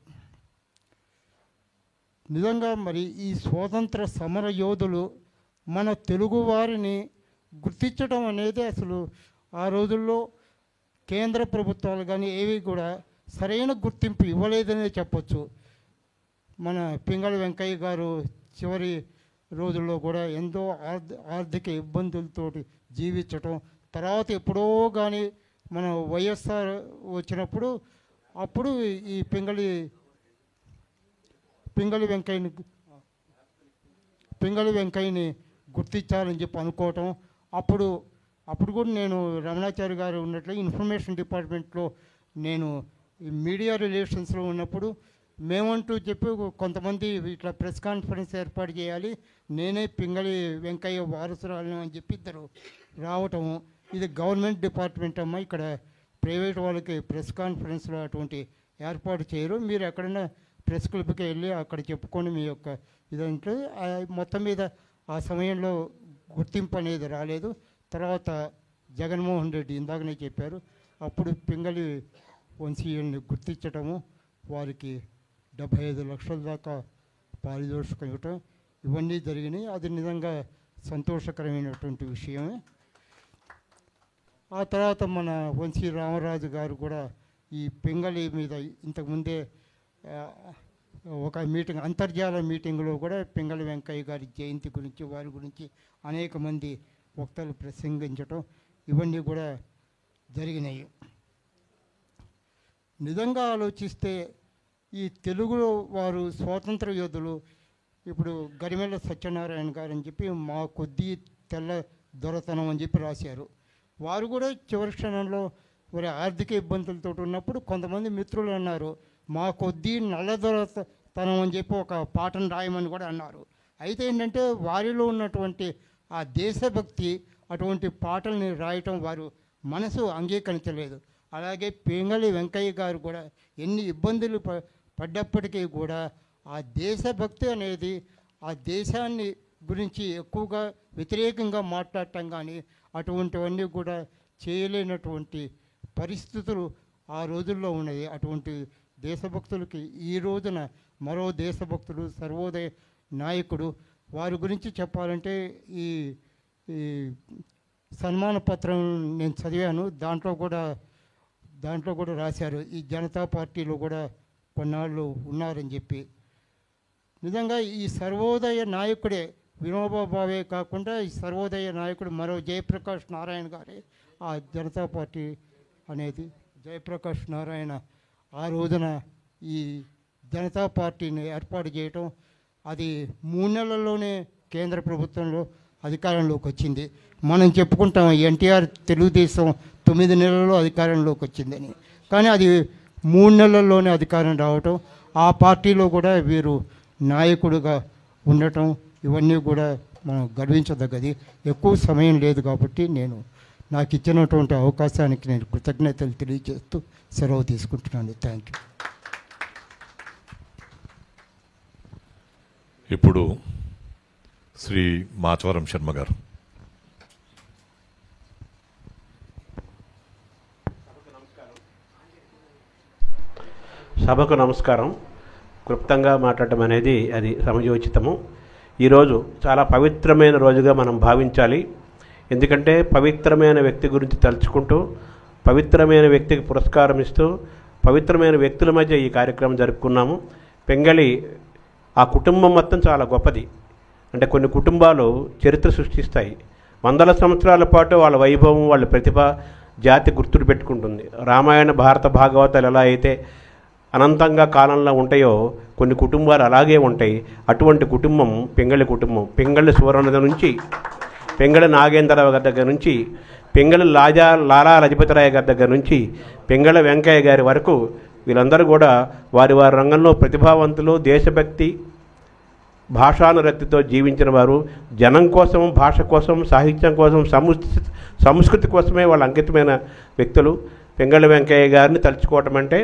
నిజంగా మరి ఈ స్వాతంత్ర సమర యోధులు మన తెలుగువారిని గుర్తించడం అనేది అసలు ఆ రోజుల్లో కేంద్ర ప్రభుత్వాలు కానీ ఏవి కూడా సరైన గుర్తింపు ఇవ్వలేదనే చెప్పచ్చు. మన పింగళి వెంకయ్య గారు చివరి రోజుల్లో కూడా ఎంతో ఆర్థిక ఇబ్బందులతో జీవించటం, తర్వాత ఎప్పుడో కానీ మన వైఎస్ఆర్ వచ్చినప్పుడు అప్పుడు ఈ పింగళి వెంకయ్యని గుర్తించాలని చెప్పి అనుకోవటం, అప్పుడు అప్పుడు కూడా నేను రమణాచారి గారు ఉన్నట్లు ఇన్ఫర్మేషన్ డిపార్ట్మెంట్లో నేను మీడియా రిలేషన్స్లో ఉన్నప్పుడు మేమంటూ చెప్పి కొంతమంది ఇట్లా ప్రెస్ కాన్ఫరెన్స్ ఏర్పాటు చేయాలి, నేనే పింగళి వెంకయ్య వారసురాలను అని చెప్పి ఇద్దరు రావటము. ఇది గవర్నమెంట్ డిపార్ట్మెంట్ అమ్మ, ఇక్కడ ప్రైవేట్ వాళ్ళకి ప్రెస్ కాన్ఫరెన్స్లో అటువంటి ఏర్పాటు చేయరు, మీరు ఎక్కడైనా ప్రెస్ క్లబ్కి వెళ్ళి అక్కడ చెప్పుకొని మీ యొక్క ఇదంటే మొత్తం మీద ఆ సమయంలో గుర్తింపు అనేది రాలేదు. తర్వాత జగన్మోహన్ రెడ్డి ఇందాకనే చెప్పారు, అప్పుడు పింగళి వంశీయుల్ని గుర్తించటము, వారికి 75 లక్షల దాకా పారితోషికం ఇవ్వటం ఇవన్నీ జరిగినాయి. అది నిజంగా సంతోషకరమైనటువంటి విషయమే. ఆ తర్వాత మన వంశీ రామరాజు గారు కూడా ఈ పింగళి మీద ఇంతకుముందే ఒక మీటింగ్, అంతర్జాల మీటింగ్లో కూడా పింగళి వెంకయ్య గారి జయంతి గురించి వారి గురించి అనేక మంది వక్తలు ప్రసంగించటం ఇవన్నీ కూడా జరిగినాయి. నిజంగా ఆలోచిస్తే ఈ తెలుగులో వారు స్వాతంత్ర యోధులు, ఇప్పుడు గరిమెళ్ళ సత్యనారాయణ గారు అని చెప్పి మా కొద్ది తెల్ల దొరతనం అని చెప్పి రాశారు. వారు కూడా చివరి క్షణంలో వారి ఆర్థిక ఇబ్బందులతో ఉన్నప్పుడు కొంతమంది మిత్రులు అన్నారు, మా కొద్ది నల్ల దొరతనం అని చెప్పి ఒక పాటను రాయమని కూడా అన్నారు. అయితే ఏంటంటే వారిలో ఉన్నటువంటి ఆ దేశభక్తి అటువంటి పాటల్ని రాయటం వారు మనసు అంగీకరించలేదు. అలాగే పింగళి వెంకయ్య గారు కూడా ఎన్ని ఇబ్బందులు పడ్డప్పటికీ కూడా ఆ దేశభక్తి అనేది ఆ దేశాన్ని గురించి ఎక్కువగా వ్యతిరేకంగా మాట్లాడటం కానీ అటువంటివన్నీ కూడా చేయలేనటువంటి పరిస్థితులు ఆ రోజుల్లో ఉన్నది. అటువంటి దేశభక్తులకి ఈ రోజున మరో దేశభక్తుడు సర్వోదయ నాయకుడు వారి గురించి చెప్పాలంటే ఈ సన్మాన పత్రం నేను చదివాను, దాంట్లో కూడా రాశారు ఈ జనతా పార్టీలో కూడా కొన్నాళ్ళు ఉన్నారని చెప్పి. నిజంగా ఈ సర్వోదయ నాయకుడే వినోబా భావే కాకుండా ఈ సర్వోదయ నాయకుడు మరో జయప్రకాష్ నారాయణ గారే ఆ జనతా పార్టీ అనేది. జయప్రకాష్ నారాయణ ఆ రోజున ఈ జనతా పార్టీని ఏర్పాటు చేయటం, అది 3 నెలల్లోనే కేంద్ర ప్రభుత్వంలో అధికారంలోకి వచ్చింది. మనం చెప్పుకుంటాం ఎన్టీఆర్ తెలుగుదేశం 9 నెలల్లో అధికారంలోకి వచ్చిందని, కానీ అది 3 నెలల్లోనే అధికారం రావటం, ఆ పార్టీలో కూడా వీరు నాయకుడిగా ఉండటం ఇవన్నీ కూడా మనం గర్వించదగ్గది. ఎక్కువ సమయం లేదు కాబట్టి నాకు ఇచ్చినటువంటి అవకాశానికి నేను కృతజ్ఞతలు తెలియజేస్తూ సెలవు తీసుకుంటున్నాను. Thank you. ఇప్పుడు శ్రీ మాచవరం శర్మ గారు. సభకు నమస్కారం. క్లుప్తంగా మాట్లాడటం అనేది అది సమయోచితము. ఈరోజు చాలా పవిత్రమైన రోజుగా మనం భావించాలి. ఎందుకంటే పవిత్రమైన వ్యక్తి గురించి తలుచుకుంటూ, పవిత్రమైన వ్యక్తికి పురస్కారం ఇస్తూ, పవిత్రమైన వ్యక్తుల మధ్య ఈ కార్యక్రమం జరుపుకున్నాము. పింగళి ఆ కుటుంబం మొత్తం చాలా గొప్పది. అంటే కొన్ని కుటుంబాలు చరిత్ర సృష్టిస్తాయి. 100 సంవత్సరాల పాటు వాళ్ళ వైభవం, వాళ్ళ ప్రతిభ జాతి గుర్తుడు పెట్టుకుంటుంది. రామాయణ భారత భాగవతాలు ఎలా అయితే అనంతంగా కాలంలో ఉంటాయో కొన్ని కుటుంబాలు అలాగే ఉంటాయి. అటువంటి కుటుంబం పింగళి కుటుంబం. పింగళి సువర్ణ నుంచి, పింగళి నాగేంద్రరావు గారి దగ్గర నుంచి, పింగళి లాలా లజపతిరాయ్ గారి దగ్గర నుంచి పింగళి వెంకయ్య గారి వరకు వీళ్ళందరూ కూడా వారి వారి రంగంలో ప్రతిభావంతులు, దేశభక్తి, భాషానురక్తితో జీవించిన వారు. జనం కోసం, భాష కోసం, సాహిత్యం కోసం, సంస్కృతి కోసమే వాళ్ళ అంకితమైన వ్యక్తులు. పింగళి వెంకయ్య గారిని తలుచుకోవటం అంటే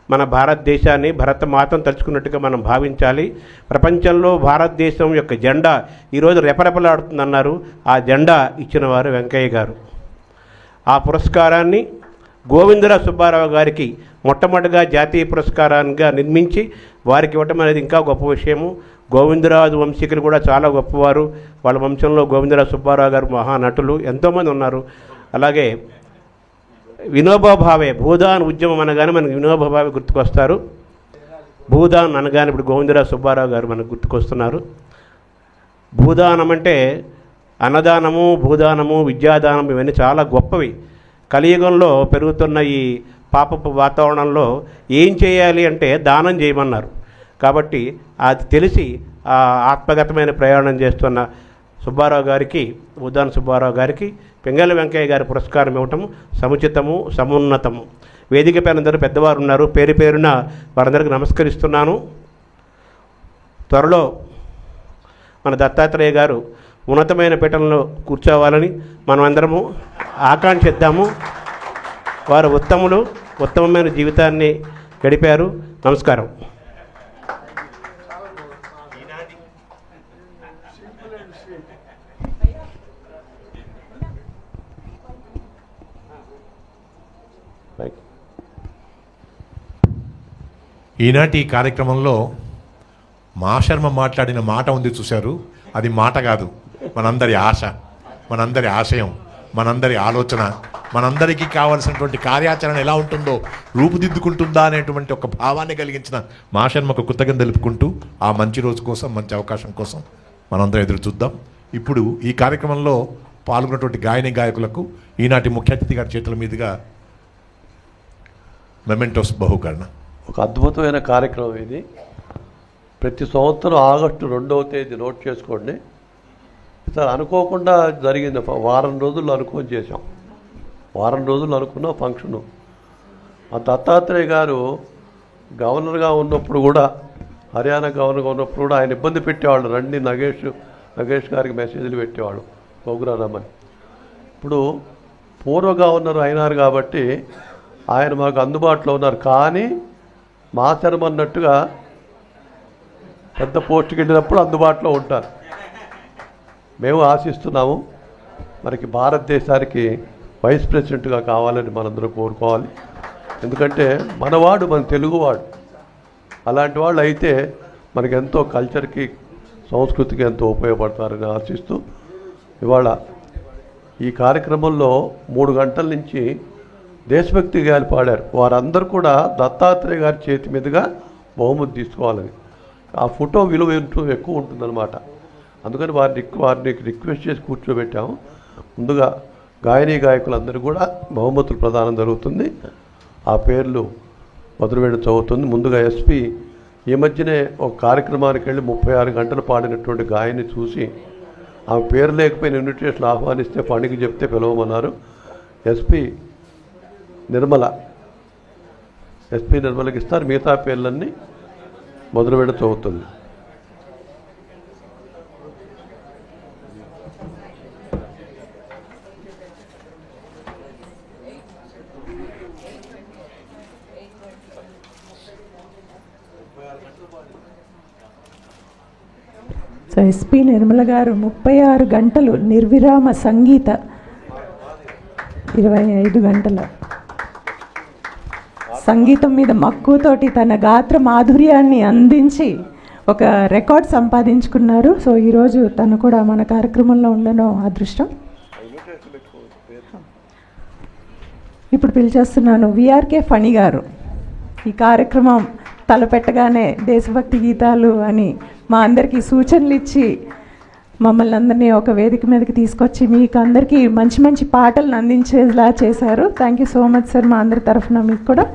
మన భారతదేశాన్ని, భరతమాతను తలుచుకున్నట్టుగా మనం భావించాలి. ప్రపంచంలో భారతదేశం యొక్క జెండా ఈరోజు రెపరెపలాడుతుందన్నారు. ఆ జెండా ఇచ్చిన వారు వెంకయ్య గారు. ఆ పురస్కారాన్ని గోవిందరావు సుబ్బారావు గారికి మొట్టమొదటిగా జాతీయ పురస్కారాన్ని నిర్మించి వారికి ఇవ్వటం అనేది ఇంకా గొప్ప విషయము. గోవిందరాజు వంశీకులు కూడా చాలా గొప్పవారు. వాళ్ళ వంశంలో గోవిందరావు సుబ్బారావు గారు మహానటులు ఎంతోమంది ఉన్నారు. అలాగే వినోబా భావే, భూదాన్ ఉద్యమం అనగానే మనకు వినోబా భావే గుర్తుకొస్తారు. భూదాన్ అనగానే ఇప్పుడు గోవిందరావు సుబ్బారావు గారు మనకు గుర్తుకొస్తున్నారు. భూదానం అంటే అన్నదానము, భూదానము, విద్యాదానం ఇవన్నీ చాలా గొప్పవి. కలియుగంలో పెరుగుతున్న ఈ పాపపు వాతావరణంలో ఏం చేయాలి అంటే దానం చేయమన్నారు. కాబట్టి అది తెలిసి ఆత్మగతమైన ప్రయాణం చేస్తున్న సుబ్బారావు గారికి, ఉద్దాన సుబ్బారావు గారికి పింగళి వెంకయ్య గారి పురస్కారం ఇవ్వటం సముచితము, సమున్నతము. వేదిక పైన అందరూ పెద్దవారు ఉన్నారు, పేరు పేరున వారందరికీ నమస్కరిస్తున్నాను. త్వరలో మన దత్తాత్రేయ గారు ఉన్నతమైన పీఠంలో కూర్చోవాలని మనమందరము ఆకాంక్షిద్దాము. వారు ఉత్తమమైన జీవితాన్ని గడిపారు. నమస్కారం. ఈనాటి ఈ కార్యక్రమంలో మాశర్మ మాట్లాడిన మాట ఉంది చూశారు, అది మాట కాదు, మనందరి ఆశ, మనందరి ఆశయం, మనందరి ఆలోచన, మనందరికీ కావలసినటువంటి కార్యాచరణ ఎలా ఉంటుందో రూపుదిద్దుకుంటుందా అనేటువంటి ఒక భావాన్ని కలిగించిన మాశర్మకు కృతజ్ఞతలు తెలుపుకుంటూ ఆ మంచి రోజు కోసం, మంచి అవకాశం కోసం మనందరం ఎదురు చూద్దాం. ఇప్పుడు ఈ కార్యక్రమంలో పాల్గొన్నటువంటి గాయని గాయకులకు ఈనాటి ముఖ్య అతిథి గారి చేతుల మీదుగా మెమెంటోస్ బహుకరణ. ఒక అద్భుతమైన కార్యక్రమం ఇది. ప్రతి సంవత్సరం ఆగస్టు 2వ తేదీ నోట్ చేసుకోండి. ఈసారి అనుకోకుండా జరిగింది. వారం రోజులు అనుకోని చేసాం. వారం రోజులు అనుకున్న ఫంక్షను. ఆ దత్తాత్రేయ గారు గవర్నర్గా ఉన్నప్పుడు కూడా, హర్యానా గవర్నర్గా ఉన్నప్పుడు కూడా ఆయన ఇబ్బంది పెట్టేవాళ్ళు. రండి నగేష్ గారికి మెసేజ్లు పెట్టేవాళ్ళు ప్రోగ్రాం రమ్మని. ఇప్పుడు పూర్వ గవర్నర్ అయినారు కాబట్టి ఆయన మాకు అందుబాటులో ఉన్నారు. కానీ మాశర్మ అన్నట్టుగా పెద్ద పోస్టుకి వెళ్ళినప్పుడు అందుబాటులో ఉంటారు. మేము ఆశిస్తున్నాము మనకి భారతదేశానికి వైస్ ప్రెసిడెంట్గా కావాలని మనందరూ కోరుకోవాలి. ఎందుకంటే మనవాడు, మన తెలుగువాడు. అలాంటి వాళ్ళు అయితే మనకి ఎంతో కల్చర్కి, సంస్కృతికి ఎంతో ఉపయోగపడతారని ఆశిస్తూ ఇవాళ ఈ కార్యక్రమంలో 3 గంటల నుంచి దేశభక్తి గాలి పాడారు. వారందరూ కూడా దత్తాత్రేయ గారి చేతి మీదుగా బహుమతి తీసుకోవాలని. ఆ ఫోటో విలువ ఎక్కువ ఉంటుందన్నమాట. అందుకని వారిని రిక్వెస్ట్ చేసి కూర్చోబెట్టాము. ముందుగా గాయని గాయకులందరూ కూడా బహుమతులు ప్రదానం జరుగుతుంది. ఆ పేర్లు మధురవేణి చదువుతుంది. ముందుగా ఎస్పీ ఈ మధ్యనే ఒక కార్యక్రమానికి వెళ్ళి 36 గంటలు పాడినటువంటి గాయని చూసి ఆమె పేరు లేకపోయిన ఇన్విటేషన్ ఆహ్వానిస్తే పండుగ చెప్తే పిలవమన్నారు. ఎస్పీ నిర్మలకి ఇస్తారు. మిగతా పేర్లన్నీ మధురవేణి చదువుతుంది. సో ఎస్పీ నిర్మల గారు 36 గంటలు నిర్విరామ సంగీత, 25 గంటల సంగీతం మీద మక్కువతోటి తన గాత్ర మాధుర్యాన్ని అందించి ఒక రికార్డ్ సంపాదించుకున్నారు. సో ఈరోజు తను కూడా మన కార్యక్రమంలో ఉండడం అదృష్టం. ఇప్పుడు పిలిచేస్తున్నాను విఆర్కే ఫణి గారు. ఈ కార్యక్రమం తలపెట్టగానే దేశభక్తి గీతాలు అని మా అందరికీ సూచనలు ఇచ్చి మమ్మల్ని అందరినీ ఒక వేదిక మీదకి తీసుకొచ్చి మీకు అందరికీ మంచి మంచి పాటలను అందించేలా చేశారు. Thank you so much sir. మా అందరి తరఫున మీకు కూడా.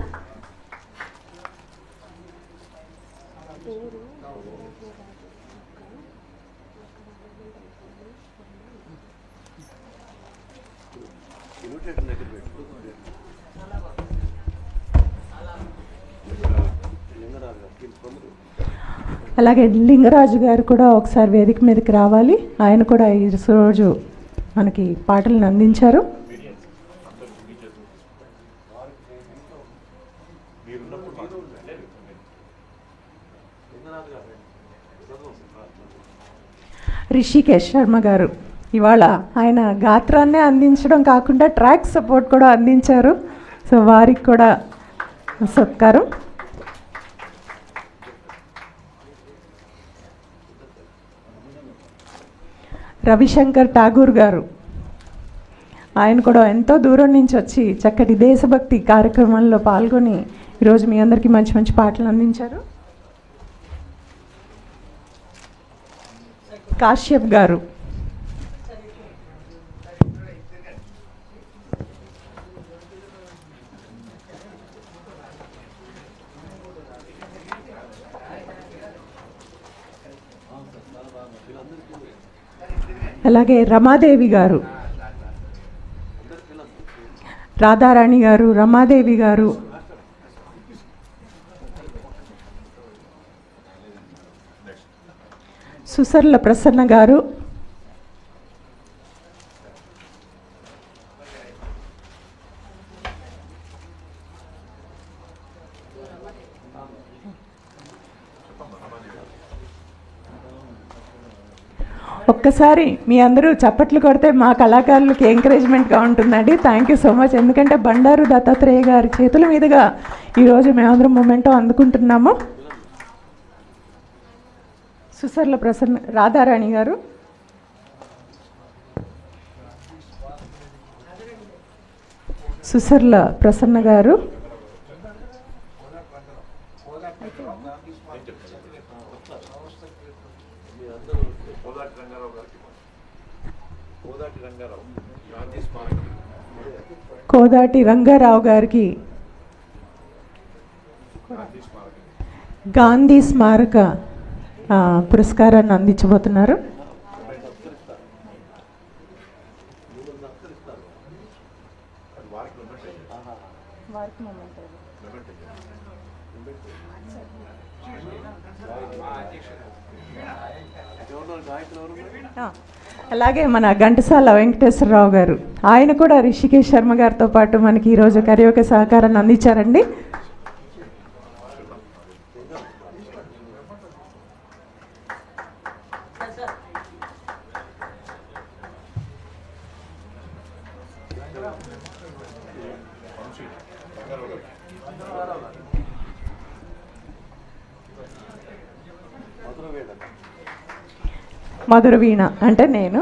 అలాగే లింగరాజు గారు కూడా ఒకసారి వేదిక మీదకి రావాలి. ఆయన కూడా ఈరోజు మనకి పాటలను అందించారు. రిషికేష్ శర్మ గారు ఇవాళ ఆయన గాత్రాన్నే అందించడం కాకుండా ట్రాక్ సపోర్ట్ కూడా అందించారు. సో వారికి కూడా సత్కారం. రవిశంకర్ ఠాగూర్ గారు, ఆయన కూడా ఎంతో దూరం నుంచి వచ్చి చక్కటి దేశభక్తి కార్యక్రమంలో పాల్గొని ఈరోజు మీ అందరికీ మంచి మంచి పాటలు అందించారు. కాశ్యప్ గారు, అలాగే రమాదేవి గారు, రాధారాణి గారు, రమాదేవి గారు, సుసర్ల ప్రసన్న గారు, ఒక్కసారి మీ అందరూ చప్పట్లు కొడితే మా కళాకారులకి ఎంకరేజ్మెంట్గా ఉంటుందండి. Thank you so much. ఎందుకంటే బండారు దత్తాత్రేయ గారి చేతుల మీదుగా ఈరోజు మేమందరం మొమెంటో అందుకుంటున్నాము. సుసర్ల ప్రసన్న, రాధారాణి గారు, సుసర్ల ప్రసన్న గారు, కోదాటి రంగారావు గారికి గాంధీ స్మారక పురస్కారాన్ని అందించబోతున్నారు. అలాగే మన ఘంటసాల వెంకటేశ్వరరావు గారు, ఆయన కూడా రిషికేష్ శర్మ గారితో పాటు మనకి ఈరోజు కరియోకే సహకారాన్ని అందించారండి. మధుర వీణ అంటే నేను.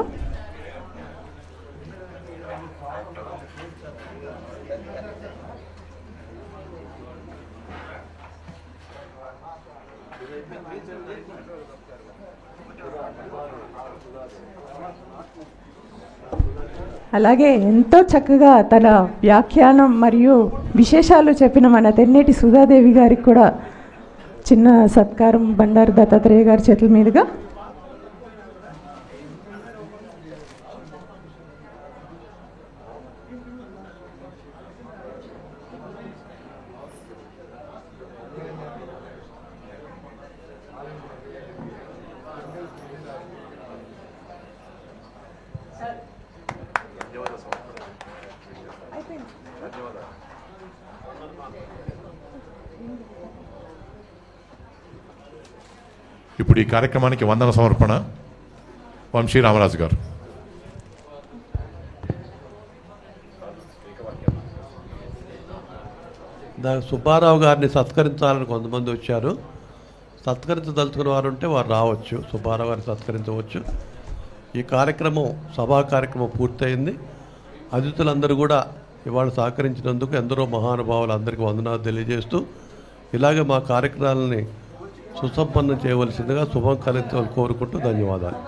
అలాగే ఎంతో చక్కగా తన వ్యాఖ్యానం మరియు విశేషాలు చెప్పిన మన తెన్నేటి సుధాదేవి గారికి కూడా చిన్న సత్కారం బండారు దత్తాత్రేయ గారి చేతుల మీదుగా. ఇప్పుడు ఈ కార్యక్రమానికి వందన సమర్పణ వంశీ రామరాజు గారు. సుబ్బారావు గారిని సత్కరించాలని కొంతమంది వచ్చారు. సత్కరించదలుచుకున్న వారు ఉంటే వారు రావచ్చు, సుబ్బారావు గారిని సత్కరించవచ్చు. ఈ కార్యక్రమం, సభా కార్యక్రమం పూర్తయింది. అతిథులందరూ కూడా ఇవాళ సహకరించినందుకు ఎందరో మహానుభావులు అందరికీ వందనాలు తెలియజేస్తూ, ఇలాగే మా కార్యక్రమాలని సుసంపన్నం చేయవలసిందిగా శుభం కలిగించాలని కోరుకుంటూ ధన్యవాదాలు.